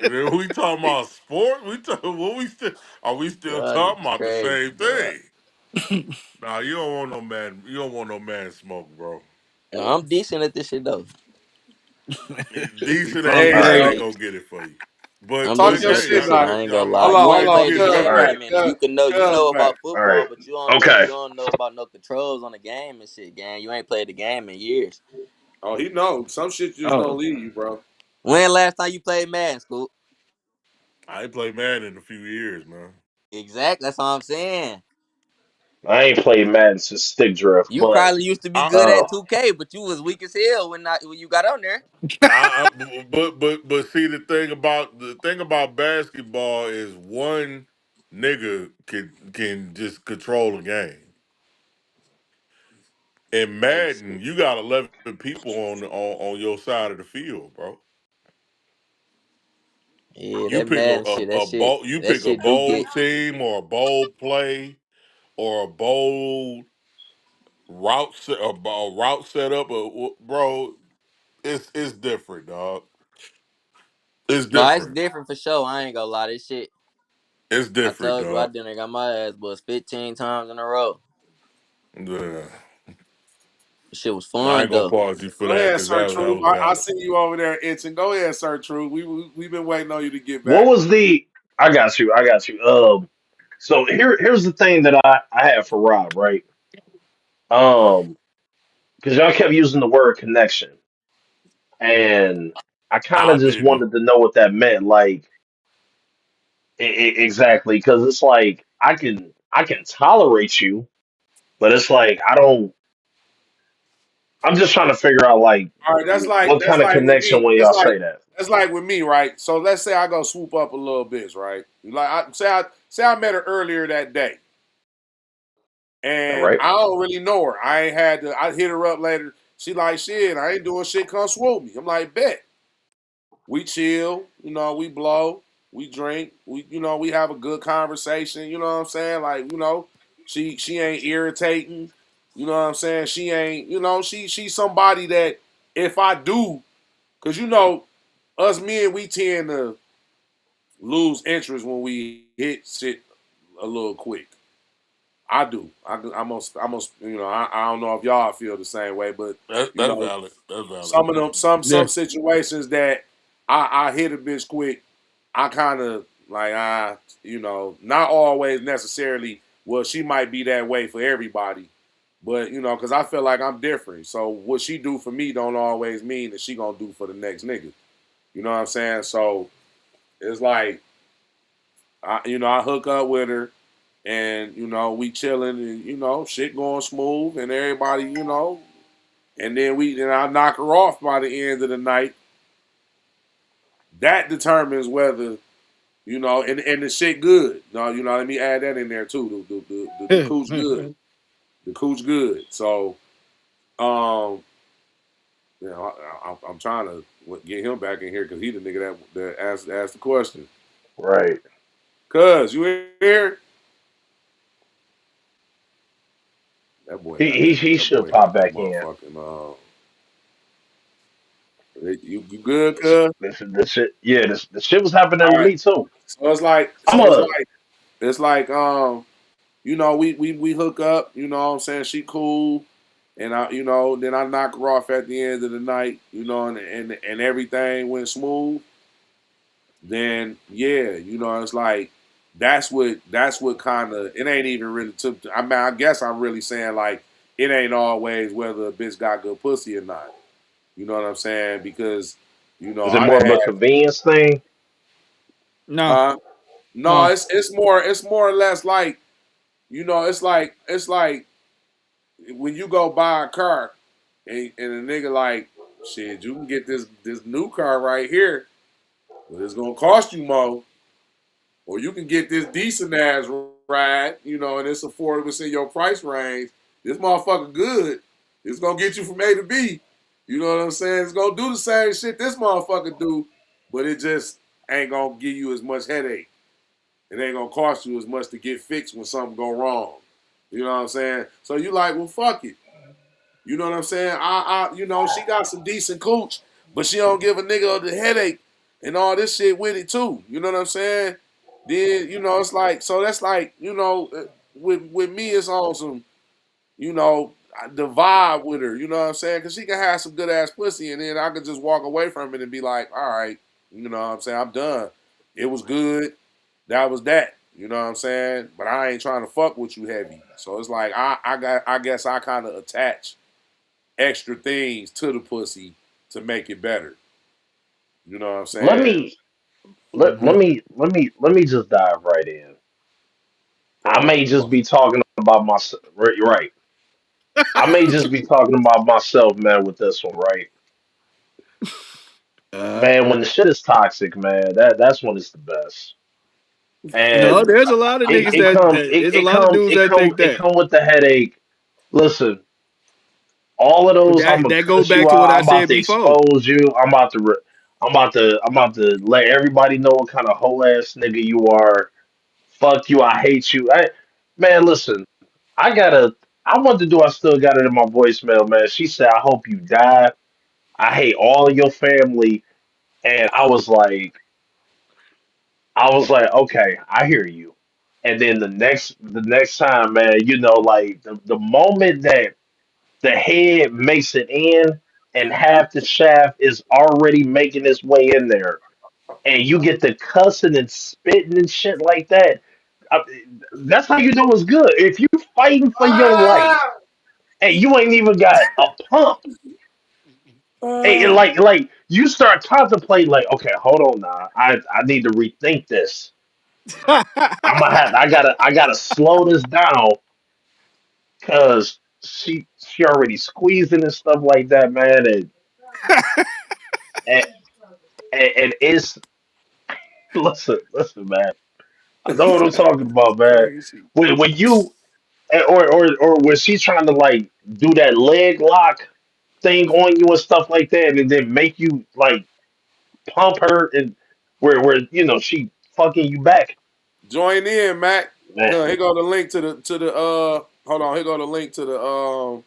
We talking about sport? Are we still Y'all talking niggas about the crazy, same bro. thing? Nah, you don't want no man. You don't want no man smoke, bro. No, I'm decent at this shit though. He Decent probably ass Hey, nigga great. ain't gonna get it for you. I'm talk But decent your at hey, shit this shit. now. I ain't gonna lie. Hold You on, ain't hold on. played this Cuz shit in a back. minute. Cuz, You cuz know back. about All right. football, but Okay. you don't know about no controls on the game and shit, gang. You ain't played the game in years. Oh, he knows. Some shit just don't Oh, leave you, bro. When last time you played Madden, school? I ain't played Madden in a few years, man. Exactly. That's all I'm saying. I ain't played Madden since Stick Drift, You but probably used to be I, good uh, at 2K, but you was weak as hell when you got on there. but see the thing about basketball is one nigga can just control a game. In Madden, you got 11 people on your side of the field, bro. Yeah, You that pick Madden shit. That a shit. bold you That pick a shit do bold get. team or a bold play or a bold route set up. Bro, it's different, dog. It's No, it's different. different for sure. I ain't gonna lie. This shit. It's I different, told you I dog. done got my ass bust 15 times in a row. Yeah. This shit was I fun ain't gonna though. pause you for Go that ahead, because Sir that Truth. was I valid. see you over there itching. Go ahead, Sir Truth. We've been waiting on you to get What back. was the? I got you. I got you. So here's the thing that I have for Rob, right? Um, because y'all kept using the word connection, and I kind I of just didn't. wanted to know what that meant, like exactly, because it's like I can tolerate you, but it's like I don't. I'm just trying to figure out like All right, what that's kind of like with me. connection when y'all say that. That's like with me, right? So let's say I go swoop up a little bit, right? Like I met her earlier that day, All and right. I don't really know her. I ain't had to. I hit her up later. She like shit. I ain't doing shit. Come swoop me. I'm like bet. We chill. We blow. We drink. We have a good conversation. You know what I'm saying? Like she ain't irritating. You know what I'm saying? She ain't. She's somebody that if I do, because us men, we tend to lose interest when we hit shit a little quick. I do. I don't know if y'all feel the same way, but you That's know, valid. That's valid. some of them, some Yeah. situations that I hit a bitch quick, I kind of like not always necessarily. Well, she might be that way for everybody, but because I feel like I'm different. So what she do for me don't always mean that she gonna do for the next nigga. You know what I'm saying? So it's like I hook up with her, and we chilling, and shit going smooth, and everybody, and then I knock her off by the end of the night. That determines whether and the shit good. No, let me add that in there too. The cooch good. The cooch good. So um, I'm trying to get him back in here because he the nigga that asked the question. Right. Cuz you here? That boy He got he that. he That should boy pop got that back in. motherfucking. You good, This, cuz? this shit, yeah, this shit was happening All to right. me too. So it's like. I'm So it's a like. It's like. We hook up. You know what I'm saying? She cool, and then I knock her off at the end of the night. And everything went smooth. Then yeah, it's like that's what kind of it ain't even really took. I mean, I guess I'm really saying like it ain't always whether a bitch got good pussy or not. You know what I'm saying? Because is it I more done of a had, convenience thing? No, huh? No, no. it's more or less like it's like when you go buy a car and a nigga like shit, you can get this new car right here, but it's gonna cost you more. Or you can get this decent ass ride, and it's affordable, it's in your price range. This motherfucker good. It's gonna get you from A to B. You know what I'm saying? It's gonna do the same shit this motherfucker do, but it just ain't gonna give you as much headache. It ain't gonna cost you as much to get fixed when something go wrong. You know what I'm saying? So you like, well, fuck it. You know what I'm saying? She got some decent cooch, but she don't give a nigga the headache and all this shit with it too. You know what I'm saying? Then it's like so that's like with me it's on some the vibe with her. You know what I'm saying? Because she can have some good ass pussy, and then I could just walk away from it and be like, all right, you know what I'm saying? I'm done. It was good. That was that. You know what I'm saying? But I ain't trying to fuck with you heavy. So it's like I guess I kind of attach extra things to the pussy to make it better. You know what I'm Let saying? me Hmm. let me just dive right in. I Go may just on. be talking about myself. Right, right. I may just be talking about myself, man, with this one, right? Uh, Man, when the shit is toxic, man, that's when it's the best. no, And there's a lot of it, niggas it that, come that it, there's a it lot of come dudes it that come think it that. come with the headache. Listen, all of But those, I'm that gonna that goes cuss back you to what out. I I'm about said to before. expose you. I'm about to let everybody know what kind of whole ass nigga you are. Fuck you. I hate you. Man, listen. I gotta. I want to do. I still got it in my voicemail, man. She said, "I hope you die. I hate all of your family." And I was like, okay, I hear you. And then the next time, man, like the moment that the head makes it in and half the shaft is already making its way in there, and you get the cussing and spitting and shit like that. I, that's how you know it's good. If you fighting for your life and you ain't even got a pump, and Ah, like you start contemplating, like, okay, hold on now, I need to rethink this. I gotta slow this down because she already squeezing and stuff like that, man, and and it's listen, man. I know what I'm talking It's about, man. crazy. When you or when she's trying to like do that leg lock thing on you and stuff like that, and then make you like pump her and where she fucking you back, join in, Mac. man. Here go the link to the. Hold on. Here go the link to the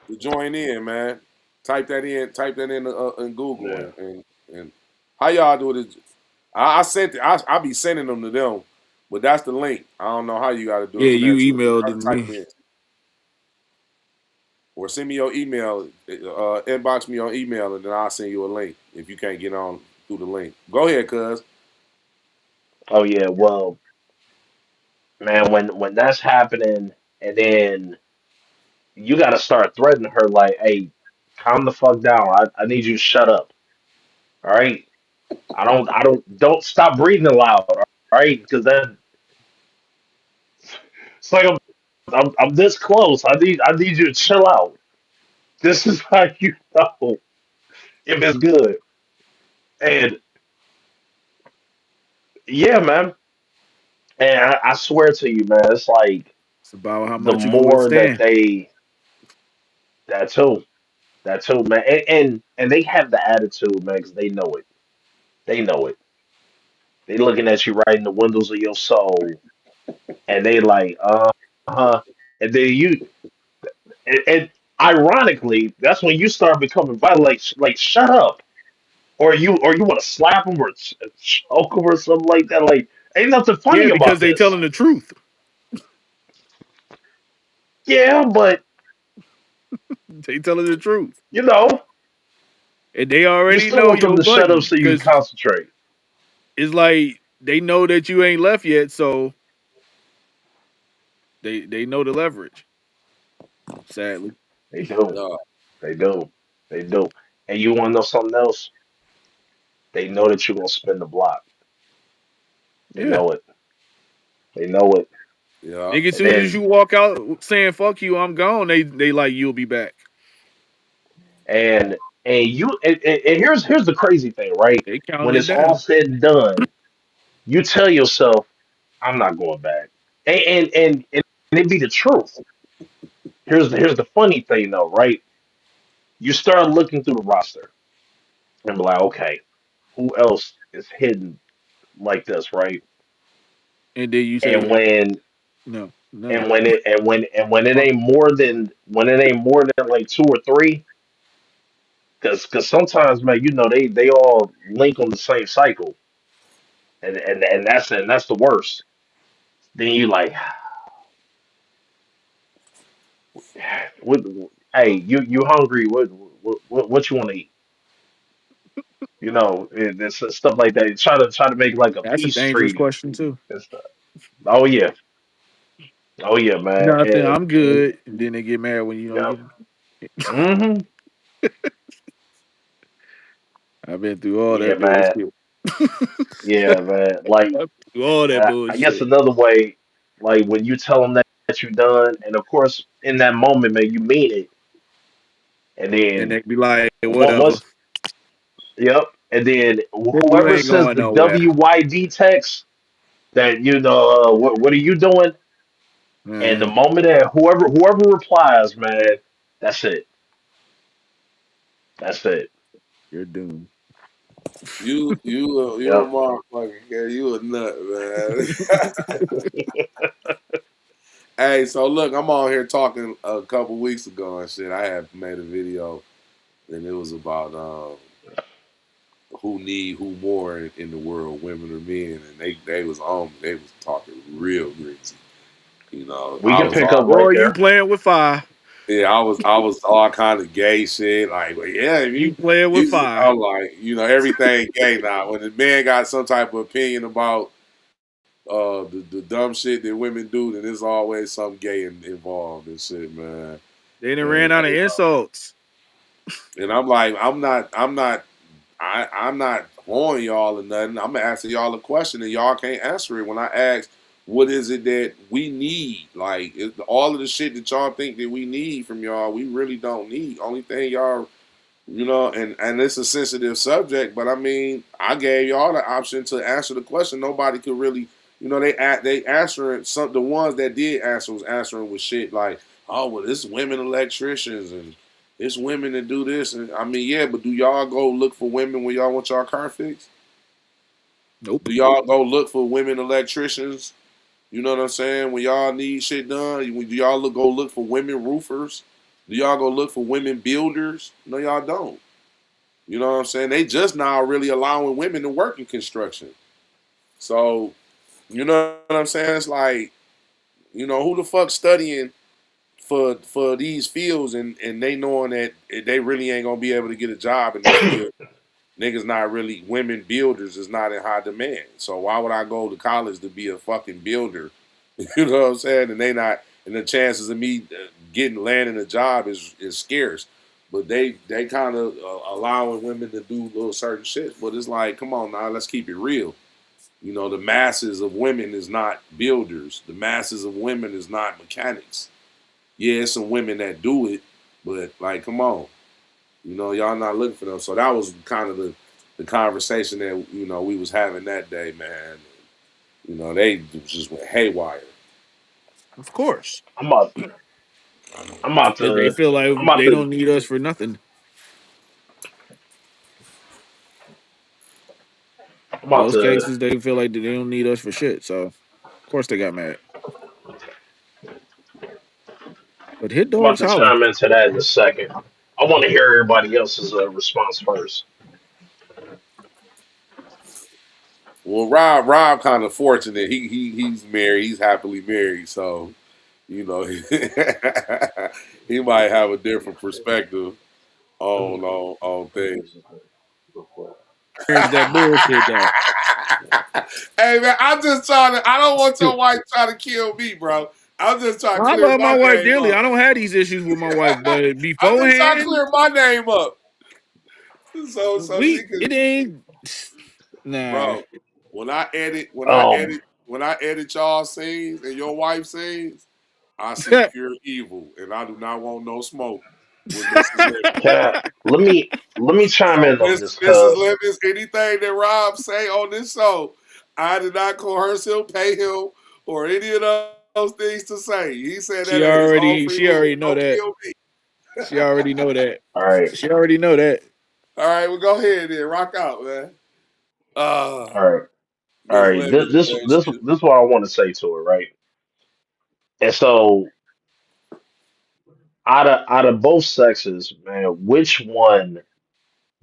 to join in, man. Type that in. Type that in Google Yeah. and how y'all do it. I sent it. I be sending them to them, but that's the link. I don't know how you got to do it Yeah, from you that. So you emailed got it to to type me. in or send me your email. Inbox me on email, and then I'll send you a link if you can't get on through the link. Go ahead, cuz. Oh yeah. Well, man, when that's happening, and then you got to start threatening her like, hey, calm the fuck down. I need you to shut up. All right. Don't stop breathing loud. All right. Because then it's like I'm this close. I need you to chill out. This is how you know if it's good. And yeah, man. And I swear to you, man, it's like It's about how the much you can more that withstand. that too, that too, man. And they have the attitude, man, because they know it. They know it. They looking at you right in the windows of your soul, and they like, huh. And then and ironically, that's when you start becoming violent. Like, shut up, or you want to slap them or choke them or something like that. Like, ain't nothing Yeah, funny because about they this. telling the truth. Yeah, but They telling the truth. you know, And they you already still know want them your to shut up button. so you can Cause concentrate. it's like they know that you ain't left yet, so they know the leverage, sadly. They do. Uh, They do. They do. And you want to know something else? They know that you're gonna spin the block. They Yeah. know it. They know it. yeah. Nigga, as And soon as then you walk out saying fuck you, I'm gone, they like you'll be back. and here's the crazy thing, right? They When counting it it's all down. said and done, you tell yourself, "I'm not going back," and it be the truth. Here's the funny thing, though, right? You start looking through the roster and be like, okay, who else is hidden like this, right? And then you say, And when no, and none. when it and when it Fuck ain't more than like two or three, because sometimes, man, they all link on the same cycle, and that's the worst. Then you like, what, hey, you hungry? What you want to eat? And stuff like that. Try to make like a that's a peace dangerous treaty question too. and stuff. Oh yeah, oh yeah, man, Nothing, and I'm and good. And then they get mad when you don't yeah, get it. hmm I've been through all yeah, that man, bullshit. yeah, man. Like, Through all that I guess bullshit. another way, like when you tell them that you're done, and of course in that moment, man, you mean it, and And then they be like, whatever. once, yep, and then You whoever ain't says going the nowhere. WYD text that what are you doing, and the Uh, moment that whoever replies, man, that's it, that's it. you're doomed. You a Yep. motherfucker. Yeah, you a nut, man. Hey, so look, I'm on here talking a couple weeks ago and shit. I had made a video and it was about who need who more in the world, women or men, and they was on. They was talking real greasy. You know, We I can was pick all up right Boy, you there. playing with fire. yeah, I was all kind of gay shit. Like, well, yeah, if You playing with fire. I'm like, everything gay now. When the man got some type of opinion about the dumb shit that women do, then there's always some gay involved and shit, man. They done ran And out of insults. I'm like, I'm not on y'all or nothing. I'm asking y'all a question and y'all can't answer it. When I ask, what is it that we need? Like all of the shit that y'all think that we need from y'all, we really don't need. Only thing y'all, and it's a sensitive subject, but I mean, I gave y'all the option to answer the question. Nobody could really, they answering some. The ones that did answer was answering with shit like, oh well, it's women electricians and it's women that do this. And I mean, yeah, but do y'all go look for women when y'all want y'all car fixed? Nope. Do y'all go look for women electricians? You know what I'm saying? When y'all need shit done, do y'all go look for women roofers? Do y'all go look for women builders? No, y'all don't. You know what I'm saying? They just now really allowing women to work in construction. So, you know what I'm saying? It's like, who the fuck studying for these fields and they knowing that they really ain't gonna be able to get a job in this field. Niggas not really women builders is not in high demand. So why would I go to college to be a fucking builder? You know what I'm saying? And they not and the chances of me getting landing a job is scarce. But they kind of allowing women to do little certain shit. But it's like, come on now, let's keep it real. The masses of women is not builders. The masses of women is not mechanics. Yeah, it's some women that do it, but like, come on. Y'all not looking for them. So that was kind of the conversation that we was having that day, man. They just went haywire. Of course. I'm about. I'm about They to. feel I'm like about they to. don't need us for nothing. I'm about Most to. cases, they feel like they don't need us for shit. So, of course, they got mad. But hit I'm about dogs to holler. chime into that in a second. I want to hear everybody else's response first. Well, Rob kind of fortunate. He's married. He's happily married. So he might have a different perspective on things. Here's that bullshit though. Hey man, I'm just trying to. I don't want your wife trying to kill me, bro. I'm just trying to I clear love my my wife name dearly. up. I don't have these issues with my wife, but I'm just trying to beforehand, clear my name up, so she it can, ain't. Nah. bro. When I edit, when I Um, edit, when I edit y'all scenes and your wife scenes, I see pure evil, and I do not want no smoke with Mrs. Lemon. can I, let me chime So, in on this Mrs. because Lemon, anything that Rob say on this show, I did not coerce him, pay him, or any of those things to say. He said she that at his own already, free she will. already know Don't that. kill me. She already know that. all right, She already know that. All right, well, go ahead then. Rock out, man. Uh, all right, all Miss right. Lemon, This man, this this is what I want to say to it, right? And so out of both sexes, man, which one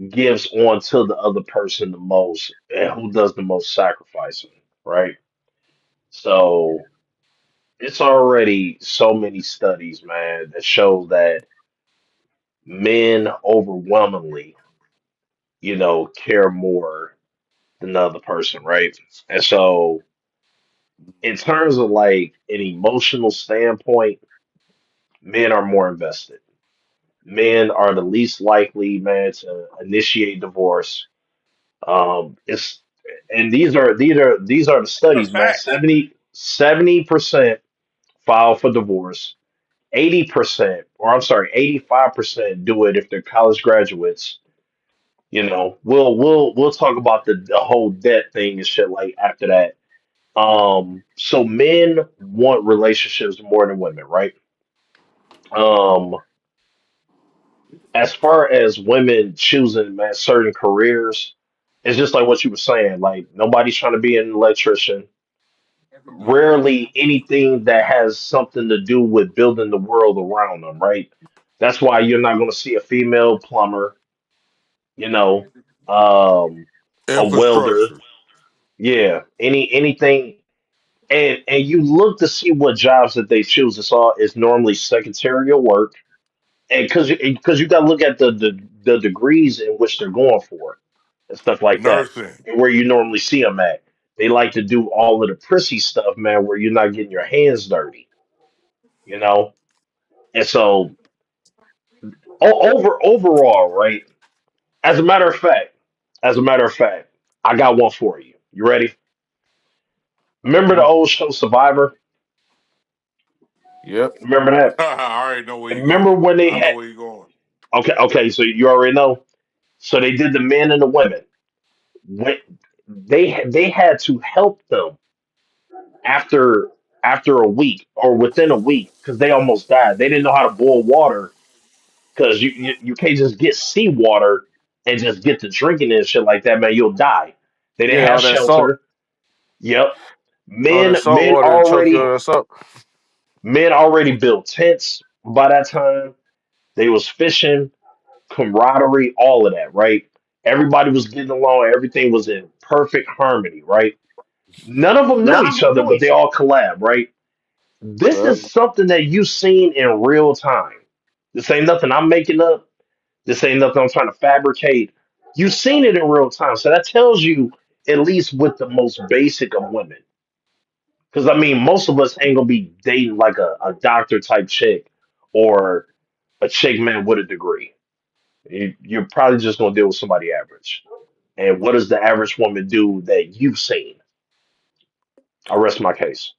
gives on to the other person the most, and who does the most sacrificing, right? So it's already so many studies, man, that show that men overwhelmingly, care more than the other person, right? And so, in terms of like an emotional standpoint, men are more invested. Men are the least likely, man, to initiate divorce. It's and these are the a studies, man. fact. 70% file for divorce. 80%, or I'm sorry, 85% do it if they're college graduates. We'll talk about the whole debt thing and shit like after that. So men want relationships more than women, right? Um, as far as women choosing man, certain careers, It's just like what you were saying. Like nobody's trying to be an electrician. Rarely anything that has something to do with building the world around them, right? That's why you're not going to see a female plumber, you know, um, a welder, Infrastructure. yeah, anything. And you look to see what jobs that they choose. It's all is normally secretarial work, and because you got to look at the degrees in which they're going for and stuff like that, Nursing. and where you normally see them at. They like to do all of the prissy stuff, man, where you're not getting your hands dirty, you know. And so, overall, right? As a matter of fact, I got one for you. You ready? Remember the Mhm. old show Survivor? Yep. Remember that? I already know where And you're remember going. when they I know had? where you're going. Okay. So you already know. So they did the men and the women. When they had to help them after a week or within a week because they almost died. They didn't know how to boil water because you can't just get seawater and just get to drinking and shit like that, man. You'll die. They didn't Yeah, have shelter. Yep. all that salt Men water choke already your ass up. men already built tents by that time. They was fishing, camaraderie, all of that, right? Everybody was getting along. Everything was in perfect harmony, right? None of them knew each other, but they all collab, right? This Yep. is something that you've seen in real time. This ain't nothing I'm making up. This ain't nothing I'm trying to fabricate. You've seen it in real time. So that tells you, at least with the most basic of women. Because, I mean, most of us ain't going to be dating like a doctor type chick or a chick, man, with a degree. You're probably just going to deal with somebody average. And what does the average woman do that you've seen? I rest my case.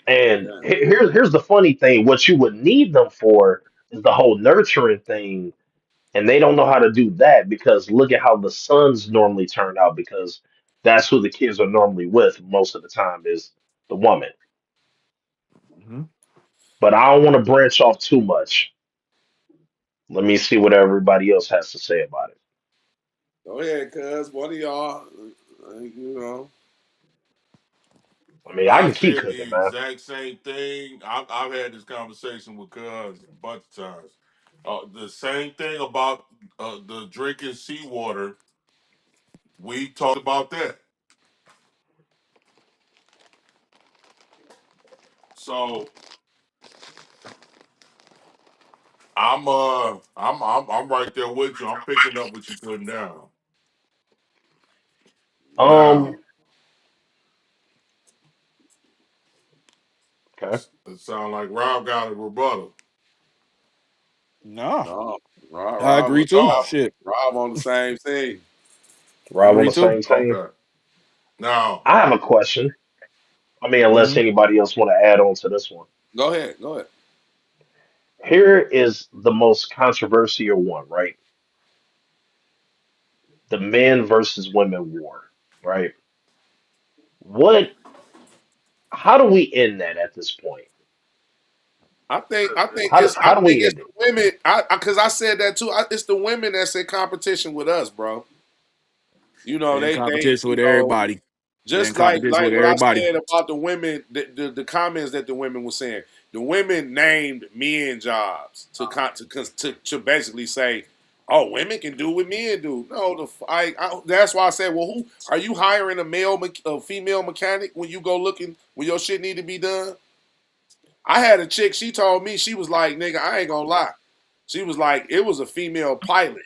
And Yeah. here's the funny thing: what you would need them for is the whole nurturing thing, and they don't know how to do that because look at how the sons normally turn out because that's who the kids are normally with most of the time is the woman. Mhm. But I don't want to branch off too much. Let me see what everybody else has to say about it. Go ahead, cuz. One of y'all, you know. I mean, I I can keep said the cooking, man. exact same thing. I've had this conversation with Cuz a bunch of times. The same thing about the drinking seawater. We talked about that. So I'm right there with you. I'm picking up what you're putting down. Um, Now okay. it sounds like Rob got a rebuttal. Nah, No, I agree too. Oh, Shit, Rob on the same thing. Rob on agree the too. same team. okay. Now, I have a question. I mean, unless Hmm. anybody else want to add on to this one. Go ahead. Go ahead. Here is the most controversial one, right? The men versus women war, right? What? How do we end that at this point? How do I think we it's end the it? women. Because I said that too. It's the women that's in competition with us, bro. You know, They're in they competition you with know, everybody. They're in just competition like with what I everybody. said about the women, the comments that the women were saying. The women named men jobs to basically say, "Oh, women can do what men do." No, that's why I said, "Well, who are you hiring a female mechanic when you go looking when your shit need to be done?" I had a chick. She told me she was like, "Nigga, I ain't gonna lie." She was like, "It was a female pilot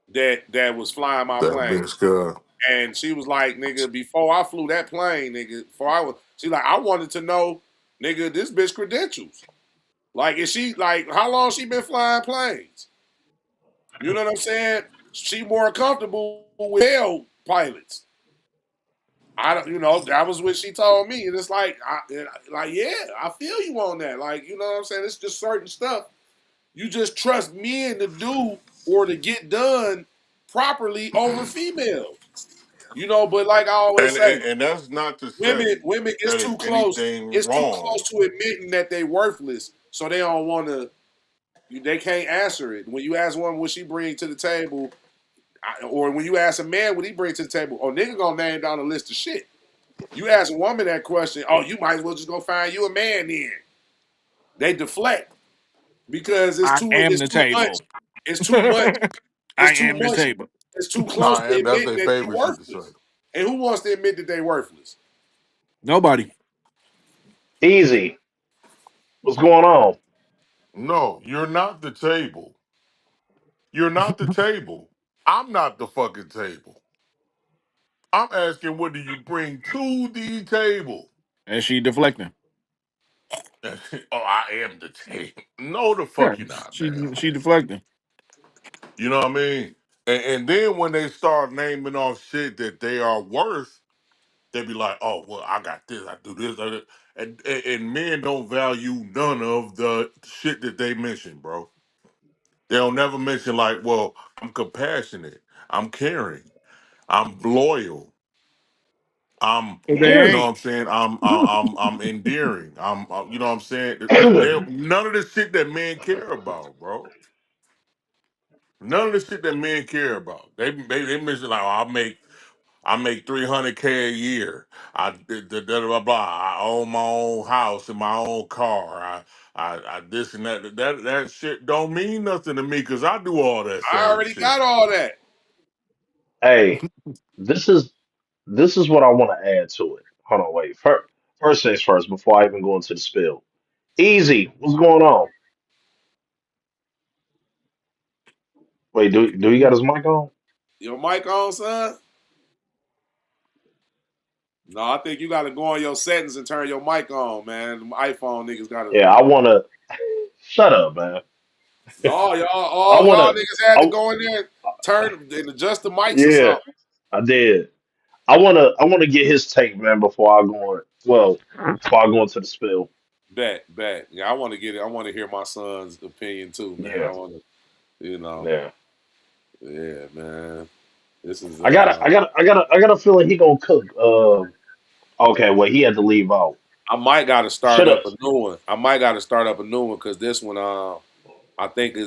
that was flying my that plane." bitch good. And she was like, nigga, before I flew that plane, nigga, before I was, she like, I wanted to know, nigga, this bitch credentials. Like, is she, like, how long she been flying planes? You know what I'm saying? She more comfortable with hell pilots. I don't, that was what she told me. And it's like, yeah, I feel you on that. Like, you know what I'm saying? It's just certain stuff you just trust men to do or to get done properly over females. But like I always say, And that's not to women say women that it's it's too close. anything It's too close wrong. to admitting that they worthless, so they don't want to. They can't answer it. When you ask one what she bring to the table, or when you ask a man what he bring to the table, oh nigga gonna name down a list of shit. You ask a woman that question, oh you might as well just go find you a man then. They deflect because I am it's the too much. table. It's too much. It's I too am the much. table. It's too close Nah, to and that's admitting their that you favorite shit to say. worthless. And who wants to admit that they worthless? Nobody. Easy. What's going on? No, you're not the table. You're not the table. I'm not the fucking table. I'm asking, what do you bring to the table? And she deflecting. Oh, I am the table. No, the Yeah, fuck you not, man. she deflecting. You know what I mean? And then when they start naming off shit that they are worth, they be like, oh, well, I got this, I do this, I do. And men don't value none of the shit that they mention, bro. They'll never mention like, well, I'm compassionate, I'm caring, I'm loyal, I'm, But you they know ain't. what I'm saying, I'm endearing, you know what I'm saying. None of the shit that men care about, bro. None of the shit that men care about. They mention like, oh, I make 300K a year. Blah, blah, blah. I own my own house and my own car. I this and that. That shit don't mean nothing to me because I do all that I same already shit. got all that. Hey, this is this is what I want to add to it. Hold on, wait. First things first, before I even go into the spill. Easy, what's going on? Wait, do he got his mic on? Your mic on, son? No, I think you got to go on your settings and turn your mic on, man. Them iPhone niggas got to. Yeah, I wanna shut up, man. No, y'all, I all wanna y'all niggas had to I, go in there and turn and adjust the mics or yeah, something. I did. I wanna get his take, man, before I go on. Well, before I go into the spill. Bet. Yeah, I want to get it. I want to hear my son's opinion too, man. I Yeah, want to, yeah. yeah, man. This is I got a feeling he gonna cook. Okay, well he had to leave out. I might got to start Shut up. up a new one. I might got to start up a new one because this one, I think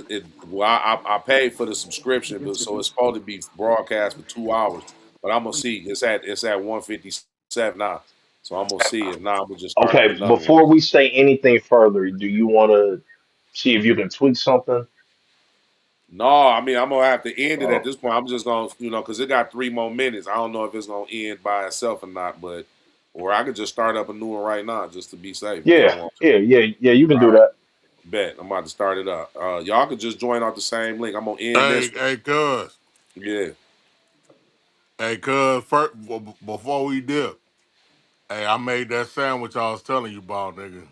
well, I paid for the subscription, but so it's supposed to be broadcast for 2 hours. But I'm gonna see. It's at 157 now, so I'm gonna see. If not, I'm gonna just start up Okay, another one. before we say anything further, do you want to see if you can tweak something? No, I mean I'm gonna have to end it at Oh, this point. I'm just gonna, because it got 3 more minutes. I don't know if it's gonna end by itself or not, but or I could just start up a new one right now just to be safe if yeah, y'all want to. yeah. You can All do right, that. bet. I'm about to start it up. Y'all could just join off the same link. I'm gonna end Hey, this one. hey, cuz, Yeah, first, before we dip, hey, I made that sandwich I was telling you about, nigga.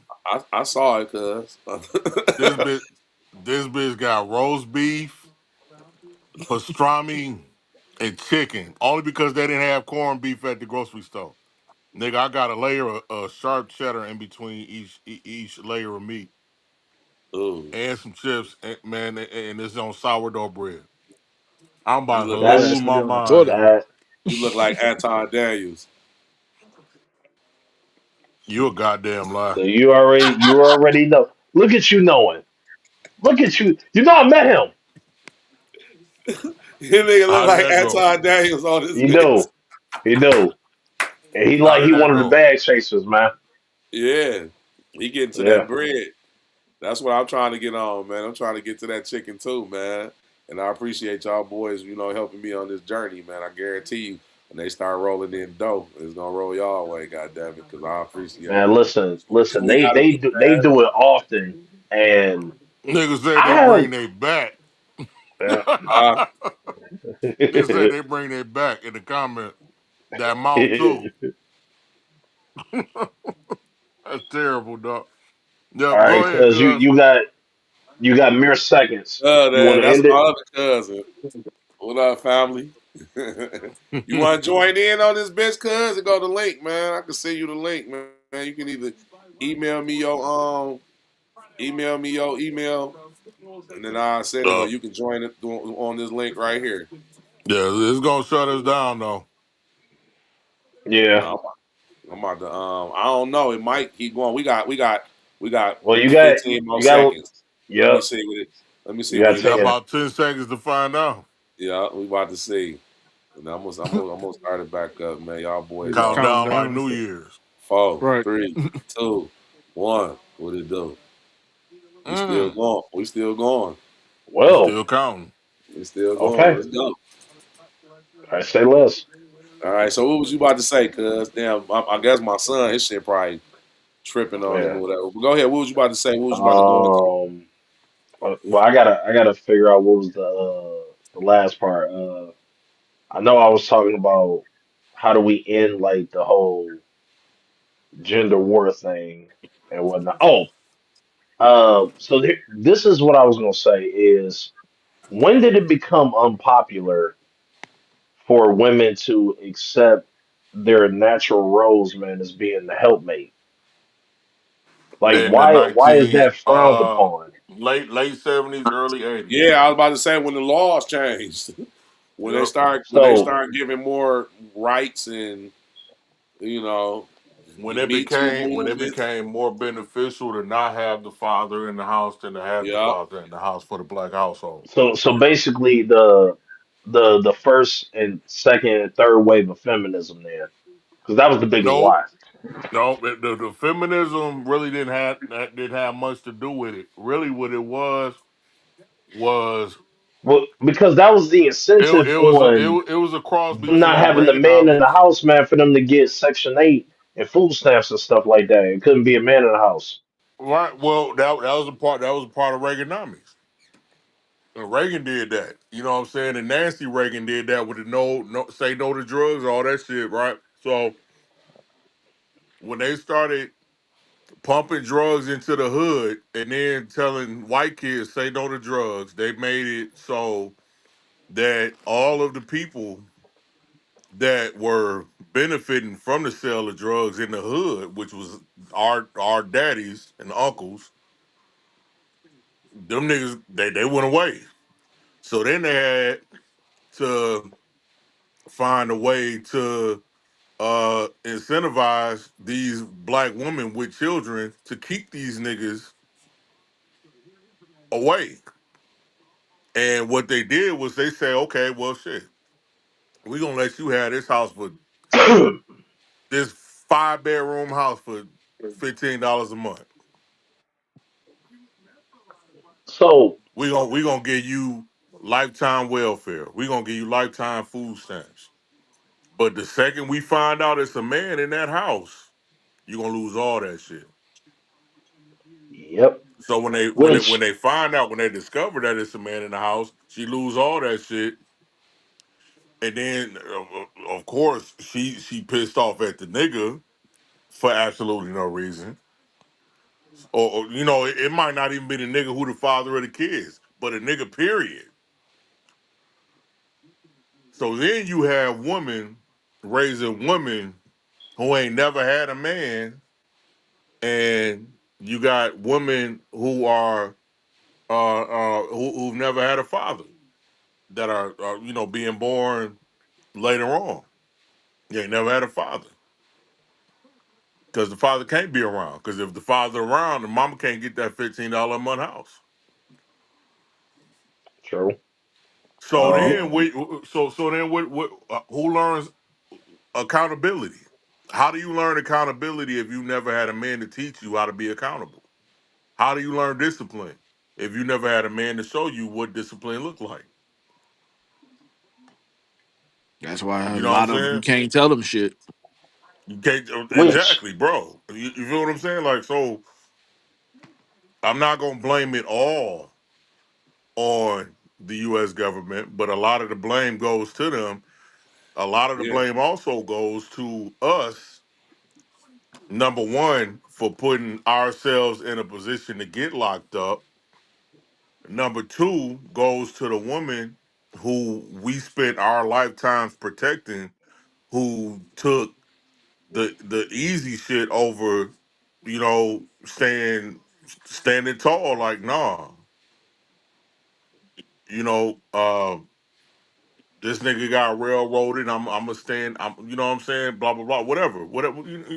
I saw it, cuz. This bitch, this bitch got roast beef, pastrami, and chicken. Only because they didn't have corned beef at the grocery store. Nigga, I got a layer of sharp cheddar in between each layer of meat, Ooh, and some chips, man, and it's on sourdough bread. I'm you about to look like Oh, lose That's my nigga, I mind, told it. nigga. that. you look like Anton Daniels. You a goddamn lie. So you already know. Look at you knowing. Look at you. You know I met him. You nigga look How did like that go? Anton Daniels on this You bitch. know. You know. And he How like did he that one of the go? bag chasers, man. Yeah, he getting to Yeah. that bread. That's what I'm trying to get on, man. I'm trying to get to that chicken too, man. And I appreciate y'all boys, helping me on this journey, man. I guarantee you, when they start rolling in dough, it's gonna roll y'all way, goddamn it, because I appreciate it. Man, listen. We They gotta they do, do they do it often, and Niggas say I they have. bring they back. Yeah. man. Niggas say they bring their back in the comment. That mouth too. That's terrible, dog. All Yep, go right, ahead, cuz you cuz. you got mere seconds. Oh, You want man, to that's end my it? other cousin. What up, family? You want to join in on this bitch, cuz? Go to the link, man. I can send you the link, man. You can either email me your email, and then I'll send it, or uh, you can join it on this link right here. yeah, it's gonna shut us down though. Yeah. No, I'm about to. I don't know. It might keep going. We got Well, 15 more you got seconds. Let me Yep. see what it. Let me see You what got You it got is. 10. about 10 seconds to find out. Yeah, we about to see. And I'm gonna start it back up, man. Y'all boys Niggas on Count it. counting down like down and New shit. Year's. 4, Right. 3, 2, 1. What it do? We still Mm. going. We still going. You Well, still counting. We still going. okay. Let's go. I say less. All right. So what was you about to say? Cause damn, I guess my son, his shit probably tripping on him Yeah. or whatever. But go ahead. What was you about to say? What was you about to go into? Um. Well, I gotta figure out what was the last part. I know I was talking about how do we end like the whole gender war thing and whatnot. Oh, so this is what I was gonna say is when did it become unpopular for women to accept their natural roles, man, as being the helpmate? Like, In the why is 19 that frowned upon? late 70s, early 80s. Yeah, I was about to say when the laws changed, Yep. when they So, start giving more rights and you know When the it Me Too movement. became more beneficial to not have the father in the house than to have the Yeah, father in the house for the black household. so basically, the first and second and third wave of feminism, then, because that was the biggest No, lie. no, the feminism really didn't have much to do with it. Really, what it was Well, because that was the incentive on it was a cross them not between having the man in the Reaganomics. house, man, for them to get Section 8 and food stamps and stuff like that. It couldn't be a man in the house. Right. Well, that was a part of Reaganomics. And Reagan did that. You know what I'm saying? And Nancy Reagan did that with the no say no to drugs, all that shit, right? So when they started pumping drugs into the hood and then telling white kids say no to drugs, they made it so that all of the people that were benefiting from the sale of drugs in the hood, which was our daddies and uncles, them niggas they went away. So then they had to find a way to incentivize these black women with children to keep these niggas away. And what they did was they say, okay, well, shit, we gonna let you have this house for this 5 bedroom house for $15 a month. So, We gonna give you lifetime welfare. We gonna give you lifetime food stamps. But the second we find out it's a man in that house, you gonna lose all that shit. yep. So when Which, they find out when they discover that it's a man in the house, she lose all that shit, and then of course she pissed off at the nigga for absolutely no reason, or you know it might not even be the nigga who the father of the kids, but a nigga period. So then you have women raising women who ain't never had a man, and you got women who are who've never had a father that are you know being born later on. You ain't never had a father because the father can't be around. Because if the father around, the mama can't get that $15 a month house. true. So then Um, we so then what who learns accountability? How do you learn accountability if you never had a man to teach you how to be accountable? How do you learn discipline if you never had a man to show you what discipline look like? That's why a You know what I'm lot of you saying? can't tell them shit. You can't which, exactly, bro. You feel what I'm saying? Like so, I'm not gonna blame it all on the U.S. government, but a lot of the blame goes to them. A lot of the yeah, blame also goes to us. Number one, for putting ourselves in a position to get locked up. Number two goes to the woman who we spent our lifetimes protecting, who took the easy shit over, you know, standing tall. Like, nah, you know, this nigga got railroaded. I'm gonna stand. You know what I'm saying? Blah blah blah. Whatever.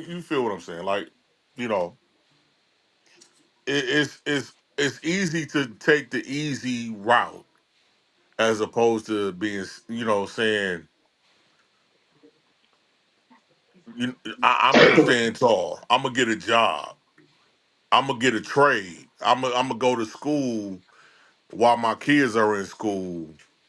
You feel what I'm saying? Like, you know, it's it's easy to take the easy route as opposed to being, saying, I'm gonna stand tall. I'm gonna get a job. I'm gonna get a trade. I'm gonna go to school while my kids are in school,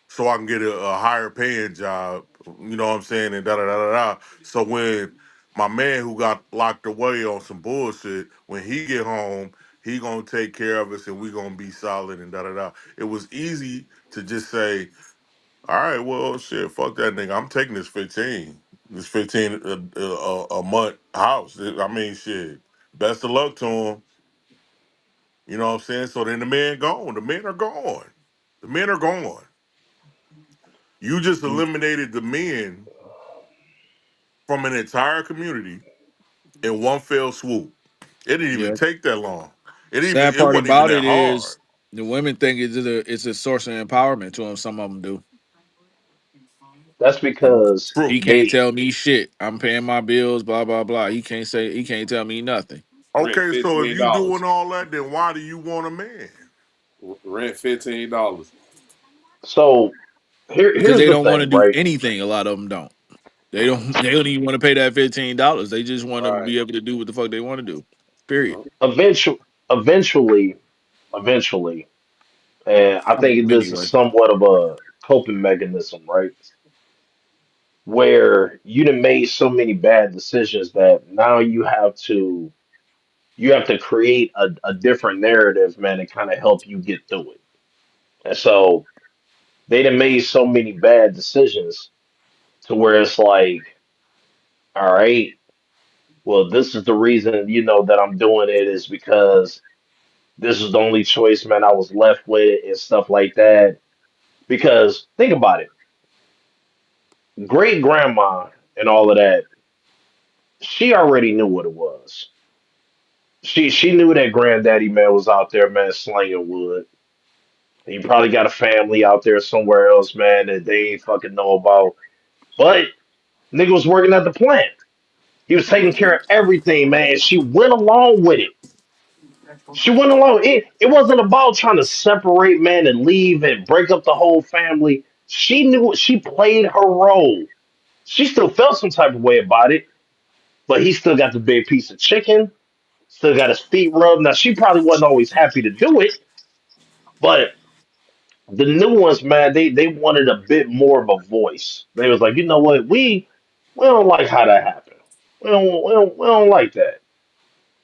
so I can get a higher paying job. You know what I'm saying? And da da da da da. So when my man who got locked away on some bullshit, when he get home, he gonna take care of us, and we gonna be solid and da da da. It was easy to just say, all right, well, shit, fuck that nigga. I'm taking this 15. This 15 a month house. I mean, shit. Best of luck to him. You know what I'm saying? So then the men gone. The men are gone. The men are gone. You just eliminated the men from an entire community in one fell swoop. It didn't even Yeah. take that long. Sad It part wasn't even about that it hard. is the women think it's a source of empowerment to them. Some of them do. That's because He True. can't they tell me shit. I'm paying my bills. Blah blah blah. He can't tell me nothing Rent Okay, so if you $15. doing all that, then why do you want a man? Rent $15. so because here's they the don't want to thing, do right? anything. A lot of them don't. They don't. They don't even want to pay that $15. They just want to Right. be able to do what the fuck they want to do. Period. Eventually, eventually, eventually, and I think this is Anyway, somewhat of a coping mechanism, right? Where you done made so many bad decisions that now you have to create a different narrative, man, to kind of help you get through it. And so they done made so many bad decisions to where it's like, all right, well, this is the reason, that I'm doing it is because this is the only choice, man, I was left with and stuff like that. Because think about it, great grandma and all of that, she already knew what it was. She knew that granddaddy man was out there, man, slinging wood. He probably got a family out there somewhere else, man, that they ain't fucking know about. But nigga was working at the plant. He was taking care of everything, man. She went along with it. She went along. It wasn't about trying to separate, man, and leave and break up the whole family. She knew she played her role. She still felt some type of way about it, but he still got the big piece of chicken, still got his feet rubbed. Now she probably wasn't always happy to do it, but the new ones, man, they wanted a bit more of a voice. They was like, you know what, we don't like how that happened. We don't like that.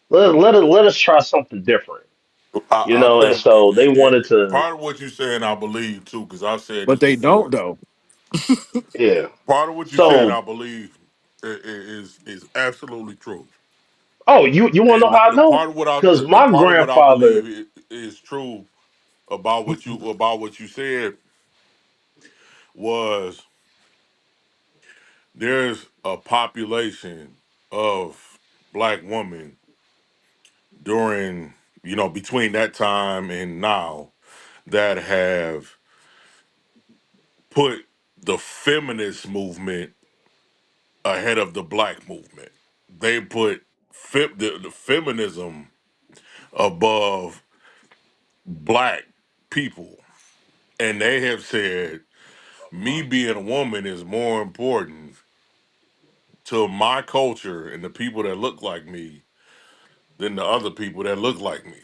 Let us try something different, I And think so they wanted to, part of what you're saying, I believe too, because I've said but this they don't before. though. yeah. Part of what you said, So, I believe, is absolutely true. oh, you want to know And how I the know? part of what I Because the my part of what I grandfather, believe is true about what you said was there's a population of black women during between that time and now that have put the feminist movement ahead of the black movement. They put the feminism above black people, and they have said me being a woman is more important to my culture and the people that look like me than the other people that look like me,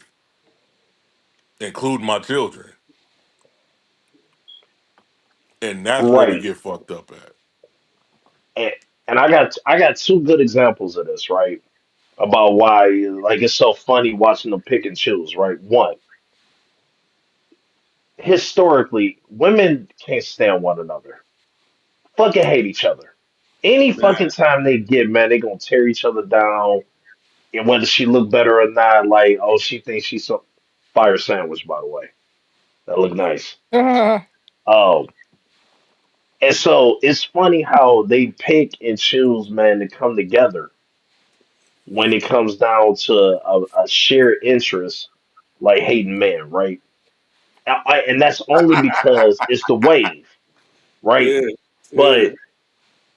including my children. And that's where we right? get fucked up at. And, and I got two good examples of this, right? About why like it's so funny watching them pick and choose, right? One, historically, women can't stand one another. Fucking hate each other. Any fucking Man, time they get, man, they gonna tear each other down. And whether she look better or not, like, oh, she thinks she's some fire sandwich, by the way. That look nice. Um, and so it's funny how they pick and choose, man, to come together when it comes down to a shared interest, like hating man, right? And that's only because it's the wave, right? yeah, yeah. But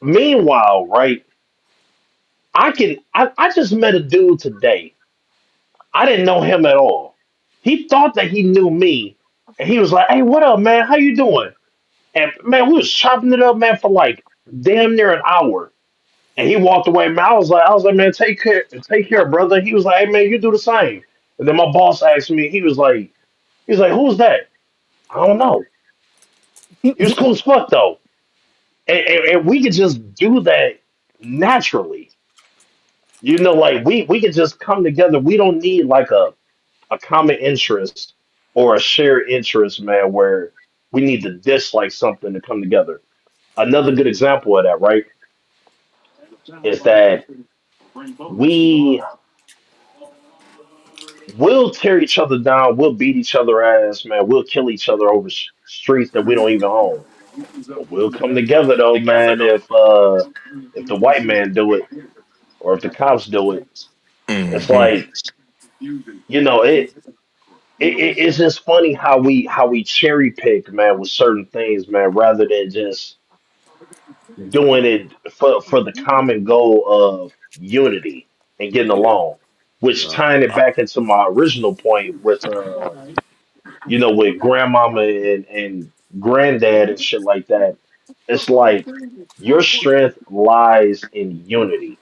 meanwhile, right, I just met a dude today. I didn't know him at all. He thought that he knew me, and he was like, "Hey, what up, man? How you doing?" And man, we was chopping it up, man, for like damn near an hour. And he walked away, man. I was like, man, take care, brother. He was like, hey, man, you do the same. And then my boss asked me, he was like, who's that? I don't know. He was cool as fuck though, and we could just do that naturally. Like we could just come together. We don't need like a common interest or a shared interest, man, where we need to dislike something to come together. Another good example of that, right, is that we will tear each other down, we'll beat each other ass, man, we'll kill each other over streets that we don't even own. But we'll come together though, man, if the white man do it or if the cops do it. It's Hmm. like, it's just funny how we cherry pick, man, with certain things, man, rather than just doing it for the common goal of unity and getting Yeah, along. Which yeah. tying it back into my original point with with grandmama and granddad and shit like that, it's like your strength lies in unity.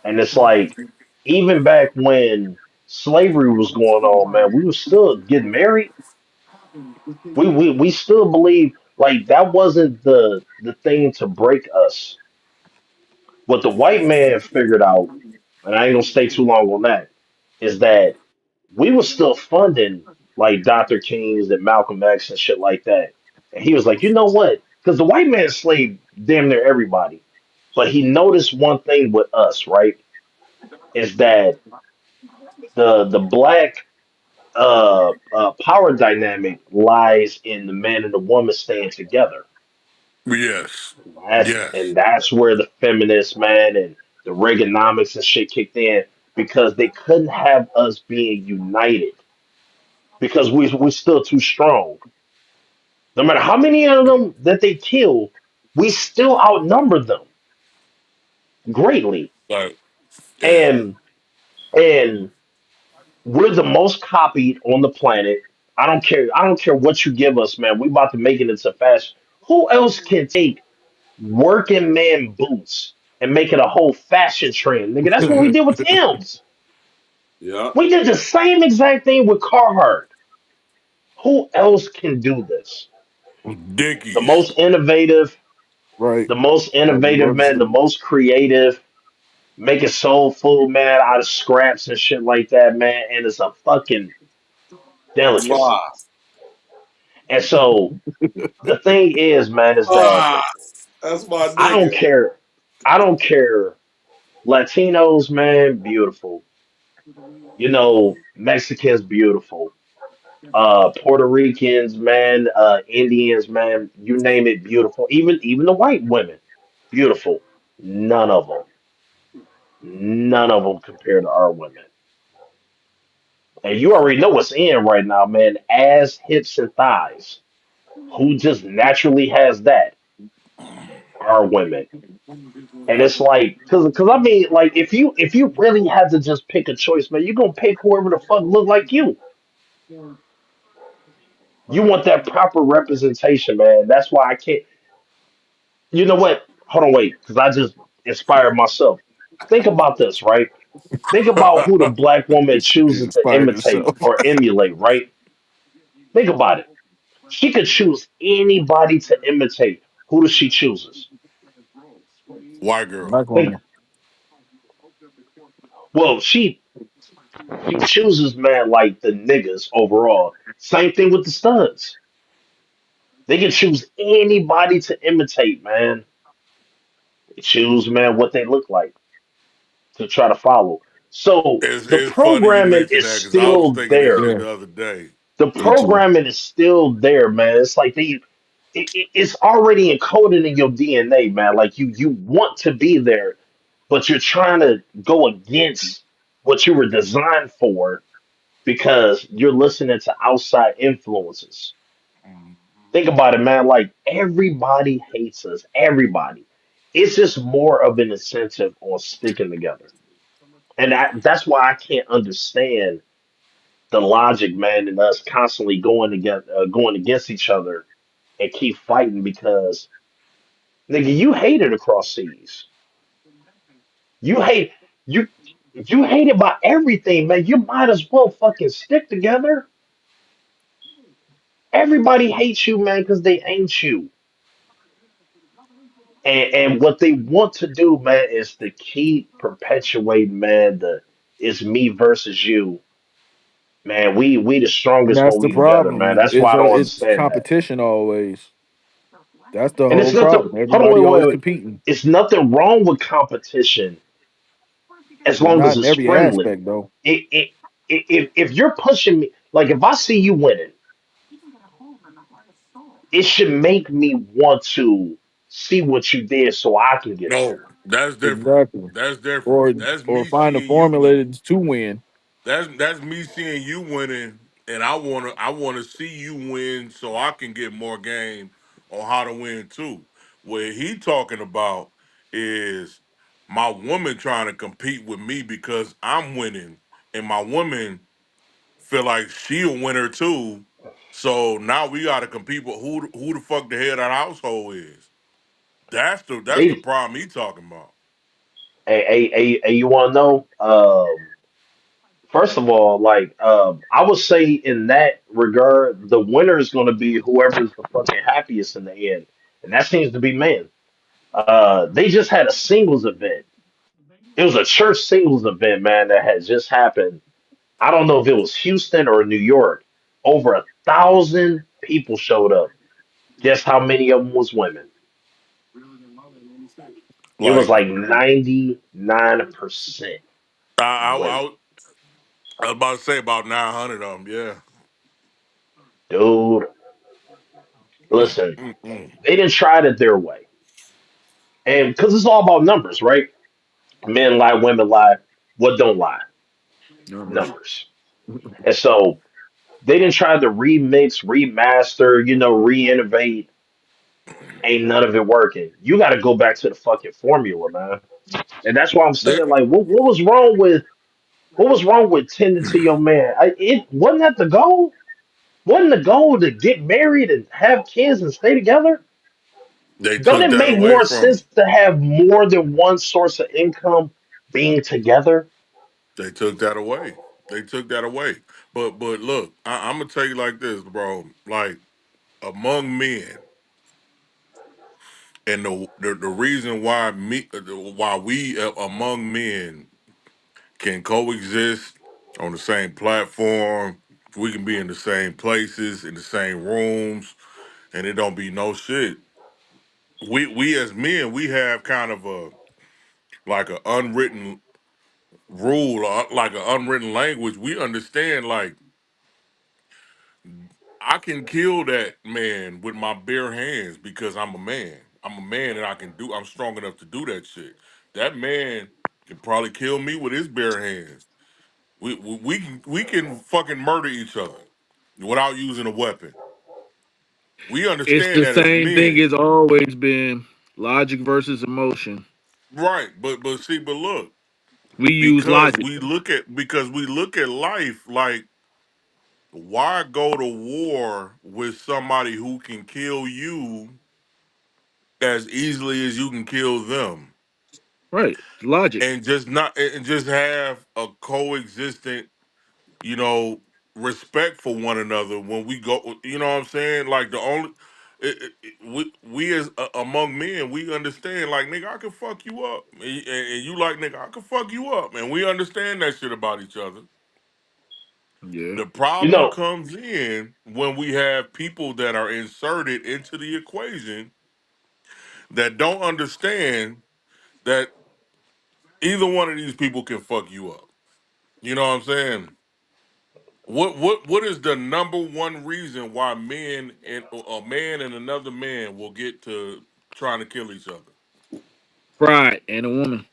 And it's like even back when slavery was going on, man, we were still getting married. We still believe like that wasn't the thing to break us. What the white man figured out, and I ain't gonna stay too long on that, is that we were still funding like Dr. King's and Malcolm X and shit like that. And he was like, you know what? Because the white man enslaved damn near everybody. But he noticed one thing with us, right? Is that the black power dynamic lies in the man and the woman staying together. Yes. And Yes. that's where the feminists, man, and the Reaganomics and shit kicked in because they couldn't have us being united because we're still too strong. No matter how many of them that they kill, we still outnumber them greatly. Like, yeah. And and we're the most copied on the planet. I don't care what you give us, man. We about to make it into fashion. Who else can take working man boots and make it a whole fashion trend? Nigga, that's what we did with Tim's. Yeah. We did the same exact thing with Carhartt. Who else can do this? The Dickies. most innovative, Right. the most Like the innovative man, the Webster. most creative, making soul food, man, out of scraps and shit like that, man. And it's a fucking delicacy. Ah, And so the thing is, man, is that ah, that's my I nigga. don't care. I don't care. Latinos, man, beautiful. Mexicans, beautiful. Puerto Ricans, man, Indians, man, you name it, beautiful. Even the white women, beautiful. None of them, none of them compared to our women. And you already know what's in right now, man. Ass, hips, and thighs. Who just naturally has that? Our women. And it's like, cause I mean, like, if you really had to just pick a choice, man, you gonna pick whoever the fuck look like you. You want that proper representation, man. That's why I can't. You know what? Hold on, wait, because I just inspired myself. Think about this, right? Think about who the black woman He chooses to inspired imitate himself. or emulate, right? Think about it. She could choose anybody to imitate. Who does she chooses? White girl. Black Think. woman. Well, she chooses, man, like the niggas overall. Same thing with the studs. They can choose anybody to imitate, man. They choose, man, what they look like to try to follow. So the It's funny you programming mentioned is that because I was still thinking that there. shit Yeah. the other day. The Me too. programming is still there, man. It's like it's already encoded in your DNA, man. Like you want to be there, but you're trying to go against what you were designed for because you're listening to outside influences. Think about it, man. Like everybody hates us. Everybody. It's just more of an incentive on sticking together. And that's why I can't understand the logic, man, and us constantly going against each other and keep fighting because nigga, you hated across seas. You hate you you hate it by everything, man. You might as well fucking stick together. Everybody hates you, man, because they ain't you. And what they want to do, man, is to keep perpetuating, man, the it's me versus you. Man, we the And strongest that's when the we together, man. problem. That's why I don't It's understand that. competition always. That's the And it's whole nothing. problem. Hold on, Everybody always wait. competing, It's nothing wrong with competition as but long as not in it's every friendly. aspect though. If you're pushing me, like if I see you winning, it should make me want to see what you did so I can get No, better. that's different. Exactly. That's different. Or That's or me find a seeing you formula winning. to win. That's me seeing you winning, and I wanna see you win so I can get more game on how to win too. What he talking about is my woman trying to compete with me because I'm winning, and my woman feel like she a winner too. So now we got to compete with who the fuck the head of the household is. That's the They, problem he talking about. you want to know? First of all, like, I would say in that regard, the winner is going to be whoever's the fucking happiest in the end, and that seems to be man. They just had a singles event. It was a church singles event, man, that had just happened. I don't know if it was Houston or New York. Over 1,000 people showed up. Guess how many of them was women? It was Like like 99% I I, women. I, I was about to say about 900 of them. Yeah. Dude, listen, Mm. they didn't try it their way. And because it's all about numbers, right? Men lie, women lie. What don't lie? Numbers. Numbers. And so they didn't try to remix, remaster, re-innovate. Ain't none of it working. You got to go back to the fucking formula, man. And that's why I'm They saying, like, what was wrong with tending to your man? It wasn't that the goal. Wasn't the goal to get married and have kids and stay together? they Don't took it that make away more from sense them. to have more than one source of income being together? They took that away. They took that away. But look, I'm gonna tell you like this, bro. Like among men, and the reason why we among men can coexist on the same platform. We can be in the same places, in the same rooms, and it don't be no shit. We as men, we have kind of a like an unwritten rule, or like an unwritten language. We understand like I can kill that man with my bare hands because I'm a man. I'm a man and I'm strong enough to do that shit. That man can probably kill me with his bare hands. We can fucking murder each other without using a weapon. We It's understand the that as same thing men. it's always been. Logic versus emotion. Right, but look, We use logic. because we look at life like why go to war with somebody who can kill you as easily as you can kill them Right. Logic. and just not and just have a coexistent, you know, respect for one another when we go, you know what I'm saying? Like the only we as among men, we understand like nigga, I can fuck you up, and you like nigga, I can fuck you up, and we understand that shit about each other. Yeah. The You problem know, comes in when we have people that are inserted into the equation that don't understand that either one of these people can fuck you up. You know what I'm saying? What is the number one reason why men and a man and another man will get to trying to kill each other? Pride and a woman.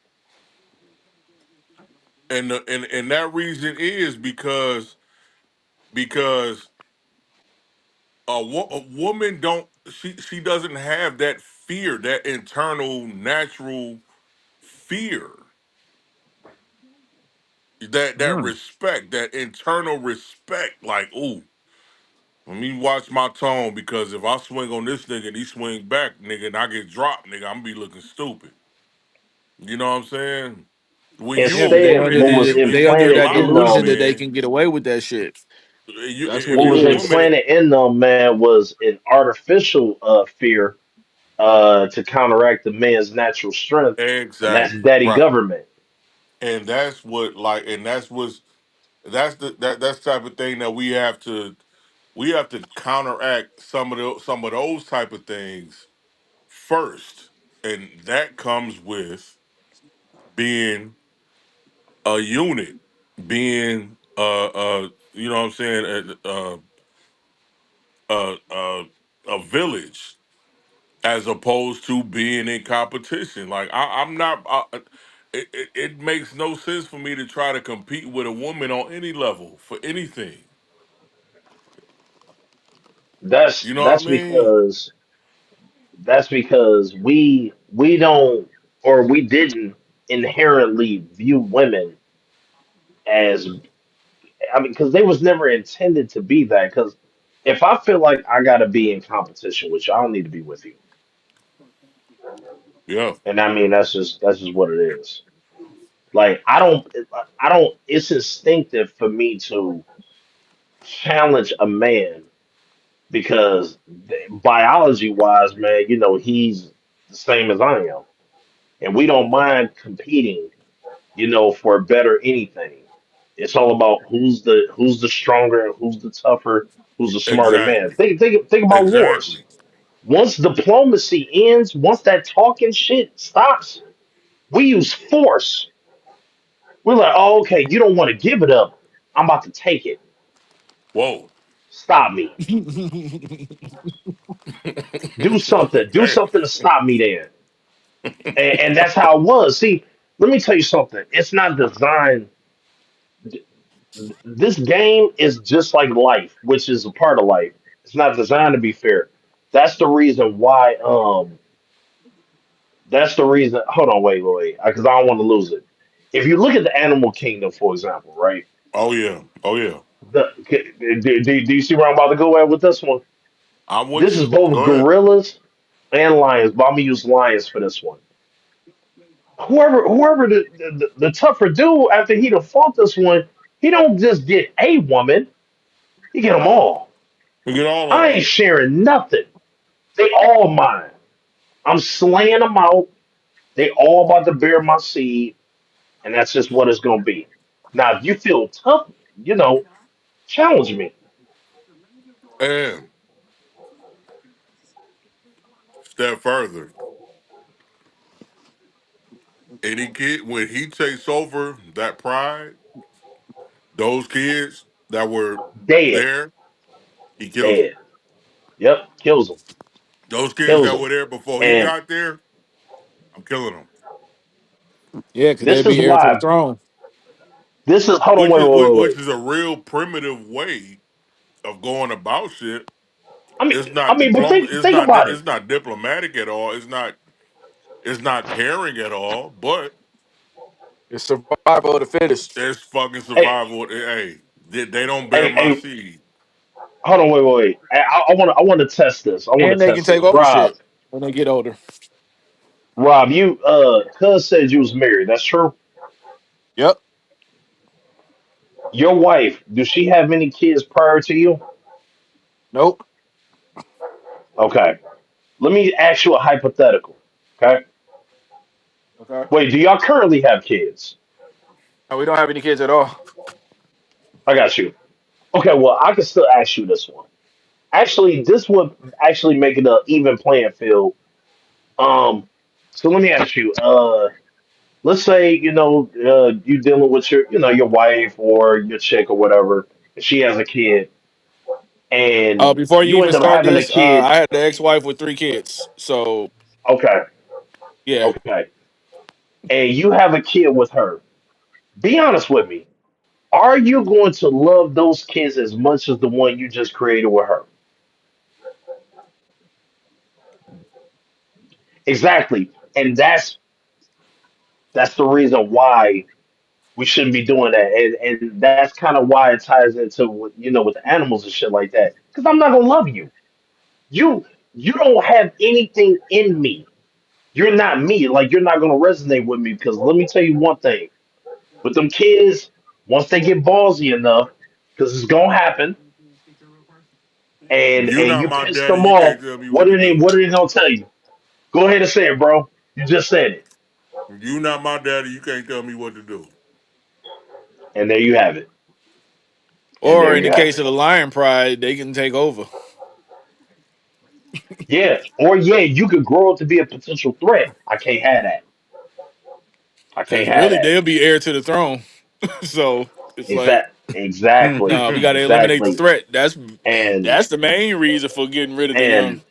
And that reason is because a woman don't she doesn't have that fear, that internal natural fear. that Mm. respect, that internal respect. Like, ooh, let me watch my tone because if I swing on this nigga and he swing back, nigga, and I get dropped, nigga, I'm gonna be looking stupid. You know what I'm saying? When you Yeah, a but they Instead, woman under what and was the, you they and under you implanted that in allow a delusion them, that they man, can get away with that shit. That's what if it what you was a is. woman, implanted in them, man, was an artificial fear to counteract the man's natural strength, and that's exactly daddy right, government. and that's what like, and that's that's the type of thing that we have to counteract some of those type of things first, and that comes with being a unit, being you know what I'm saying, a village, as opposed to being in competition. Like I'm not. It makes no sense for me to try to compete with a woman on any level for anything. That's You know what I that's mean? because that's because we don't or we didn't inherently view women as I mean because they was never intended to be that. Because if I feel like I gotta be in competition with you, I don't need to be with you. Yeah. And I mean that's just what it is. Like I don't. It's instinctive for me to challenge a man because biology wise, man, he's the same as I am, and we don't mind competing, for better anything. It's all about who's the stronger and who's the tougher, who's the smarter man. Exactly. Think about wars. Exactly. Once diplomacy ends, once that talking shit stops, we use force. We're like, oh, okay, you don't want to give it up. I'm about to take it. Whoa. Stop me. Do something. Do Damn. something to stop me there. And that's how it was. See, let me tell you something. It's not designed. This game is just like life, which is a part of life. It's not designed to be fair. That's the reason why. That's the reason. Hold on, wait, because I don't want to lose it. If you look at the animal kingdom, for example, right? Oh yeah. Oh yeah. Do you see where I'm about to go at with this one? I'm with This is you. both Go ahead. gorillas and lions, but I'm gonna use lions for this one. Whoever the tougher dude after he done fought this one, he don't just get a woman, he get them all. We get all I of ain't them. sharing nothing. They all mine. I'm slaying them out. They all about to bear my seed, and that's just what it's gonna be. Now, if you feel tough, challenge me. And step further. Any kid when he takes over that pride, those kids that were Dead, there, he kills them. dead. Yep, kills them, Those kids kills that them. were there before he And got there, I'm killing them. Yeah, because this they'd is be heir to the why. throne. This is hold on, Which wait, is wait, wait, which wait. is a real primitive way of going about shit. I mean, It's I not mean, but diplom. think about it. It's not diplomatic at all. It's not caring at all. But It's survival of the fittest. it's fucking Hey, survival. Hey, they don't bear hey, my hey, seed. hold on, wait. I want to test this. I want And to they can test this. take over Rob, shit when they get older. You cuz said you was married. That's true. Yep. Your wife, does she have any kids prior to you? Nope. Okay. Let me ask you a hypothetical. Okay. Okay. Wait, do y'all currently have kids? No, we don't have any kids at all. I got you. Okay, well, I can still ask you this one. Actually, this would actually make it an even playing field. Um, so let me ask you. Let's say you dealing with your wife or your chick or whatever, and she has a kid, and Before you you even end up start having a this, kid. I had an ex-wife with 3 kids. So Okay, yeah. okay, and you have a kid with her. Be honest with me. Are you going to love those kids as much as the one you just created with her? Exactly, and that's the reason why We shouldn't be doing that, and that's kind of why it ties into with the animals and shit like that. Because I'm not gonna love you. You you don't have anything in me. You're not me. Like you're not gonna resonate with me. Because let me tell you one thing: with them kids, once they get ballsy enough, because it's gonna happen, You and not you my piss daddy. them You can't off, tell me what what to are they? do. What are they gonna tell you? Go ahead and say it, bro. You just said it, You not my daddy. You can't tell me what to do. and there you have it, and there Or in you the have case it. of the lion pride, they can take over. Yeah, or yeah, you could grow up to be a potential threat. I can't have that. I can't Because have really, that. they'll be heir to the throne. So it's like, Exactly, no, we got to eliminate the exactly. threat. And That's the main reason for getting rid of the young.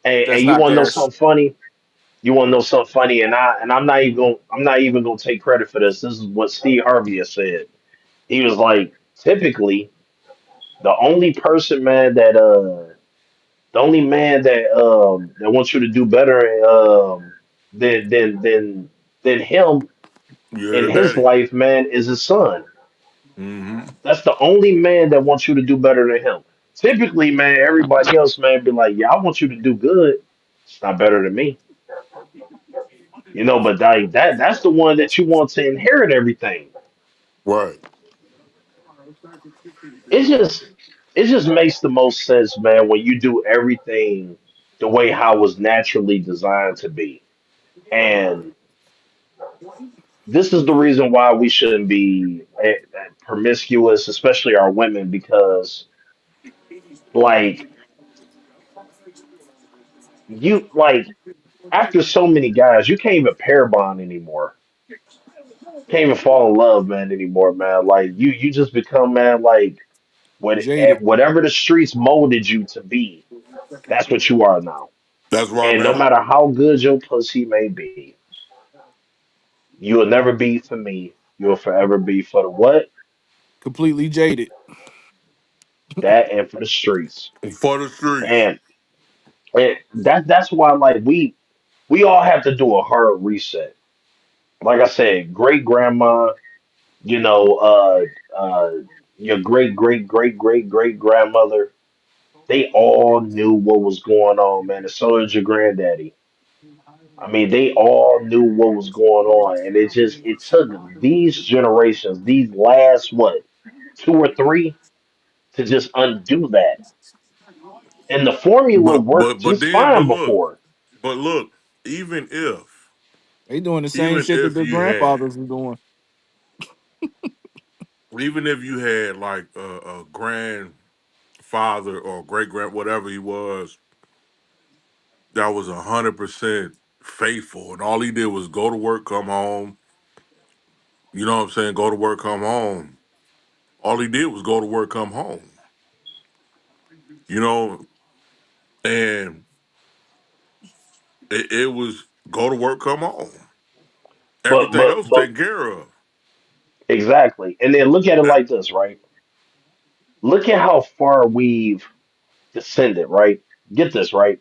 and and That's you not want to know theirs. something funny? You want to know something funny? And I'm not even gonna take credit for this. This is what Steve Harvey has said. He was like, typically, the only person, man, the only man that wants you to do better than than than than him You're in the his daddy. life, man, is his son. Mm-hmm. That's the only man that wants you to do better than him. Typically, man, everybody else, man, be like, yeah, I want you to do good. It's not better than me. But that's the one that you want to inherit everything. Right. It just it just makes the most sense, man, when you do everything the way how it was naturally designed to be. And this is the reason why we shouldn't be promiscuous, especially our women, because like like after so many guys, you can't even pair bond anymore. Can't even fall in love, man, anymore, man. Like you just become, man, like Jaded. whatever the streets molded you to be, that's what you are now. That's right, And no man. matter how good your pussy may be, you will never be for me. You will forever be for the what? Completely jaded. That and for the streets. For the streets. And that's why like we all have to do a hard reset. Like I said, great grandma, you know, your great grandmother, they all knew what was going on, man. And so did your granddaddy. I mean, they all knew what was going on, and it took these generations, these last what, two or three, to just undo that. And the formula worked But just then but fine look, before. but look, even if They doing the same even shit that if their you had grandfathers were doing. even if you had like a grandfather or great grand whatever he was that was 100% faithful and all he did was go to work, come home, you know what I'm saying, go to work, come home. All he did was go to work, come home. You know, and it was go to work, come home. But Everything but else but taken care of. exactly. And then look at it That like this, right? Look at how far we've descended, right? Get this, right?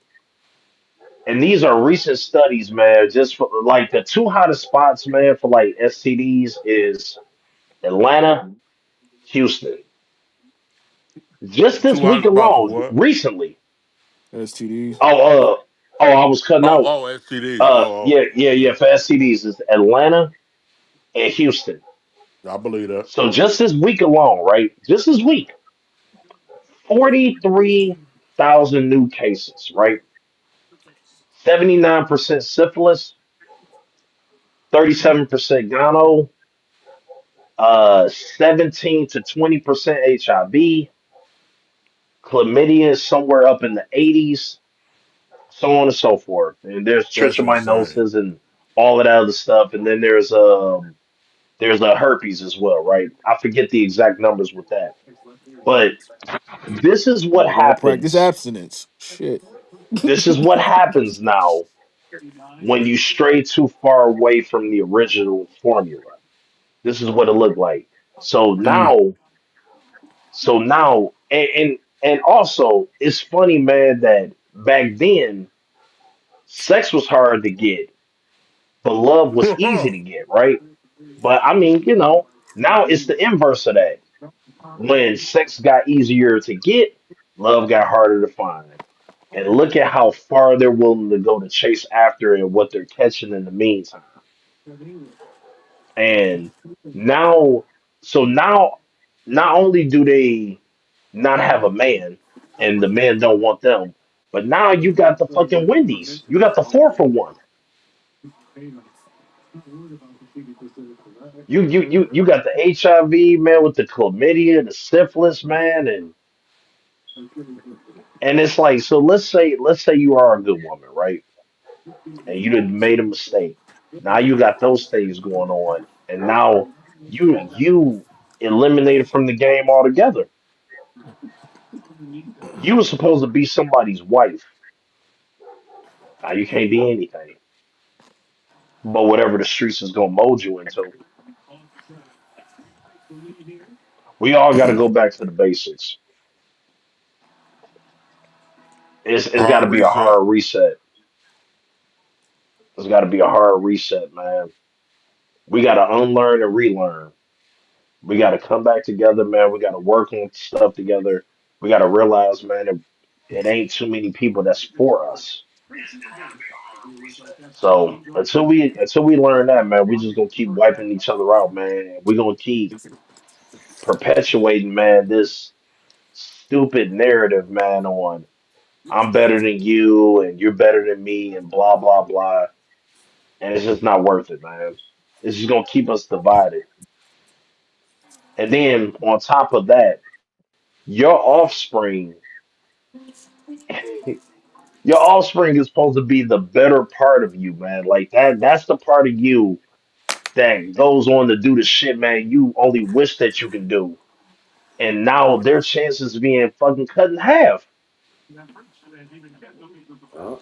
And these are recent studies, man. Just for like the two hottest spots, man, for like STDs is Atlanta, Houston. Just this two week hottest spots for alone, what? recently. STDs. I was cutting out. STDs. Yeah, yeah, yeah. For STDs, it's Atlanta and Houston. I believe that. So just this week alone, right? Just this week, 43,000 new cases, right? 79% syphilis, 37% gono, 17 to 20% HIV, chlamydia is somewhere up in the 80s, so on and so forth. And there's That's insane. trichomoniasis and all of that other stuff. And then there's a herpes as well, right? I forget the exact numbers with that. But this is what Might well practice happens. abstinence. Shit. This is what happens now when you stray too far away from the original formula. This is what it looked like. So Mm. now, and also, it's funny, man, that back then sex was hard to get, but love was easy to get, right? But I mean, now it's the inverse of that. When sex got easier to get, love got harder to find. And look at how far they're willing to go to chase after and what they're catching in the meantime. And now, so now, not only do they not have a man and the men don't want them, but now you got the fucking Wendy's. You got the 4 for 1. You got the HIV man with the chlamydia, the syphilis man, and it's like, so let's say you are a good woman, right? And you done made a mistake. Now you got those things going on, and now you eliminated from the game altogether. You were supposed to be somebody's wife. Now you can't be anything but whatever the streets is gonna mold you into. We all got to go back to the basics. It's got to Hard be a reset. hard reset. It's got to be a hard reset, man. We got to unlearn and relearn. We got to come back together, man. We got to work on stuff together. We got to realize, man, it ain't too many people that's for us. So until we learn that, man, we just gonna keep wiping each other out, man. We're gonna keep perpetuating, man, this stupid narrative, man, on I'm better than you and you're better than me and blah blah blah. And it's just not worth it, man. It's just gonna keep us divided. And then on top of that, your offspring, your offspring is supposed to be the better part of you, man. Like that's the part of you that goes on to do the shit, man, you only wish that you can do. And now their chances of being fucking cut in half. Uh,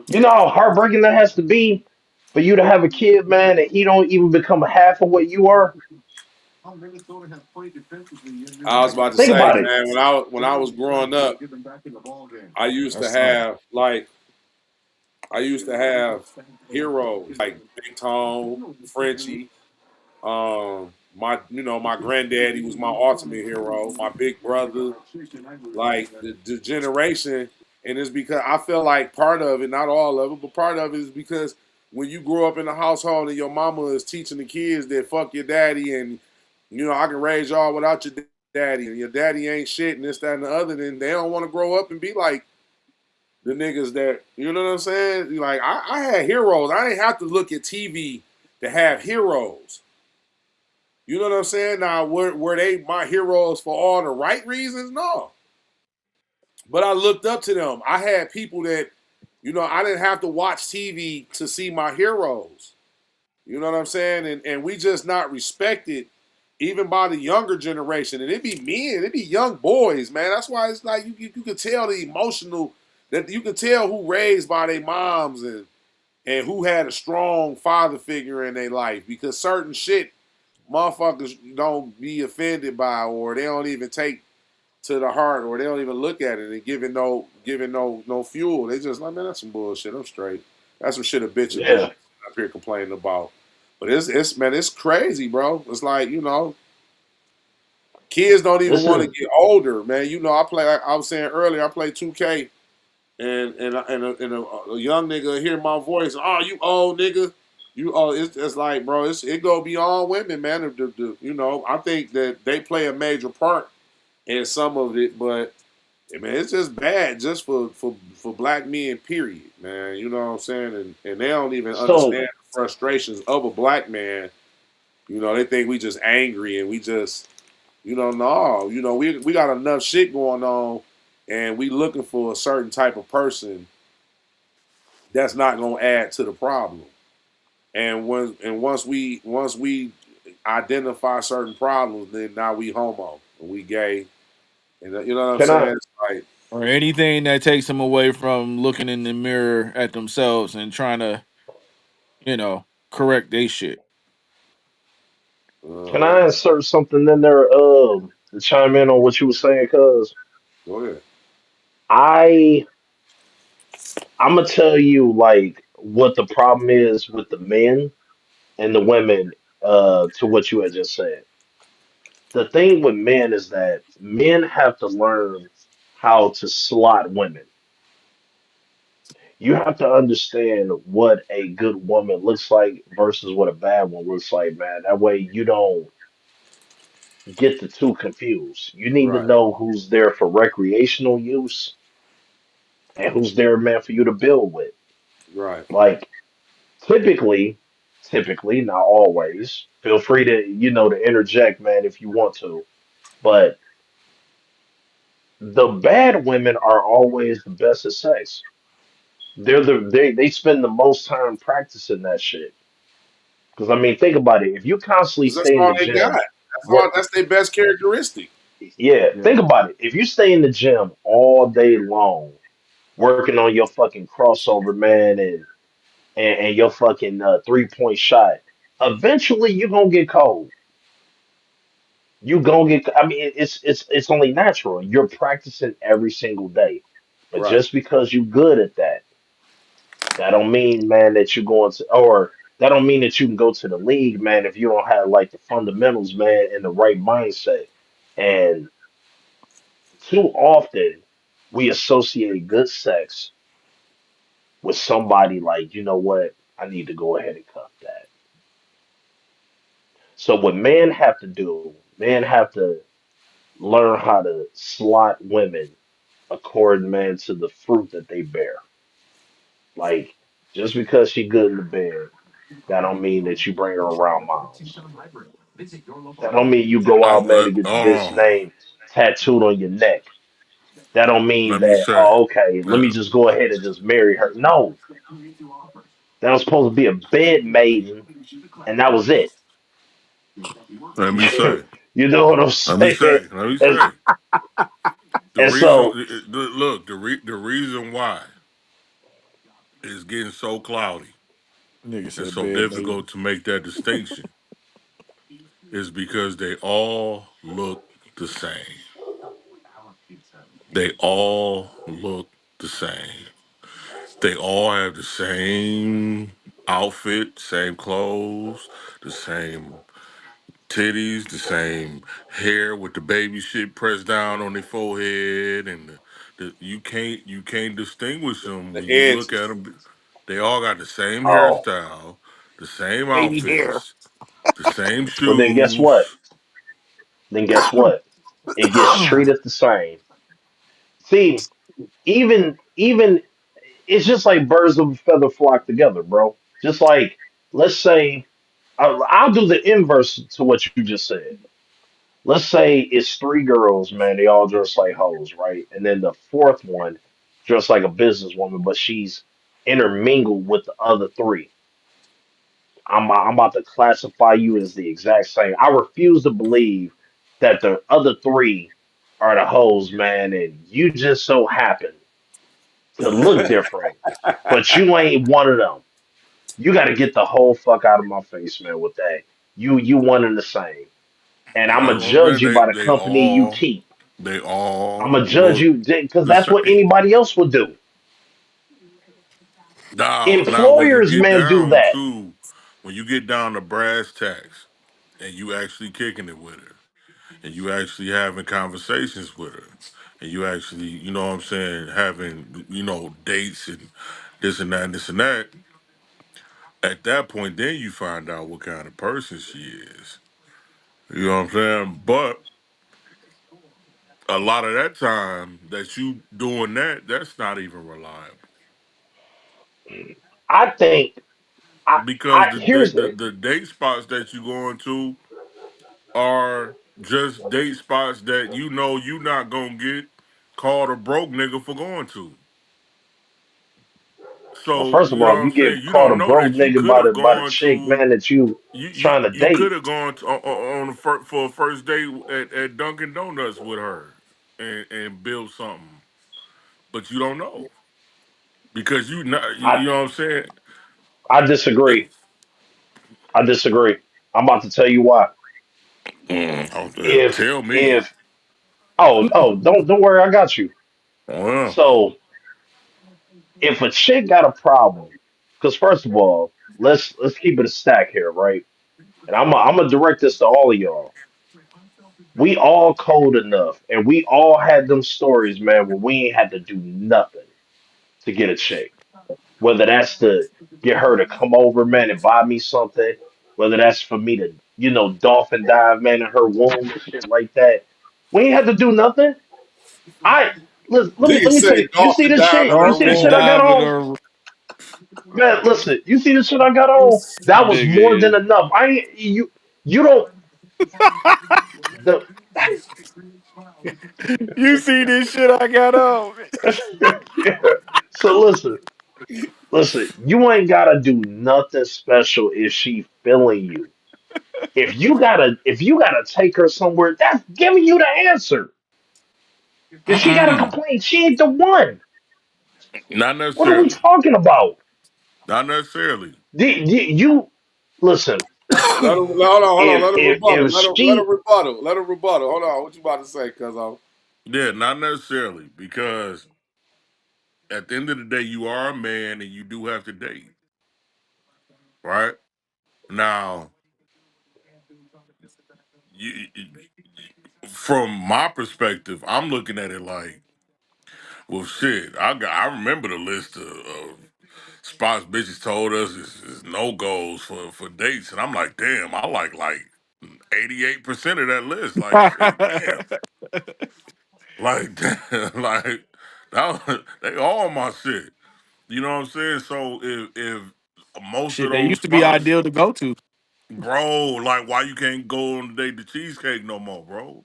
You know how heartbreaking that has to be for you to have a kid, man, and he don't even become half of what you are. I was about to Think say, about it. man, when I was growing up, I used to That's sad. have like I used to have heroes like Big Tone, Frenchie. My granddaddy was my ultimate hero. My big brother, like the generation, and it's because I feel like part of it, not all of it, but part of it is because when you grow up in a household and your mama is teaching the kids that fuck your daddy and I can raise y'all without your daddy and your daddy ain't shit and this that and the other, then they don't want to grow up and be like the niggas that what I'm saying. Like I had heroes. I didn't have to look at TV to have heroes. You know what I'm saying? Now, were they my heroes for all the right reasons? No. But I looked up to them. I had people that, I didn't have to watch TV to see my heroes. You know what I'm saying? And we just not respected even by the younger generation. And it be men, it be young boys, man. That's why it's like you could tell the emotional that you could tell who raised by their moms and who had a strong father figure in their life because certain shit motherfuckers don't be offended by or they don't even take to the heart or they don't even look at it and giving no fuel. They just like, man, that's some bullshit. I'm straight. That's some shit a bitch would do Yeah. up here complaining about. But it's man, it's crazy, bro. It's like, kids don't even This want to is get older, man. I play like I was saying earlier, I play 2K and a young nigga hear my voice, oh, you old nigga. It's like, bro, it go beyond women, man. I think that they play a major part in some of it, but man, it's just bad just for black men, period, man. You know what I'm saying? And they don't even so understand the frustrations of a black man. They think we just angry and we just, no, we got enough shit going on and we looking for a certain type of person that's not gonna add to the problem. Once we identify certain problems, then now we homo and we gay, and you know what I'm can I saying? It's like, Or anything that takes them away from looking in the mirror at themselves and trying to, correct they shit. can uh, I insert something in there to chime in on what you were saying, cuz go ahead. I I'm gonna tell you like what the problem is with the men. and the women to what you had just said. The thing with men is that men have to learn how to slot women. You have to understand what a good woman looks like versus what a bad one looks like, man. That way you don't get the two confused. You need to Right. know who's there for recreational use and who's there, man, for you to build with. Right. Like typically, typically, not always. Feel free to, to interject, man, if you want to. But the bad women are always the best at sex. They spend the most time practicing that shit. Because I mean, think about it. If you constantly 'Cause that's stay in all the they got. gym, That's all. work, That's their best characteristic. yeah, Yeah. think about it. If you stay in the gym all day long, working on your fucking crossover, man, and your fucking 3-point shot, eventually you're gonna get cold. You gonna get. I mean, it's only natural. You're practicing every single day, but Right. just because you're good at that, that don't mean, man, that you're going to, or that don't mean that you can go to the league, man, if you don't have like the fundamentals, man, and the right mindset. And too often we associate good sex with somebody like, you know what, I need to go ahead and cut that. So what men have to do, men have to learn how to slot women according, man, to the fruit that they bear. Like just because she good in the bed, that don't mean that you bring her around moms. That don't mean you go out, man, and get the Hold bitch on. name tattooed on your neck. That don't mean Let me that, say. oh, okay, let me Let, just go ahead and just marry her. No, that was supposed to be a bed maiden, and that was it. let me say. You know what I'm Let me saying? say. Let me And, say. The and reason, so, look, the reason why it's getting so cloudy Nigga and said so bed made. difficult to make that distinction is because they all look the same. They all look the same. They all have the same outfit, same clothes, the same titties, the same hair with the baby shit pressed down on their forehead, and you can't distinguish them The when you look at edges. them. They all got the same oh, hairstyle, the same Baby hair. outfits, the same well, then guess what? shoes. Then guess what? It gets treated the same. See, even it's just like birds of a feather flock together, bro. Just like, let's say, I'll do the inverse to what you just said. Let's say it's three girls, man. They all dress like hoes, right? And then the fourth one dressed like a businesswoman, but she's intermingled with the other three. I'm about to classify you as the exact same. I refuse to believe that the other three are the hoes, man, and you just so happen to look different, but you ain't one of them. You got to get the whole fuck out of my face, man, with that. You one and the same, and I'm That's gonna what I'm judge saying. you by the company you keep. They I'm all gonna judge look you because the that's what same. anybody else would do. Now when you Employers, get man, do down that. to when you get down to brass tacks, and you actually kicking it with her, and you actually having conversations with her, and you actually, you know what I'm saying, having, dates and this and that and this and that, at that point, then you find out what kind of person she is. You know what I'm saying? But a lot of that time that you doing that, that's not even reliable. I think Because here's the the date spots that you going to are just date spots that you not gonna get called a broke nigga for going to. well. So First of you know all, what if I'm you saying? get You called a don't know broke that you nigga could by have the gone chick, to man, that you you you, trying to you could date, have gone to, on for a first date at Dunkin' Donuts with her and build something, but you don't know because you not I you know what I'm saying. I That, disagree. I disagree. I'm about to tell you why. If tell me. if don't worry, I got you. Oh So if a chick got a problem, because first of all, let's keep it a stack here, right? And I'm gonna direct this to all of y'all. We all cold enough, and we all had them stories, man, where we ain't had to do nothing to get a chick. Whether that's to get her to come over, man, and buy me something, whether that's for me to, dolphin dive, man, in her womb and shit like that. We ain't had to do nothing. I listen, Nigga let me tell say you. You see dolphin this down shit? in You her see the Dolphin shit womb. I got diving on? or Man, listen. You see the shit I got on? this That was more than nigga. enough. I ain't you don't the You see this shit I got on? so listen. You ain't gotta do nothing special if she feeling you. If you gotta take her somewhere, that's giving you the answer. If she got a Mm-mm. complaint, she ain't the one. Not What are we necessarily. talking about? Not necessarily. You listen. Let him hold on, If let him if rebuttal. if Let him she rebuttal. Let him rebuttal. Hold on. What you about to say, cuz Yeah, not necessarily. Because at the end of the day, you are a man and you do have to date. Right? Now, from my perspective, I'm looking at it like, well, shit. I remember the list of spots bitches told us is no goals for dates, and I'm like, damn, I like 88% of that list. Like, shit, damn, like, like they all my shit. You know what I'm saying? So if most of Shit, they those used to be spots, ideal to go to bro, like, why you can't go on a date to cheesecake no more, bro?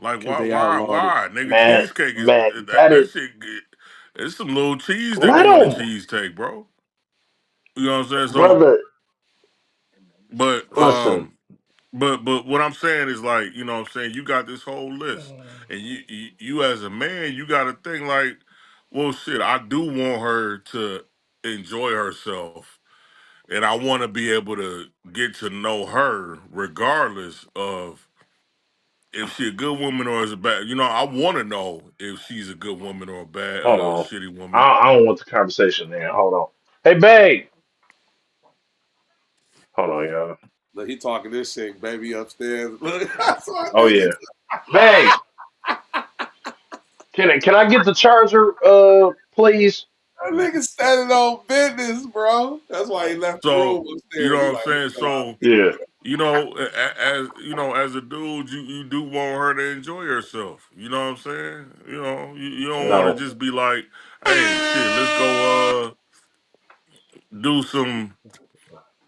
Like because why they why outlawed it. why nigga man cheesecake is man that that that is shit get it's some little cheese that let go in the them cheesesteak, bro. You know what I'm saying? So brother but listen. but what I'm saying is like, you know what I'm saying, you got this whole list. And you as a man, you gotta think like, well shit, I do want her to enjoy herself. And I wanna be able to get to know her regardless of if she a good woman or is a bad. You know, I want to know if she's a good woman or a bad, Hold on. shitty I, woman. I don't want the conversation there. Hold on. Hey babe. Hold on, y'all. look, he talking this shit, baby upstairs. Look, that's what Oh nigga. yeah. Babe, can I get the charger please? That nigga standing on business, bro. That's why he left the room So you know upstairs. what He I'm like, let me saying. go out. So Yeah. you know, as you know, as a dude, you do want her to enjoy herself. You know what I'm saying. You know, you don't want to No. just be like, hey, shit, let's go do some.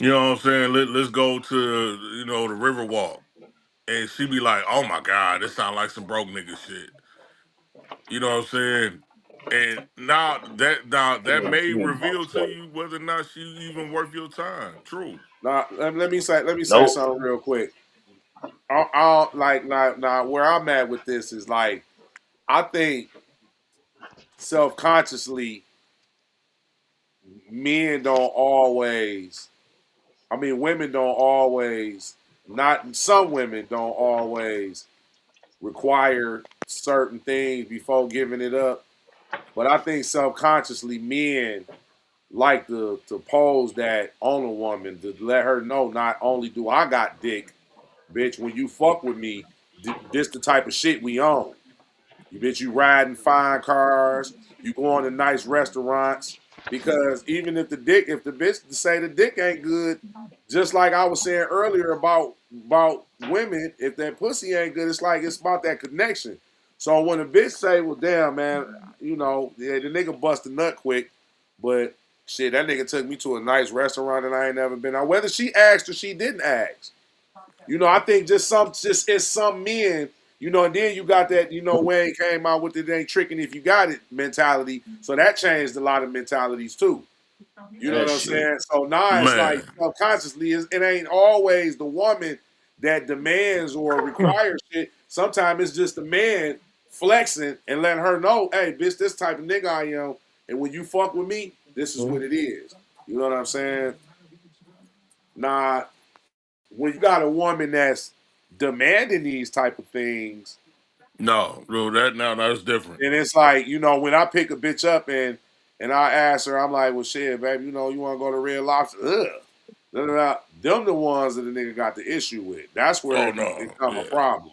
You know what I'm saying. Let's go to the river walk, and she be like, oh my god, this sound like some broke nigga shit. You know what I'm saying? And now that Give may me about reveal to 20. you whether or not she even worth your time. True. Now, let me say Nope. something real quick. Like now where I'm at with this is like I think self consciously men don't always. I mean, women don't always. Not some women don't always require certain things before giving it up. But I think subconsciously men like to pose that on a woman to let her know not only do I got dick, bitch, when you fuck with me, this the type of shit we own. You bitch, you riding fine cars, you going to nice restaurants. Because even if the bitch say the dick ain't good, just like I was saying earlier about women, if that pussy ain't good, it's about that connection. So when a bitch say, well, damn man, yeah, the nigga bust a nut quick, but shit, that nigga took me to a nice restaurant and I ain't never been out. Whether she asked or she didn't ask. I think just it's some men, and then you got that, Wayne came out with it ain't tricking if you got it mentality. So that changed a lot of mentalities too. You know That what I'm shit. saying? So now it's like Man. subconsciously, it ain't always the woman that demands or requires shit. Sometimes it's just the man flexing and letting her know, hey, bitch, this type of nigga I am. And when you fuck with me, this is what it is. You know what I'm saying? Nah, when you got a woman that's demanding these type of things, No, bro, that's different. and it's like, when I pick a bitch up and And I asked her, I'm like, well, shit, baby, you know, you want to go to Red Lobster? Ugh. Da, da, da. Them the ones that the nigga got the issue with. That's where Oh it no, become a yeah, problem.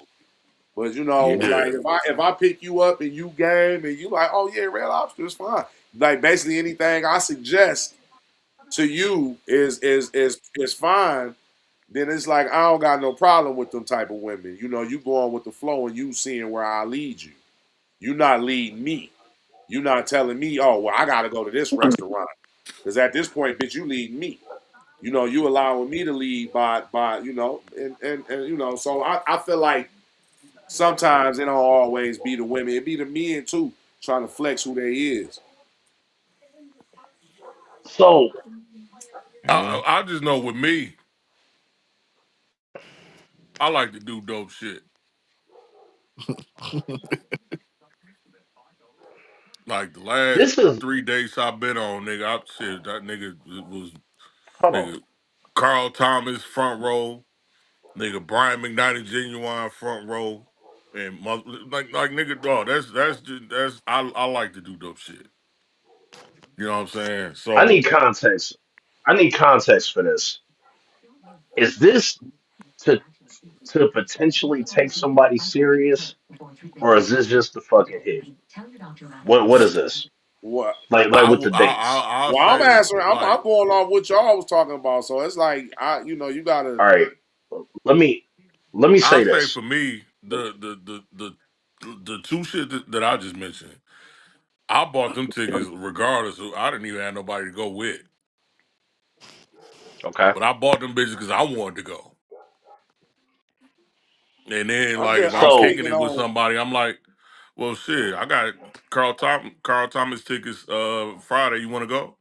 But you know, Yeah. like yeah. if I pick you up and you game and you like, oh yeah, Red Lobster is fine. Like basically anything I suggest to you is fine. Then it's like I don't got no problem with them type of women. You know, you going with the flow and you seeing where I lead you. You not leading me. You not telling me, oh well, I gotta go to this restaurant. Because at this point, bitch, you lead me. You know, you allowing me to lead by you know, and you know, so I feel like sometimes it don't always be the women, it be the men too, trying to flex who they is. So Yeah. I just know with me, I like to do dope shit. Like the last this is 3 dates I've been on, nigga. I said that nigga was hold on. nigga Carl Thomas front row, nigga Brian McKnight Genuine front row, and like nigga dog. That's just that's I like to do dope shit. You know what I'm saying? I So need context. I need context for this. Is this to potentially take somebody serious, or is this just the fucking hit? What is this? What? Like with the dates. I'll Well, I'm say answering. like I'm going off what y'all was talking about. So it's like you know, you gotta. All right. Let me I'll say say this. for me the two shit that I just mentioned. I bought them tickets regardless. I didn't even have nobody to go with, Okay. but I bought them bitches because I wanted to go. And then like if I'm I'm So kicking speaking it with on somebody, I'm like, well shit, I got Carl Thomas tickets Friday. You want to go?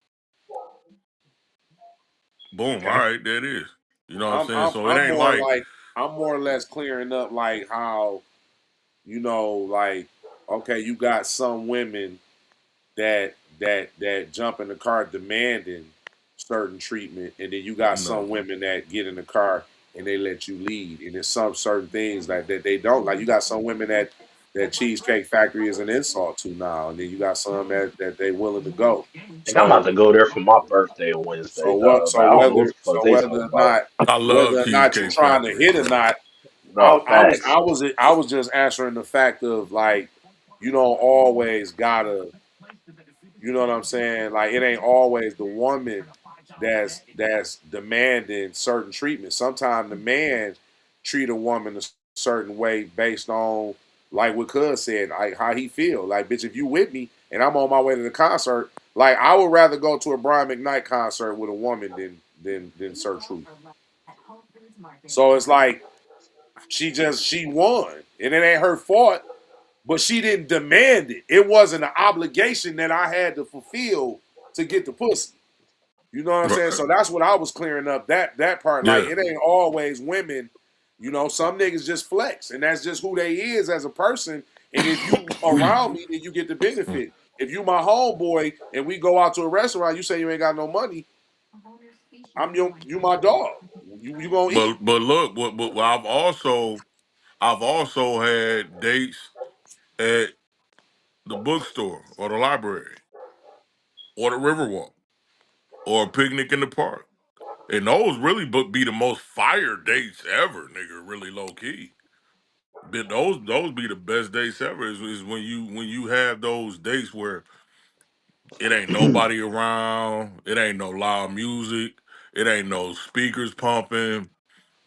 Boom. All okay. right, there it is. You know what I'm I'm saying? I'm So it I'm ain't more like like I'm more or less clearing up like how you know like okay you got some women that jump in the car demanding certain treatment, and then you got no. some women that get in the car and they let you lead, and there's some certain things that they don't like. You got some women that Cheesecake Factory is an insult to now, and then you got some that they willing to go. And I'm about So to go there for my birthday on Wednesday, so what? dog. Like, So I don't know what whether the fuck so they whether talking or about. not I whether love or not you're Cheesecake trying to Factory, hit or bro. not, No I facts. was I was just answering the fact of like you don't always gotta you know what I'm saying? Like it ain't always the woman that's demanding certain treatment. Sometimes the man treat a woman a certain way based on like what Cuz said, like how he feel. Like bitch, if you with me and I'm on my way to the concert, like I would rather go to a Brian McKnight concert with a woman than Sir Truth. So it's like she won, and it ain't her fault, but she didn't demand it. It wasn't an obligation that I had to fulfill to get the pussy. You know what I'm saying? Right. So that's what I was clearing up that part. Like Yeah. it ain't always women. You know, some niggas just flex, and that's just who they is as a person. And if you around me, then you get the benefit. If you my homeboy and we go out to a restaurant, you say you ain't got no money. You my dog. You gonna eat. But look, but I've also had dates at the bookstore or the library or the Riverwalk or a picnic in the park. And those really be the most fire dates ever, nigga. Really low key. But those be the best dates ever. Is when you have those dates where it ain't nobody around, it ain't no loud music, it ain't no speakers pumping.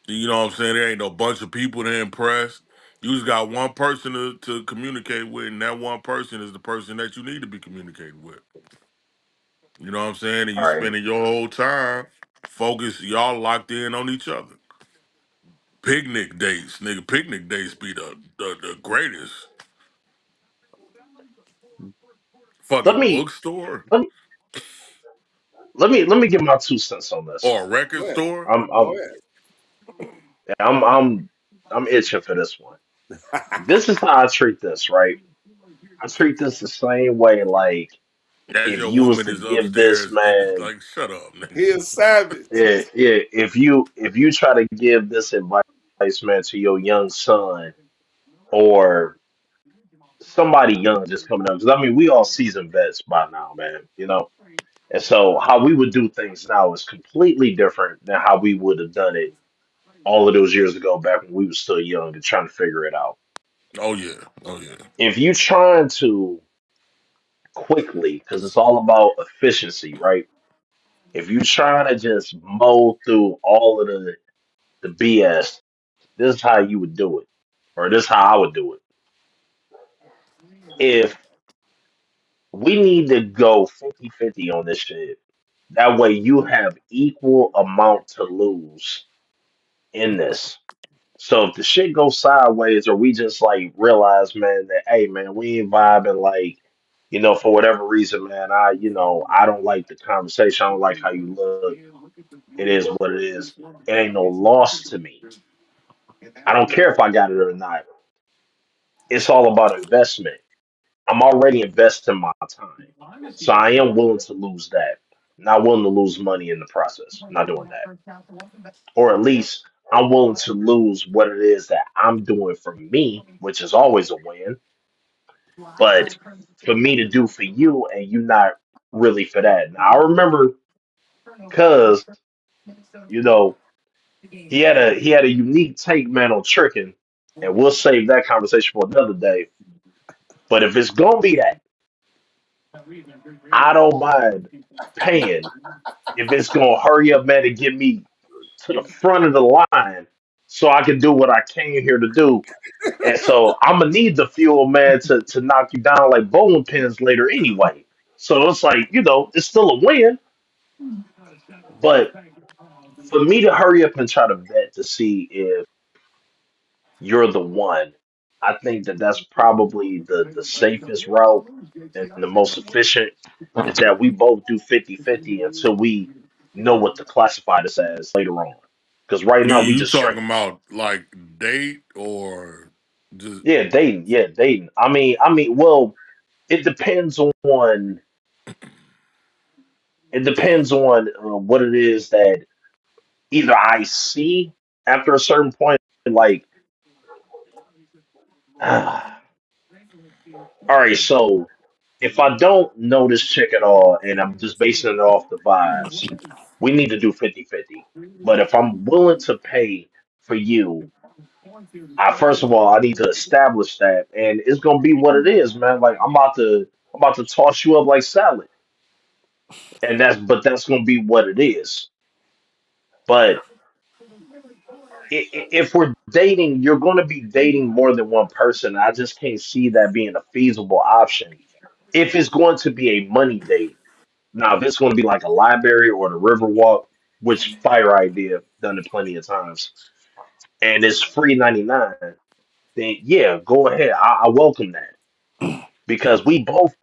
You know what I'm saying? There ain't no bunch of people to impress. You just got one person to communicate with, and that one person is the person that you need to be communicating with. You know what I'm saying? And All you right. spending your whole time focused, y'all locked in on each other. Picnic dates, nigga. Picnic dates be the greatest. Let Fucking me bookstore let me let me get my 2 cents on this. or a record Go ahead. store. I'm Go I'm I'm I'm I'm itching for this one. ahead. This is how I treat this, right? I treat this the same way, like As if your you was woman to is give this upstairs, nigga. man, Like, shut up, nigga. He is savage. yeah, yeah, if you try to give this advice, man, to your young son, or somebody young just coming up. Because I mean, we all seasoned vets by now, man. And so how we would do things now is completely different than how we would have done it all of those years ago, back when we were still young and trying to figure it out. Oh yeah. Oh yeah. If you trying to quickly, because it's all about efficiency, right? If you trying to just mow through all of the BS, this is how you would do it, or this is how I would do it. If we need to go 50-50 on this shit, that way you have equal amount to lose in this. So if the shit goes sideways, or we just like realize, man, that hey, man, we ain't vibing, like, for whatever reason, man, I don't like the conversation, I don't like how you look. It is what it is. It ain't no loss to me. I don't care if I got it or not. It's all about investment. I'm already investing my time, so I am willing to lose that. Not willing to lose money in the process. Not doing that, or at least I'm willing to lose what it is that I'm doing for me, which is always a win. But for me to do for you and you not really for that. Now I remember, cause you know he had a unique take, man, on tricking, and we'll save that conversation for another day. But if it's gonna be that, I don't mind paying if it's gonna hurry up, man, and get me to the front of the line so I can do what I came here to do. And so I'm gonna need the fuel, man, to knock you down like bowling pins later anyway. So it's like, it's still a win. But for me to hurry up and try to vet to see if you're the one, I think that that's probably the safest route and the most efficient, is that we both do 50-50 until we know what to classify this as later on. Because right You now we you just talking strictly, about like date or just yeah, dating, yeah, dating. Well, it depends on what it is that either I see after a certain point, like, all right, so if I don't know this chick at all and I'm just basing it off the vibes, we need to do 50-50. But if I'm willing to pay for you, first of all, I need to establish that, and it's gonna be what it is, man. Like, I'm about to toss you up like salad, and that's gonna be what it is. But if we're dating, you're going to be dating more than one person. I just can't see that being a feasible option if it's going to be a money date. Now, if it's going to be like a library or the Riverwalk, which fire idea, done it plenty of times, and it's free 99, then yeah, go ahead. I welcome that, because we both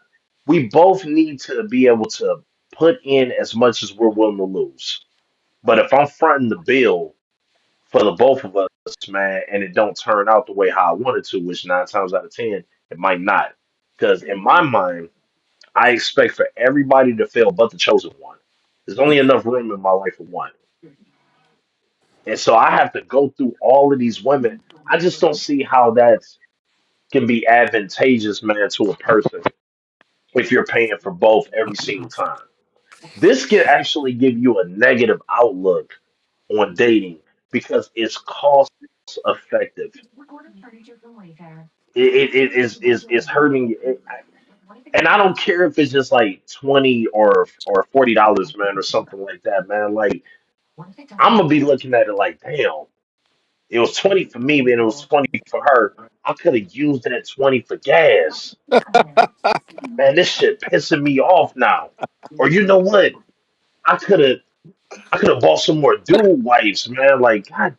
need to be able to put in as much as we're willing to lose. But if I'm fronting the bill for the both of us, man, and it don't turn out the way how I wanted to, which 9 times out of 10 it might not. Because in my mind, I expect for everybody to fail but the chosen one. There's only enough room in my life for one. And so I have to go through all of these women. I just don't see how that can be advantageous, man, to a person if you're paying for both every single time. This can actually give you a negative outlook on dating because it's cost effective. It is hurting you. And I don't care if it's just like 20 or $40, man, or something like that, man. Like, I'm gonna be looking at it like, damn, it was 20 for me, and it was 20 for her. I could have used that 20 for gas. Man, this shit pissing me off now. Or you know what? I could have I could have bought some more dual wipes, man. Like, God.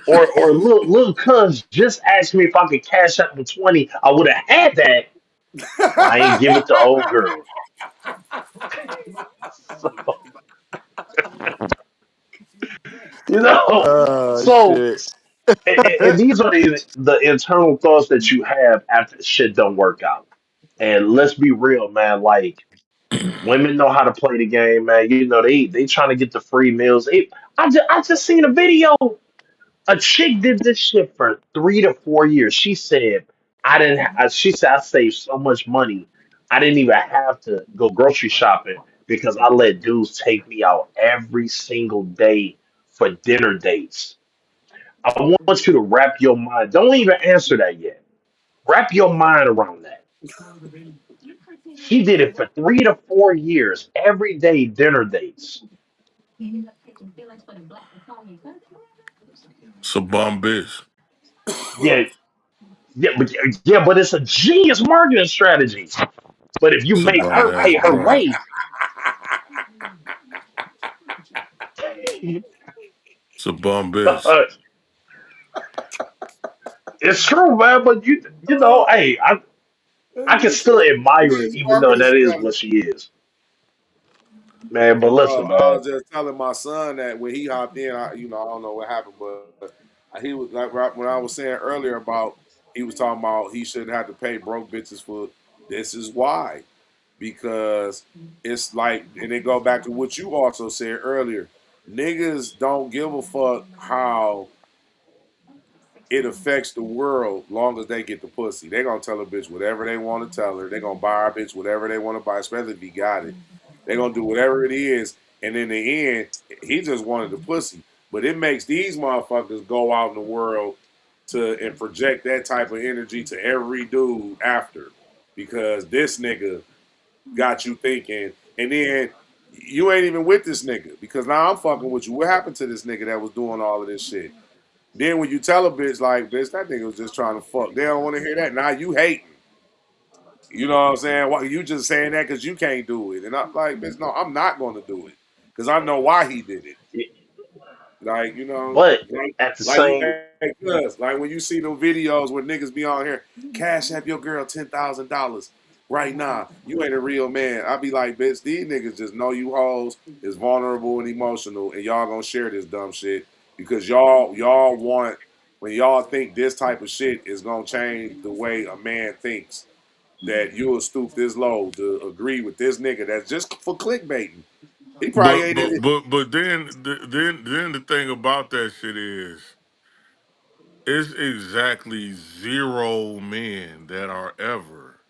Or little cuz just asked me if I could cash out the 20. I would have had that, but I ain't give it to old girl. So, you know, Oh so shit. and these are the internal thoughts that you have after shit don't work out. And let's be real, man. Like, women know how to play the game, man. They trying to get the free meals. I just seen a video. A chick did this shit for 3 to 4 years. She said, She said I saved so much money. I didn't even have to go grocery shopping because I let dudes take me out every single day for dinner dates. I want you to wrap your mind. Don't even answer that yet. Wrap your mind around that. She did it for 3 to 4 years, every day dinner dates. It's a bum bitch. Yeah, but it's a genius marketing strategy. But if you It's a make bum her ass pay her broad. way, It's a bum bitch. it's true, man. But you know, hey, I can He still said admire her, genius even though marketing that is what strategy. she is, man. But Bro, listen, I man. was just telling my son that when he hopped in, I don't know what happened, but he was like right when I was saying earlier about he was talking about he shouldn't have to pay broke bitches for this is why because it's like and it go back to what you also said earlier. Niggas don't give a fuck how it affects the world long as they get the pussy. They gonna tell a bitch whatever they want to tell her. They gonna buy a bitch whatever they want to buy, especially if he got it. They gonna do whatever it is, and in the end, he just wanted the pussy. But it makes these motherfuckers go out in the world to and project that type of energy to every dude after, because this nigga got you thinking, and then you ain't even with this nigga because now I'm fucking with you. What happened to this nigga that was doing all of this shit? Then when you tell a bitch like, bitch, that nigga was just trying to fuck, they don't want to hear that. Now you hating. You know what I'm saying? Why you just saying that because you can't do it? And I'm like, bitch, no, I'm not going to do it because I know why he did it. Like, But at the same, like when you see them videos where niggas be on here, cash app your girl $10,000 right now. You ain't a real man. I be like, bitch, these niggas just know you hoes is vulnerable and emotional, and y'all gonna share this dumb shit because y'all want when y'all think this type of shit is gonna change the way a man thinks that you'll stoop this low to agree with this nigga that's just for clickbaiting. He probably But ain't in but it. but but then the thing about that shit is it's exactly zero men that are ever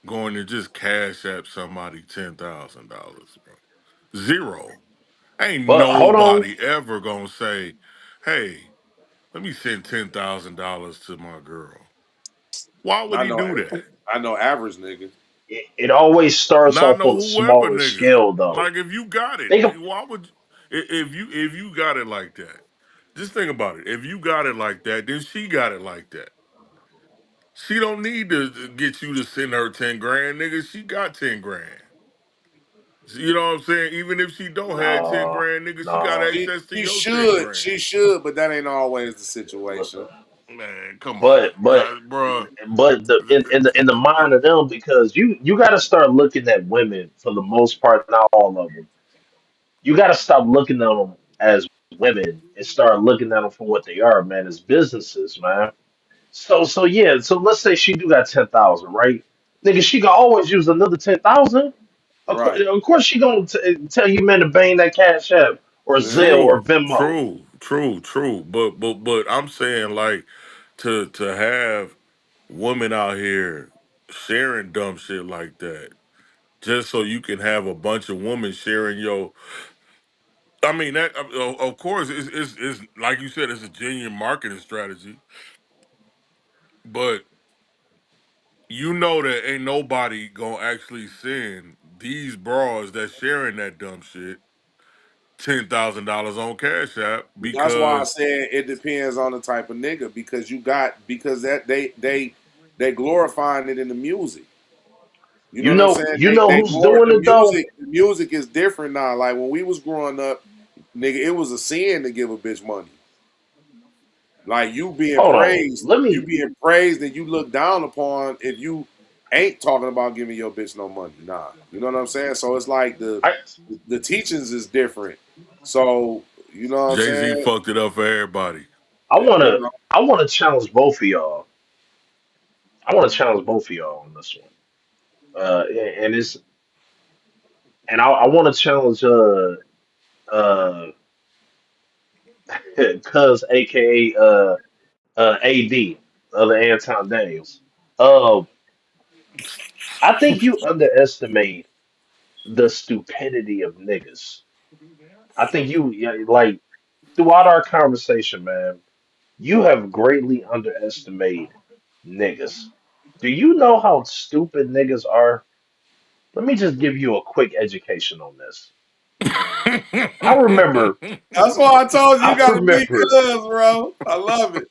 going to just cash app somebody $10,000, bro. Zero. Ain't but hold on. nobody ever gonna say, "Hey, let me send $10,000 to my girl." Why would I he know do that? I know average niggas. It always starts Not off no on a whoever smaller nigga. scale, though. Like if you got it, Think of, why would if you got it like that? Just think about it. If you got it like that, then she got it like that. She don't need to get you to send her 10 grand, nigga. She got 10 grand. You know what I'm saying? Even if she don't have ten no, grand, nigga, she got no. access to She your 10 grand. she should, but that ain't always the situation. Listen, Man, come on, but but bro. but in the mind of them, because you got to start looking at women for the most part, not all of them. You got to stop looking at them as women and start looking at them for what they are, man. As businesses, man. So yeah. So let's say she do got 10,000, right? Nigga, she can always use another 10,000. Right. Of course, she gonna tell you, man, to bang that Cash App or Yeah. Zelle or True, Venmo. true. But I'm saying like to have women out here sharing dumb shit like that, just so you can have a bunch of women sharing your. I mean that of course it's like you said, it's a genuine marketing strategy, but you know that ain't nobody gonna actually send these bras that sharing that dumb shit $10,000 on Cash App That's why I because said it depends on the type of nigga because that they glorifying it in the music. You know what I'm saying? You know They who's glor doing it though? the music is different now. Like when we was growing up, nigga, it was a sin to give a bitch money. Like Hold on, let you me. being praised, and you look down upon if you ain't talking about giving your bitch no money. Nah, you know what I'm saying. So it's like I the teachings is different. So you know what I'm Jay Z saying. fucked it up for everybody. I You wanna know, I wanna challenge both of y'all. I wanna challenge both of y'all on this one. And it's and I wanna challenge uh Cuz aka AD. of the Anton Daniels. Uh, I think you underestimate the stupidity of niggas. I think you yeah, like throughout our conversation, man. You have greatly underestimated niggas. Do you know how stupid niggas are? Let me just give you a quick education on this. I remember, That's why I told you you I got a big remember, cuz, bro. I love it.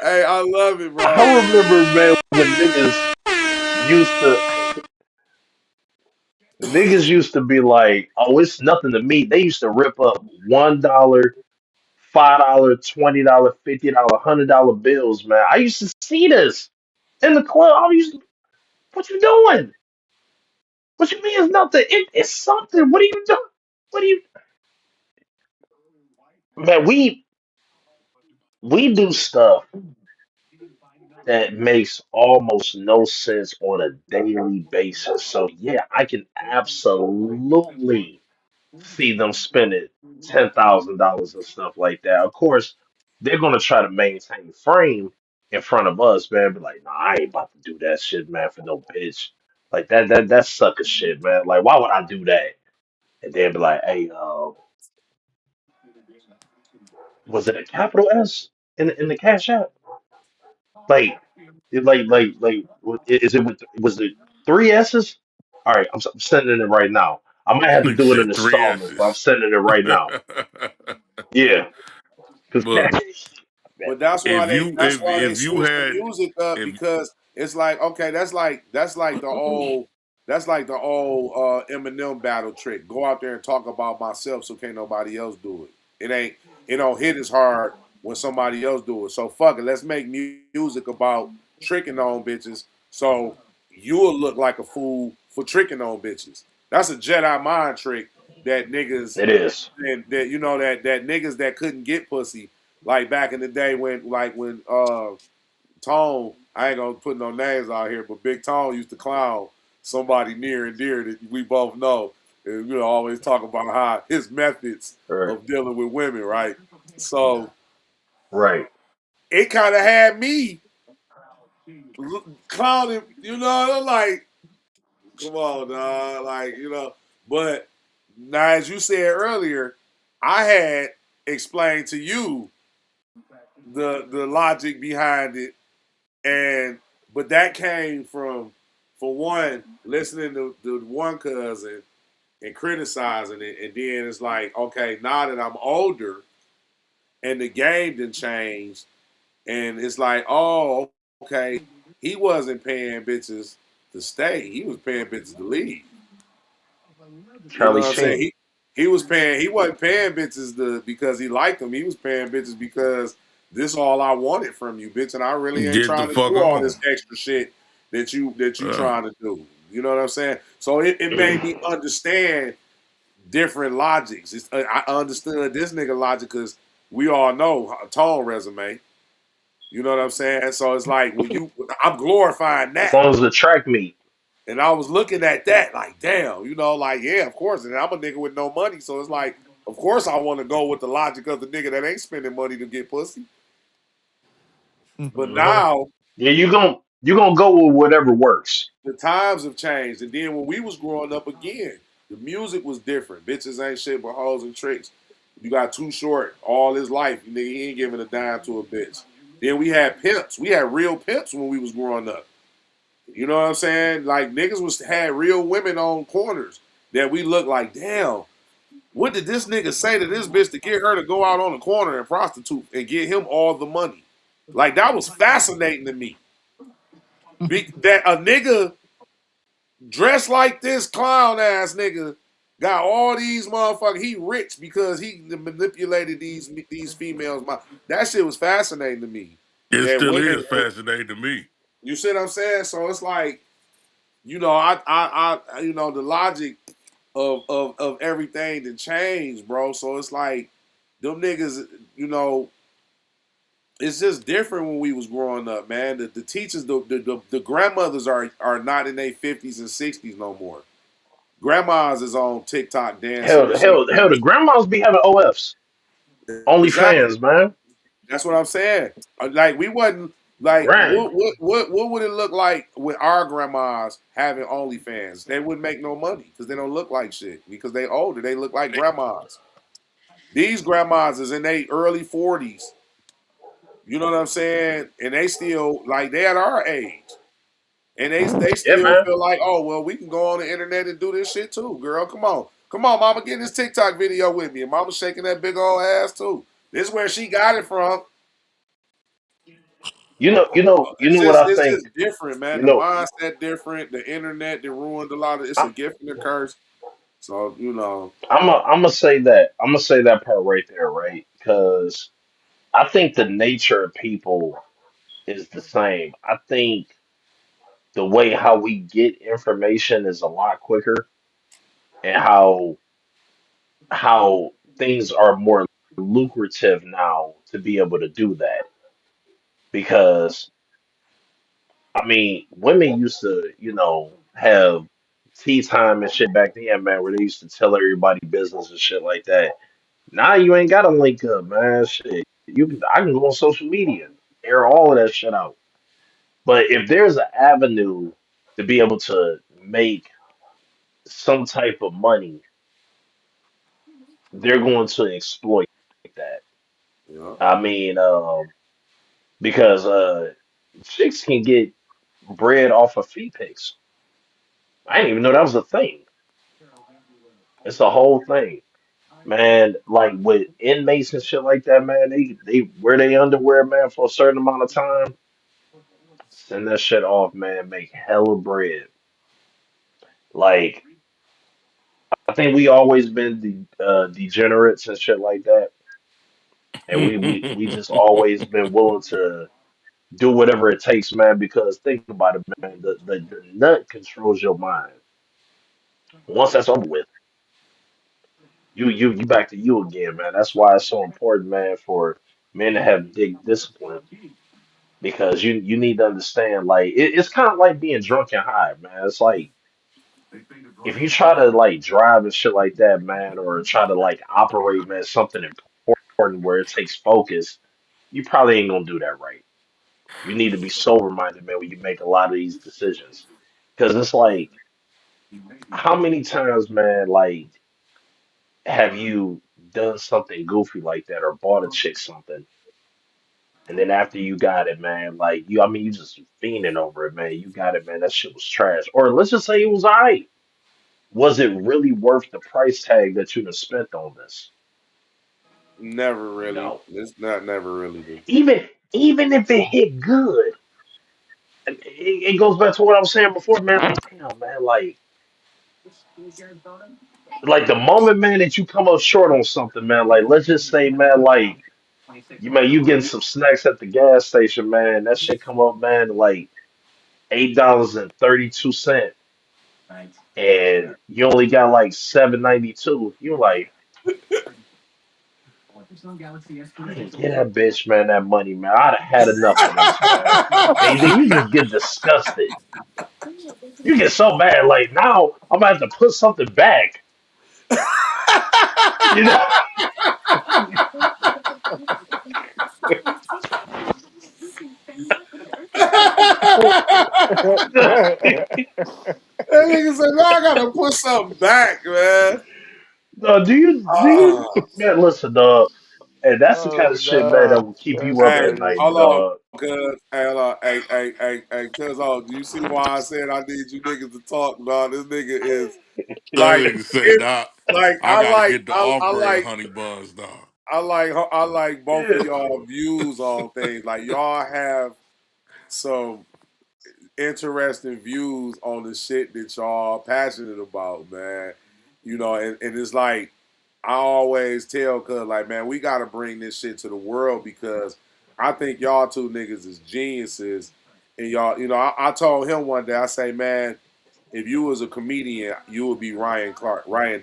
Hey, I love it, I bro. remember, man, when used to, niggas used to be like, "Oh, it's nothing to me." They used to rip up $1, $5, $20, $50, $100 bills, man. I used to see this in the club. I used to, what you doing? What you mean it's nothing? It's something. What are you doing? What are you, man? We do stuff that makes almost no sense on a daily basis. So yeah, I can absolutely see them spending $10,000 and stuff like that. Of course, they're gonna try to maintain frame in front of us, man. Be like, nah, I ain't about to do that shit, man, for no bitch. Like that's sucker shit, man. Like, why would I do that? And then be like, hey, was it a capital S in the Cash App? Like, is it was it three S's? All right, I'm sending it right now. I might have to Nigga do it in said three installments, but I'm S's. sending it right now. Yeah, because Look, But that's why if they you that's why they if you switched the had music up if because it's like okay, that's like the old Eminem battle trick. Go out there and talk about myself so can't nobody else do it. It don't hit as hard when somebody else do it. So fuck it, let's make music about tricking on bitches so you'll look like a fool for tricking on bitches. That's a Jedi mind trick that niggas it is. and that you know that niggas that couldn't get pussy like back in the day when Tone, I ain't gonna put no names out here, but Big Tone used to clown somebody near and dear that we both know. And always talk about how his methods Right, of dealing with women, right? So right. it kind of had me clowning, I'm like, come on, dog, like, But now, as you said earlier, I had explained to you the logic behind it, and but that came from, for one, listening to one cousin and criticizing it, and then it's like, okay, now that I'm older and the game done changed, and it's like, oh, okay, he wasn't paying bitches to stay, he was paying bitches to leave. You know Charlie what I'm saying? Sheen. He wasn't paying bitches because he liked them. He was paying bitches because this all I wanted from you, bitch, and I really ain't get the trying to fuck do all on. this extra shit that you Uh, trying to do. You know what I'm saying? So it made me understand different logics. I understood this nigga logic because we all know Tone resume. You know what I'm saying? So it's like I'm glorifying As that. long as the track meet. And I was looking at that like, damn, like, yeah, of course. And I'm a nigga with no money. So it's like, of course I want to go with the logic of the nigga that ain't spending money to get pussy. But Hmm. now Yeah, you gonna go with whatever works. the times have changed. And then when we was growing up again, the music was different. Bitches ain't shit but hoes and tricks. You got Too Short all his life. Nigga, he ain't giving a dime to a bitch. Then we had pimps. We had real pimps when we was growing up. You know what I'm saying? Like niggas had real women on corners that we look like, damn, what did this nigga say to this bitch to get her to go out on the corner and prostitute and get him all the money? Like that was fascinating to me. That a nigga dressed like this clown ass nigga got all these motherfuckers. He rich because he manipulated these females. That shit was fascinating to me. it That still women, is fascinating to me. you see what I'm saying? So it's like, the logic of everything to change, bro. So it's like them niggas, you know, it's just different when we was growing up, man. The teachers, the grandmothers are not in their 50s and 60s no more. Grandmas is on TikTok dancing Hell, and shit. hell, hell. The grandmas be having OFs, Exactly. OnlyFans, man. That's what I'm saying. Like we wasn't like Right. what would it look like with our grandmas having OnlyFans? They wouldn't make no money because they don't look like shit because they older. They look like grandmas. These grandmas is in their early 40s. You know what I'm saying? And they still like they at our age. And they Yeah, still man. feel like, oh well, we can go on the internet and do this shit too, girl. Come on. Come on, mama, get in this TikTok video with me. And mama shaking that big old ass too. This is where she got it from. You know what I It's think. just different, man. You The know, mindset different. The internet that ruined a lot of. It's a I'm gift and a curse. So I'm gonna say that. I'm gonna say that part right there, right? Because I think the nature of people is the same. I think the way how we get information is a lot quicker, and how things are more lucrative now to be able to do that. Because I mean, women used to, have tea time and shit back then, man, where they used to tell everybody business and shit like that. Now you ain't gotta link up, man. Shit, I can go on social media, air all of that shit out. But if there's an avenue to be able to make some type of money, they're going to exploit that. you know, I mean, because chicks can get bread off of feet pics. I didn't even know that was a thing. It's a whole thing. Man, like with inmates and shit like that, man, they wear their underwear, man, for a certain amount of time. Send that shit off, man. Make hella bread. Like I think we always been degenerates and shit like that, and we just always been willing to do whatever it takes, man. Because think about it, man. The nut controls your mind. Once that's over with, you back to you again, man. That's why it's so important, man, for men to have dick discipline because you need to understand like it's kind of like being drunk and high, man. It's like if you try to like drive and shit like that, man, or try to like operate, man, something important where it takes focus, you probably ain't gonna do that right. You need to be sober minded, man, when you make a lot of these decisions. Because it's like, how many times, man, like, have you done something goofy like that or bought a chick something? And then after you got it, man, like I mean, you just fiending over it, man. You got it, man. That shit was trash. Or let's just say it was alright. Was it really worth the price tag that you'd have spent on this? never really. No. It's not never really do. Even if it hit good, it goes back to what I was saying before, man. Like, damn, man, like the moment, man, that you come up short on something, man. Like, let's just say, man, like you getting some snacks at the gas station, man. That shit come up, man, like $8.32, and you only got like 7.92. You like, I didn't get that bitch, man, that money, man. I'd have had enough of this, man. And then you just get disgusted. You get so mad, like now I'm gonna have to put something back. You know, That nigga said, "No, I gotta put something back, man." no, do you, Uh, man? Listen, dog, and that's the kind Oh of shit, man, that no, will keep that's you up hey, at night, crazy. hold on, dog. cuz. Hey, hold on. Hey, cuz. Oh, do you see why I said I need you niggas to talk, dog? This nigga is That like, nigga say, it, nah, like I gotta get the I off-brand like, honey buns now. I like both of Yeah. y'all views on things. Like y'all have some interesting views on the shit that y'all passionate about, man. And it's like I always tell cuz like, man, we gotta bring this shit to the world because I think y'all two niggas is geniuses. And y'all, I told him one day, I say, man, if you was a comedian, you would be Ryan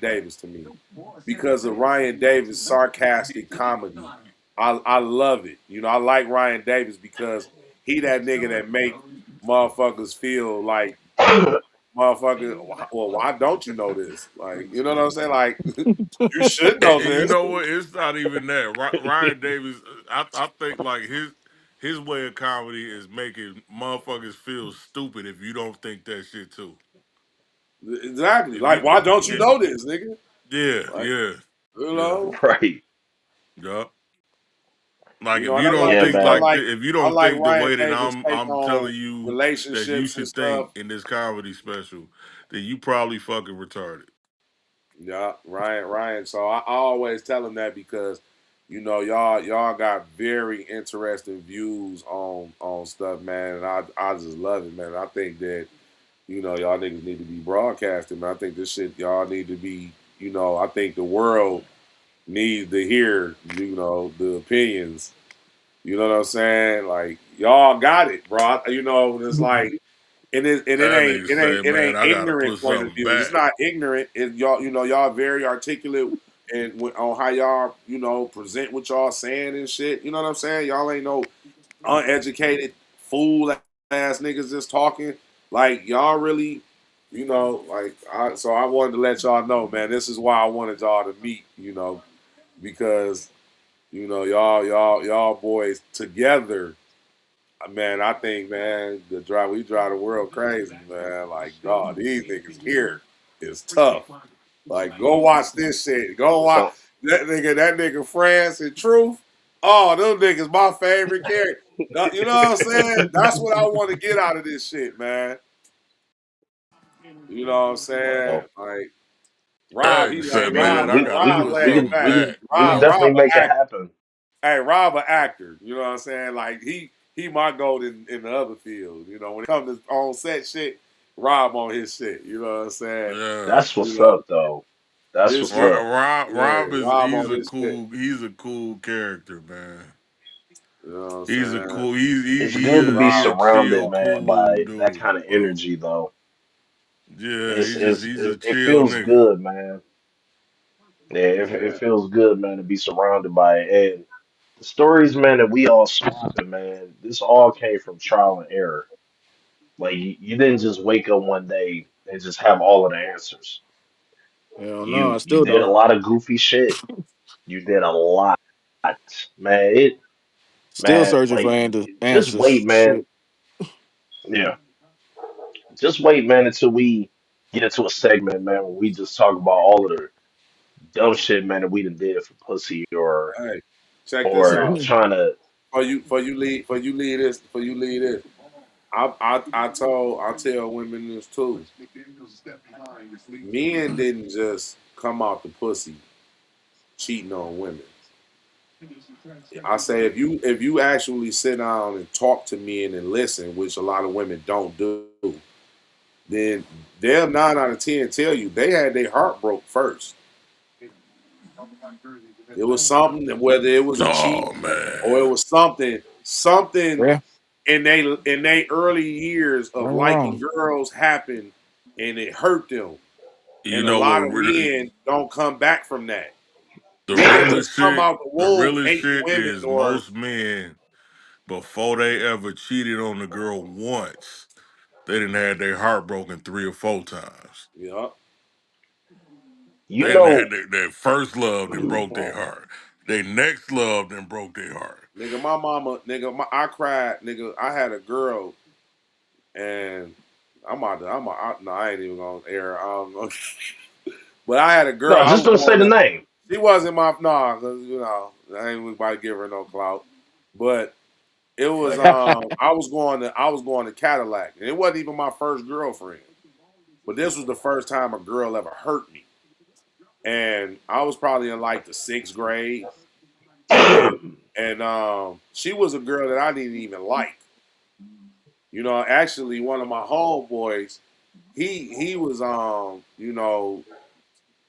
Davis to me. Because of Ryan Davis' sarcastic comedy. I love it. I like Ryan Davis because he that nigga that make motherfuckers feel like motherfucker. Well, why don't you know this? Like, you know what I'm saying? Like, you should know And you this. know what? It's not even that. Ryan Davis, I think like his way of comedy is making motherfuckers feel stupid if you don't think that shit too. Exactly. If you, Like, why don't you yeah, know this, nigga? yeah, Like, yeah, you yeah, know, Right. yeah. Like and if you I don't like Yeah, think I man. like like if you I don't like think the Ryan way that Davis take I'm on telling you that you relationships and should think stuff. in this comedy special, then you probably fucking retarded. Yeah, Ryan. So I always tell him that because, y'all got very interesting views on stuff, man, and I just love it, man. I think that y'all niggas need to be broadcasting, man. I think this shit y'all need to be, I think the world needs to hear, the opinions. You know what I'm saying? Like y'all got it, bro. It's like and it That ain't nigga it ain't say, it man, ain't I gotta ignorant put point of something view. It's back. not ignorant. Y'all y'all very articulate and on how y'all present what y'all saying and shit. You know what I'm saying? Y'all ain't no uneducated fool ass niggas just talking. Like y'all really, so I wanted to let y'all know, man. This is why I wanted y'all to meet. Because y'all boys together, man. I think, man, we drive the world crazy, man. Like, dog, these niggas here is tough. Like, go watch this shit. Go watch So that nigga France and Truth. Oh, them niggas my favorite character. You know what I'm saying? That's what I want to get out of this shit, man. You know what I'm saying? well, Like That Rob, he nigga like say, yeah, man, Rob. I we gotta we Rob can put we laid can something back. we can back. we can Rob definitely an make it actor. happen. Hey, Rob an actor. You know what I'm saying? Like he my goat in the other field. When it comes to on set shit, Rob on his shit. You know what I'm saying? Yeah. That's You what's know up, though. That's this what's shit. up. Rob Yeah, is Rob on his shit. he's a cool character, man. You know what I'm He's a saying? cool It's good to be he Rob, a surrounded, chill, man, cool by that dude, kind of bro. energy, though. Yeah, he's a It chill feels nigga. good, man. Yeah, it yeah, feels good, man, to be surrounded by it. And the stories, man, that we all swapping, man, this all came from trial and error. Like you didn't just wake up one day and just have all of the answers. Hell no, I You still did a don't. lot of goofy shit. You did a lot, man. Still Man, searching for like just answers. wait, man. Shit. Yeah, just wait, man, until we get into a segment, man, where we just talk about all of the dumb shit, man, that we done did for pussy hey, check this or out. trying to. For you lead this. I tell women this too. Men didn't just come out the pussy cheating on women. I say if you actually sit down and talk to men and listen, which a lot of women don't do, then they'll 9 out of 10 tell you they had their heart broke first. It was something whether it was a cheat Oh or it man. was something Yeah, in they early years of nothing liking wrong. girls happened and it hurt them. You And a know lot what of men don't come back from that. the They don't just come out the womb realest hating shit women is or most men before they ever cheated on the girl once, they didn't had their heart broken 3 or 4 times. yeah. You They didn't know, had their first love that broke their heart. Their next love that broke their heart. Nigga, my mama, nigga, I cried, nigga. I had a girl, and no, I ain't even gonna air. I don't know, but I had a girl. no, I just was don't say going the to. name. She wasn't my no, cause I ain't about to give her no clout. But it was I was going to Cadillac, and it wasn't even my first girlfriend. But this was the first time a girl ever hurt me, and I was probably in like the 6th grade, and she was a girl that I didn't even like. Actually, one of my homeboys, he was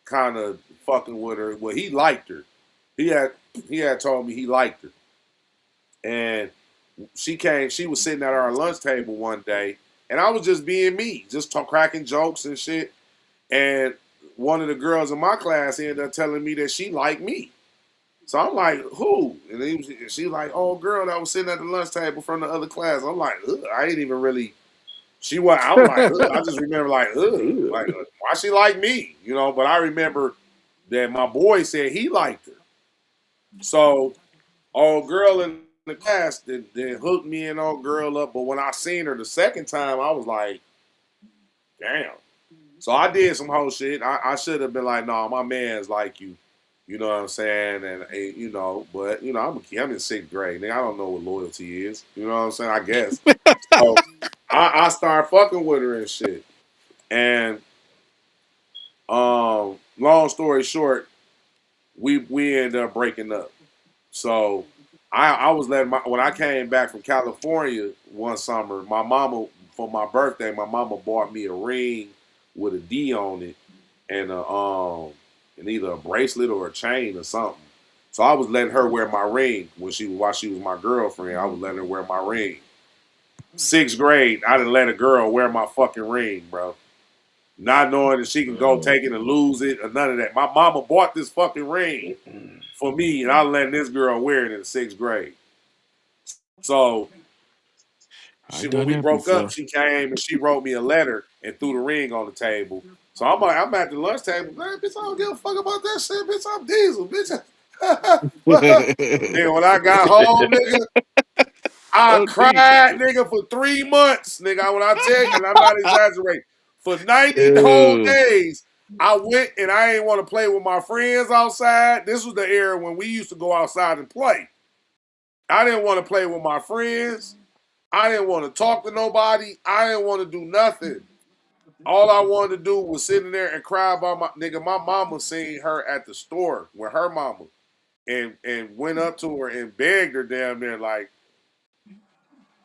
kind of fucking with her. Well, he liked her. He had he had told me he liked her, and she came. She was sitting at our lunch table one day, and I was just being me, just cracking jokes and shit. And one of the girls in my class ended up telling me that she liked me. So I'm like, who? And she like, oh, girl that was sitting at the lunch table from the other class. I'm like, ugh, I ain't even really She was. I was like, ugh. I just remember like, ugh, Ew. like why she like me, you know? But I remember that my boy said he liked her. So old girl in the cast then hooked me and old girl up. But when I seen her the second time, I was like, damn. So I did some whole shit. I should have been like, no, my man's like you. You know what I'm saying? And you know, but you know, I'm in sixth grade. Nigga, I don't know what loyalty is. You know what I'm saying? I guess. So I started fucking with her and shit. And long story short, we ended up breaking up. So I was letting my when I came back from California one summer, my mama for my birthday, my mama bought me a ring with a D on it and either a bracelet or a chain or something. So I was letting her wear my ring while she was my girlfriend. I was letting her wear my ring. Sixth grade, I didn't let a girl wear my fucking ring, bro. Not knowing that she can go take it and lose it or none of that. My mama bought this fucking ring for me, and I letting this girl wear it in the sixth grade. So I when done we that broke up, before. she came and she wrote me a letter and threw the ring on the table. So I'm at the lunch table, man, bitch, I don't give a fuck about that shit, bitch. I'm Diesel, bitch. Nigga, when I got home, nigga, I Oh, decent. cried, nigga, for 3 months, nigga. When I tell you, and I'm not exaggerating, for 90 whole Ew. days, I went and I ain't want to play with my friends outside. This was the era when we used to go outside and play. I didn't want to play with my friends. I didn't want to talk to nobody. I didn't want to do nothing. All I wanted to do was sit in there and cry about my nigga. My mama seen her at the store with her mama and went up to her and begged her down there like,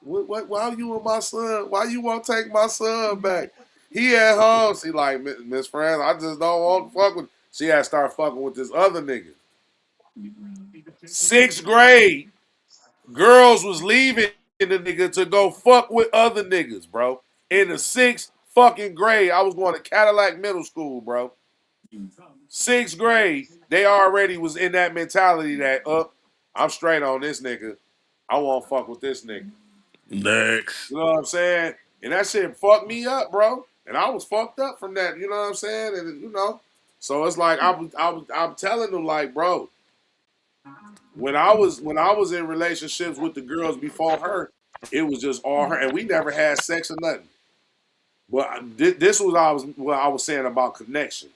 what why you and my son? Why you won't take my son back? He at home. She like, Miss Friends, I just don't want to fuck with. She had to start fucking with this other nigga. Sixth grade, girls was leaving the nigga to go fuck with other niggas, bro. In the sixth fucking grade, I was going to Cadillac Middle School, bro. Sixth grade, they already was in that mentality that, I'm straight on this nigga. I won't fuck with this nigga. Next. You know what I'm saying? And that shit fucked me up, bro. And I was fucked up from that. You know what I'm saying? And so it's like I'm telling them like, bro, when I was in relationships with the girls before her, it was just all her, and we never had sex or nothing. But this was what I was saying about connection.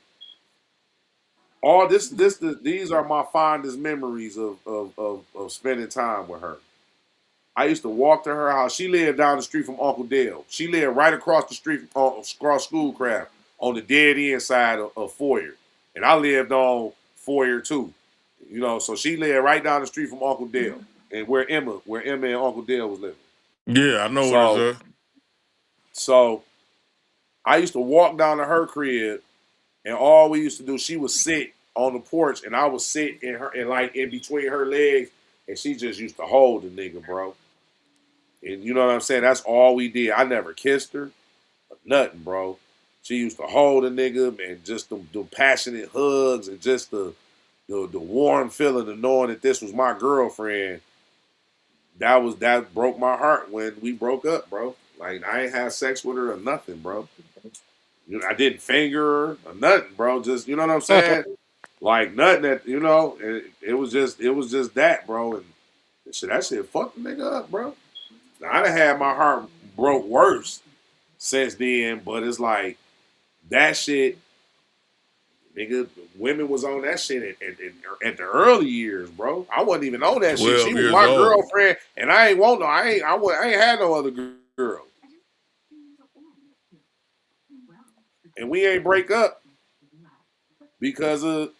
All these are my fondest memories of spending time with her. I used to walk to her house. She lived down the street from Uncle Dale. She lived right across the street from across Schoolcraft on the dead end side of Foyer, and I lived on Foyer too. So she lived right down the street from Uncle Dale, and where Emma and Uncle Dale was living. Yeah, I know what it's So, at. so I used to walk down to her crib, and all we used to do, she would sit on the porch, and I would sit like in between her legs, and she just used to hold the nigga, bro. And you know what I'm saying? That's all we did. I never kissed her, nothing, bro. She used to hold a nigga and just the passionate hugs and just the warm feeling of knowing that this was my girlfriend. That broke my heart when we broke up, bro. Like I ain't had sex with her or nothing, bro. I didn't finger her or nothing, bro. Just you know what I'm saying? Like nothing it was just that, bro. And that shit fucked the nigga up, bro. Now, I done had my heart broke worse since then, but it's like that shit, nigga. Women was on that shit at the early years, bro. I wasn't even on that shit. She 12 was years my old. girlfriend, and I ain't want no. I ain't had no other girl, and we ain't break up because of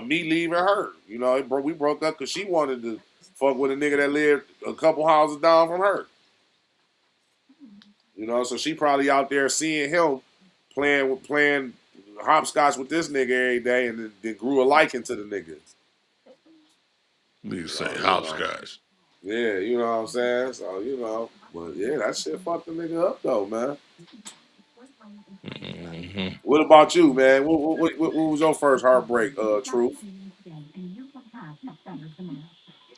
me leaving her. We broke up because she wanted to fuck with a nigga that lived a couple houses down from her. So she probably out there seeing him playing hopscotch with this nigga every day, and then grew a liking to the nigga. Nigga say You know, hopscotch. yeah, you know what I'm saying. So but yeah, that shit fucked the nigga up though, man. Hmm. What about you, man? What was your first heartbreak? Truth.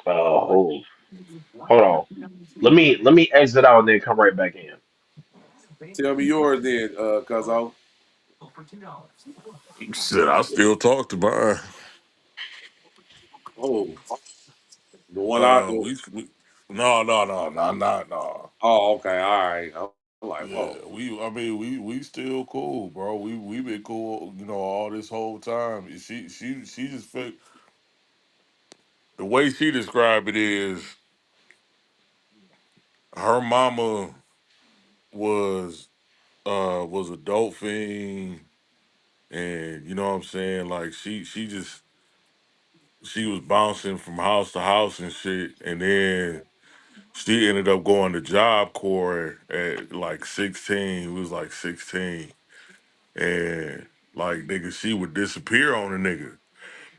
Oh, hold on. Let me exit out and then come right back in. Tell me yours then, Cuzzo. Shit, I still talk to mine. Oh, the one I. We no. Oh, okay, all right. I'm like, Yeah, whoa. I mean, we still cool, bro. We been cool, all this whole time. She just the way she described it is her mama was was a dope fiend, and you know what I'm saying. Like she was bouncing from house to house and shit, and then she ended up going to Job Corps at like 16. It was like 16, and like nigga, she would disappear on a nigga,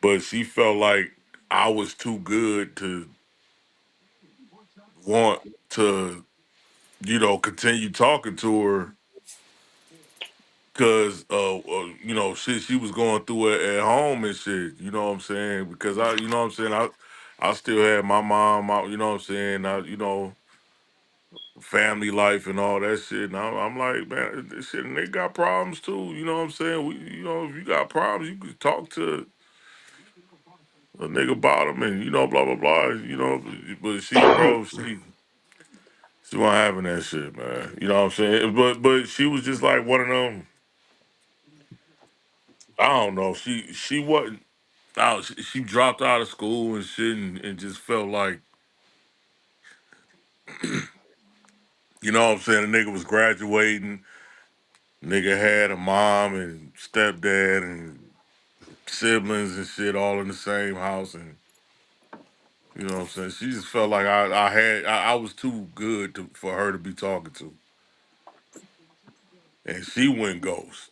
but she felt like I was too good to want to, continue talking to her because shit she was going through it at home and shit. You know what I'm saying? Because you know what I'm saying, I still had my mom. You know what I'm saying? Family life and all that shit. And I'm like, man, this shit, and they got problems too. You know what I'm saying? If you got problems, you could talk to a nigga about them, and blah blah blah. But she wasn't having that shit, man. You know what I'm saying? But she was just like one of them. I don't know. She wasn't. She dropped out of school and shit, and just felt like, you know what I'm saying. The nigga was graduating. Nigga had a mom and stepdad and siblings and shit all in the same house, and you know what I'm saying. She just felt like I was too good for her to be talking to, and she went ghost.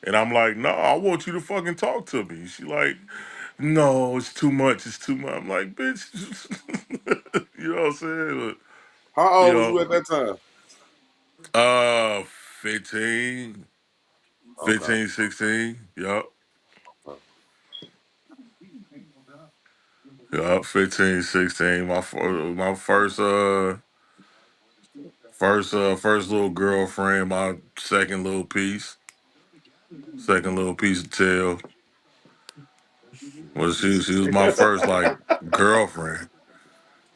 And I'm like, no, I want you to fucking talk to me. She like, no, it's too much. It's too much. I'm like, bitch, you know what I'm saying? How But, old was you at that time? 15, Okay. 15, 16. Yup. Okay. Yup, 15, 16. My first little girlfriend, my second little piece of tail. Well, she was my first like girlfriend.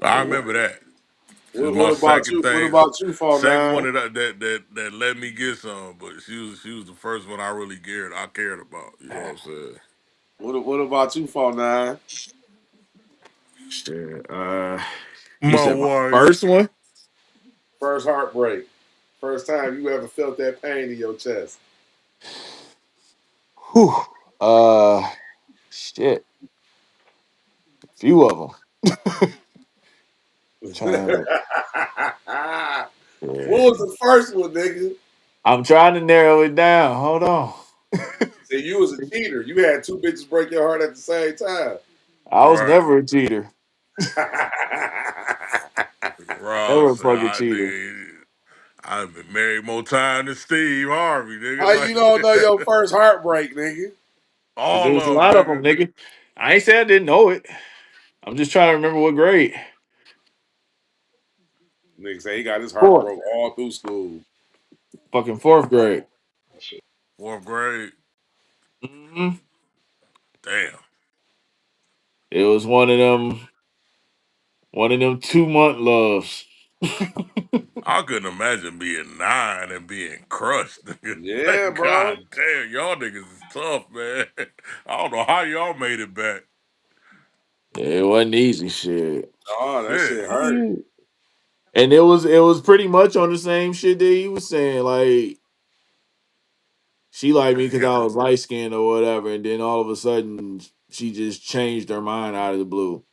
I What, remember that. She was what, my what about second you? What thing, about you, Fall second Nine? one that let me get some, but she was the first one I really cared about. You know what I'm saying? What about you, Fall Nine? Shit. You My said my wife. first one? First heartbreak. First time you ever felt that pain in your chest. Whew. Uh, shit. Few of them. Trying what to. was the first one, nigga? I'm trying to narrow it down. Hold on. See, you was a cheater. You had two bitches break your heart at the same time. I was Right. never a cheater. Rob Never a said, fucking cheater. I've been married more time than Steve Harvey, How nigga. you don't know Like your first heartbreak, nigga? There all was a of lot of them, them, nigga. nigga. I ain't saying I didn't know it. I'm just trying to remember what grade. Nigga say he got his heart Fourth. broke all through school. Fucking fourth grade. Fourth grade. hmm Damn. It was one of them 2 month loves. I couldn't imagine being 9 and being crushed. Nigga. Yeah, Like, bro. God damn, y'all niggas is tough, man. I don't know how y'all made it back. It wasn't easy shit. Oh, that Shit. shit hurt. And it was pretty much on the same shit that he was saying. Like she liked me because Damn. I was light skinned or whatever, and then all of a sudden she just changed her mind out of the blue.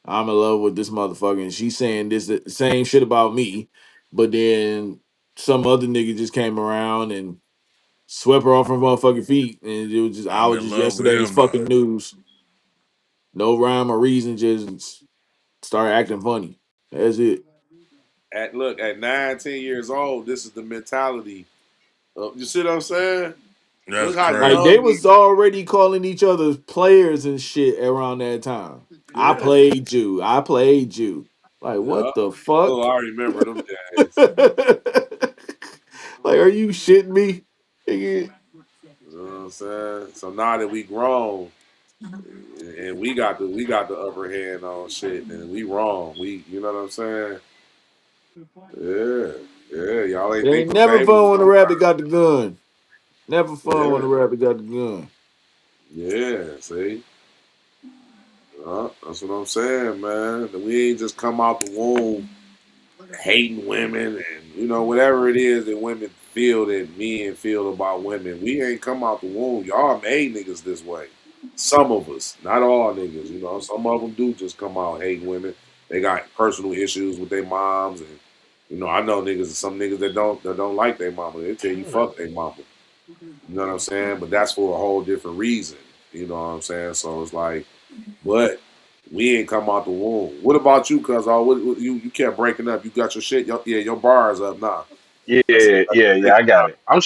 I'm in love with this motherfucker, and she's saying this the same shit about me, but then some other nigga just came around and swept her off her motherfucking feet, and it was just I I'm was in just love with yesterday's him now. fucking news. No rhyme or reason, just started acting funny. That's it. At 9, 10 years old, this is the mentality. You see what I'm saying? That's Look how Like crazy. they young he. was already calling each other players and shit around that time. I Yeah, played you. I played you. Like yeah. what the fuck? Oh, I remember them days. Like Like, are you shitting me? Nigga, You know what I'm saying? So now that we grown and we got the upper hand on shit, and we wrong. We, you know what I'm saying? Yeah, yeah. Y'all it ain't think ain't the never baby was fun when the gonna rabbit cry. got the gun. Never fun when Yeah, the rabbit got the gun. yeah. See, that's what I'm saying, man. We ain't just come out the womb hating women and whatever it is that women feel that men feel about women. We ain't come out the womb. Y'all made niggas this way. Some of us, not all niggas. Some of them do just come out hating women. They got personal issues with their moms, and I know niggas, some niggas that don't like their mama. They tell you fuck their mama. You know what I'm saying? But that's for a whole different reason. You know what I'm saying? So it's like, but we ain't come out the womb. What about you, cuz? You kept breaking up. You got your shit. Your bar is up now. Yeah, That's yeah, the yeah. thing I got about it. I'm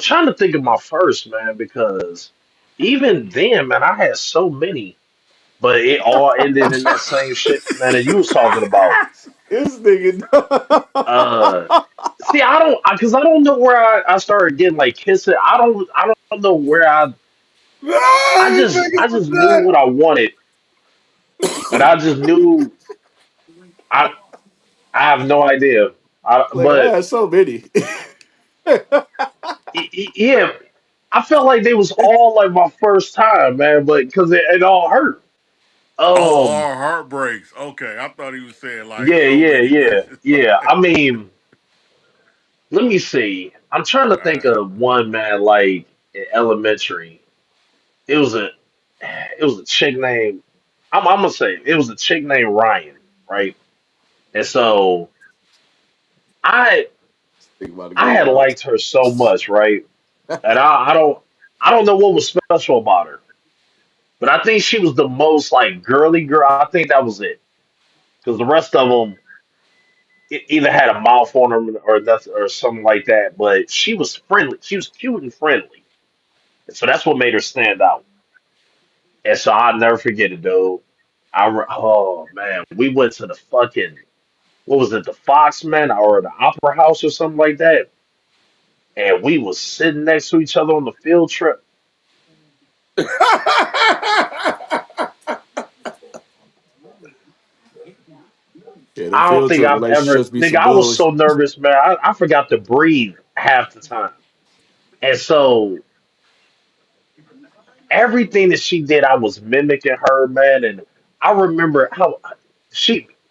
trying to think of my first man because even then, man, I had so many, but it all ended in that same shit, man. And you was talking about. This nigga. Uh, See, because I don't know where I started getting like kissing. I don't know where I it. just, These I niggas just knew what I wanted, and I just knew I, I have no idea. Like, I But had so many. yeah, I felt like they was all like my first time, man. But because it all hurt. Oh, Um, all heartbreaks. Okay, I thought he was saying like yeah, so yeah, many yeah, bitches. yeah. I mean, let me see. I'm trying to think of one man like in elementary. It was a it was a chick named I'm gonna say it was a chick named Ryan, right? And so I Think about to I go had wild. liked her so much, right? And I don't know what was special about her, but I think she was the most like girly girl. I think that was it because the rest of them either had a mouth on them or nothing or something like that. But she was friendly. She was cute and friendly, and so that's what made her stand out. And so I'll never forget it, dude. Oh man, we went to the fucking what was it, the Foxman or the Opera House or something like that, and we was sitting next to each other on the field trip. Yeah, them I don't field think trip I've ever, relationships be nigga. some I was so bullshit. nervous, man. I forgot to breathe half the time, and so everything that she did, I was mimicking her, man. And I remember how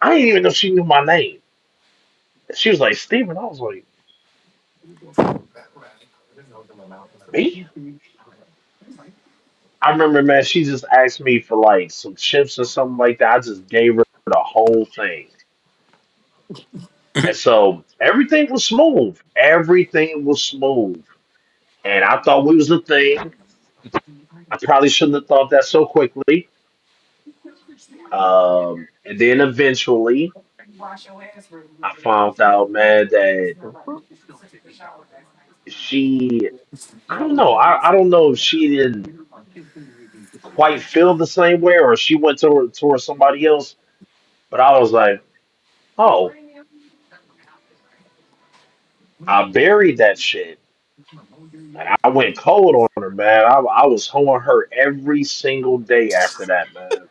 I didn't even know she knew my name. She was like Steven. I was like, me? I remember, man, she just asked me for like some chips or something like that. I just gave her the whole thing. And so everything was smooth. Everything was smooth. And I thought we was a thing. I probably shouldn't have thought that so quickly. And then eventually I found out, man, that she, I don't know. I don't know if she didn't quite feel the same way or she went towards somebody else. But I was like, oh, I buried that shit. And I went cold on her, man. I was hoeing her every single day after that, man.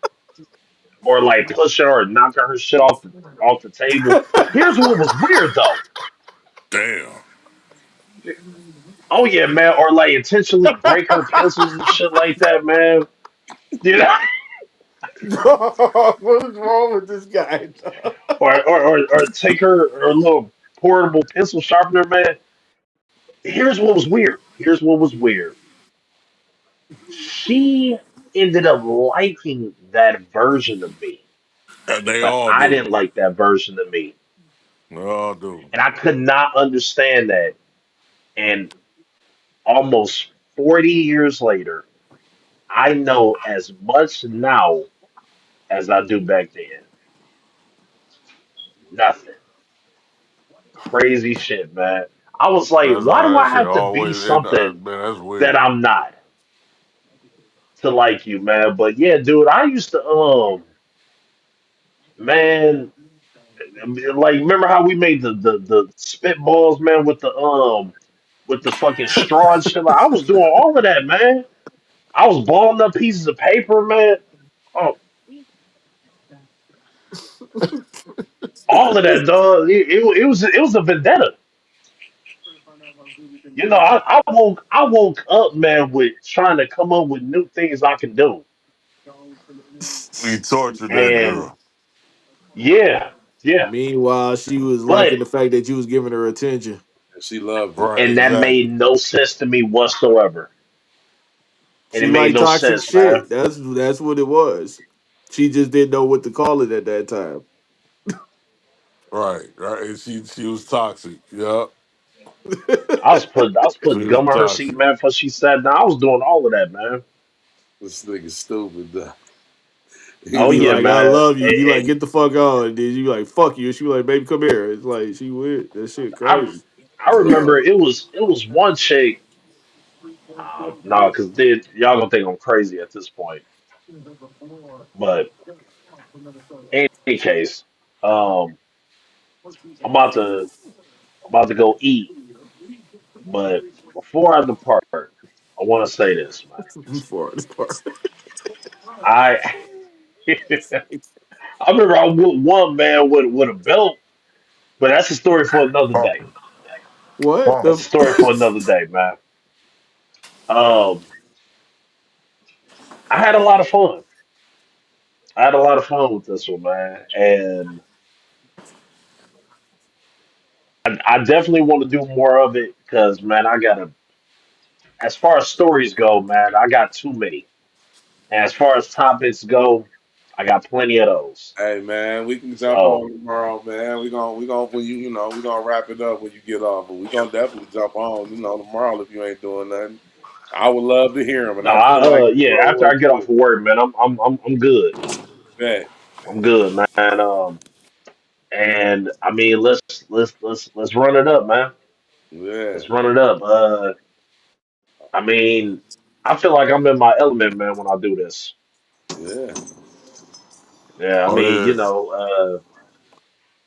Or like pushing her or knocking her shit off the table. Here's what was weird though. Damn. Oh yeah, man. Or like intentionally break her pencils and shit like that, man. You know, Dog, what is wrong with this guy? Dog? or take her little portable pencil sharpener, man. Here's what was weird. Here's what was weird. She ended up liking that version of me, They but all I do. didn't like that version of me. They all do. And I could not understand that. And almost 40 years later, I know as much now as I do back then. Nothing. Crazy shit, man. I was like, That's why how do that I shit have to be always end. something Man, that's that weird. I'm not to like you, man? But yeah, dude, I used to, man, like remember how we made the spitballs, man, with the fucking straw and shit. Like, I was doing all of that, man. I was balling up pieces of paper, man. Oh, all of that, dog. It was a vendetta. You know, I woke up, man, with trying to come up with new things I can do, He tortured that and girl. yeah, yeah. Meanwhile, she was But liking the fact that you was giving her attention. And she loved it. Right, and that exactly. made no sense to me whatsoever, and it She made liked no toxic sense, man. shit. That's what it was. She just didn't know what to call it at that time. Right, right. And she was toxic. Yep. I was She putting was gum on her seat, toxic. man, before she sat down. I was doing all of that, man. This nigga stupid. Though. You Oh be yeah, like, I man. love you. You like, And get the fuck on. And then you like, fuck you. She be like, baby, come here. It's like she weird. That shit I crazy. I remember it was one chick. No, because y'all gonna think I'm crazy at this point. But in any case, um, I'm about to go eat. But before I depart, I want to say this, man. For this part. I I remember I whooped one man with a belt, but that's a story for another day. Pumper. What That's Pumper. a the story for another day, man. Um, I had a lot of fun. I had a lot of fun with this one, man, and I definitely want to do more of it because, man, I gotta. As far as stories go, man, I got too many. And as far as topics go, I got plenty of those. Hey man, we can jump So on tomorrow, man. We gonna when you know we gonna wrap it up when you get off, but we gonna definitely jump on tomorrow if you ain't doing nothing. I would love to hear them, and no, I feel like the yeah. world After I would get off too. of work, man, I'm good. Bet. I'm good, man. And I mean, let's run it up, man. Yeah, Let's run it up. I mean, I feel like I'm in my element, man, when I do this. yeah, Yeah, I Oh mean, yeah.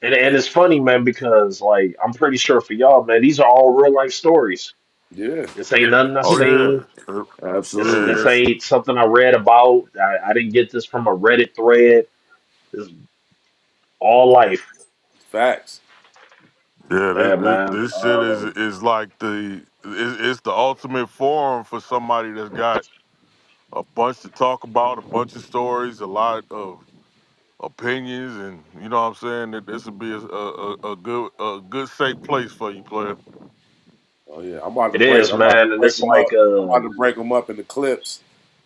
and it's funny, man, because like I'm pretty sure for y'all, man, these are all real life stories. yeah, This ain't nothing I Oh seen. yeah. This Yeah. absolutely. ain't something I read about. I didn't get this from a Reddit thread. This is all life. facts. Yeah, Yeah, man. this shit is like it's the ultimate forum for somebody that's got a bunch to talk about, a bunch of stories, a lot of opinions, and you know what I'm saying. That this would be a good safe place for you, player. Oh yeah, I'm about to It break. is, I'm about to man, and break it's them up. like I'm about to break them up into clips.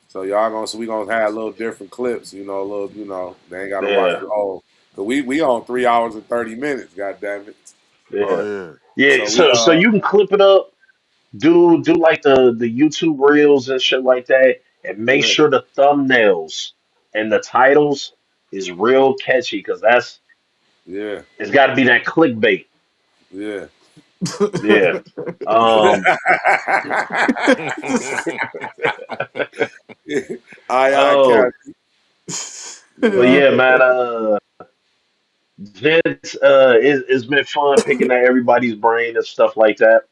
So y'all gonna so we gonna have a little different clips. A little. They ain't gotta watch yeah, the whole. Cause we on 3 hours and 30 minutes. God damn it. Oh yeah, yeah, yeah. So we So you can clip it up, do like the YouTube reels and shit like that, and make yeah sure the thumbnails and the titles is real catchy because yeah it's got to be that clickbait. yeah. Yeah. Um. Aye, Oh, Cap. but Yeah, yeah, man. Vince, it's been fun picking at everybody's brain and stuff like that.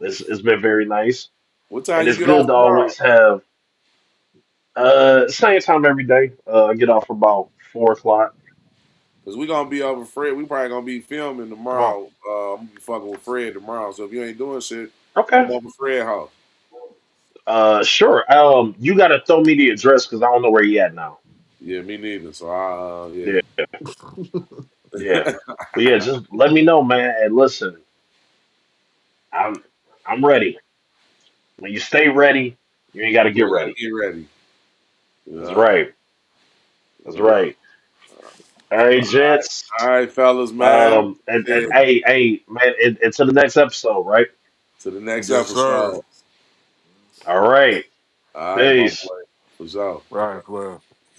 It's been very nice, what and time you it's get off good to tomorrow? always have same time every day. I get off about 4 o'clock. Cause we gonna be over Fred. We probably gonna be filming come on. tomorrow. I'm gonna be fucking with Fred tomorrow. So if you ain't doing shit, Okay. come over Fred house. Sure. You gotta throw me the address because I don't know where you at now. Yeah, me neither. So I Yeah, yeah. yeah. But yeah, just let me know, man. And listen, I'm I'm ready. When you stay ready, you ain't gotta You get ain't gotta ready. get ready. That's Yeah, right. That's yeah. right. All right, gents. All right, fellas, man. And Shit. hey, man, it's to the next episode, right? To the next Yes, sir. episode. All right. All right, my Peace. boy. For sure. Right, player.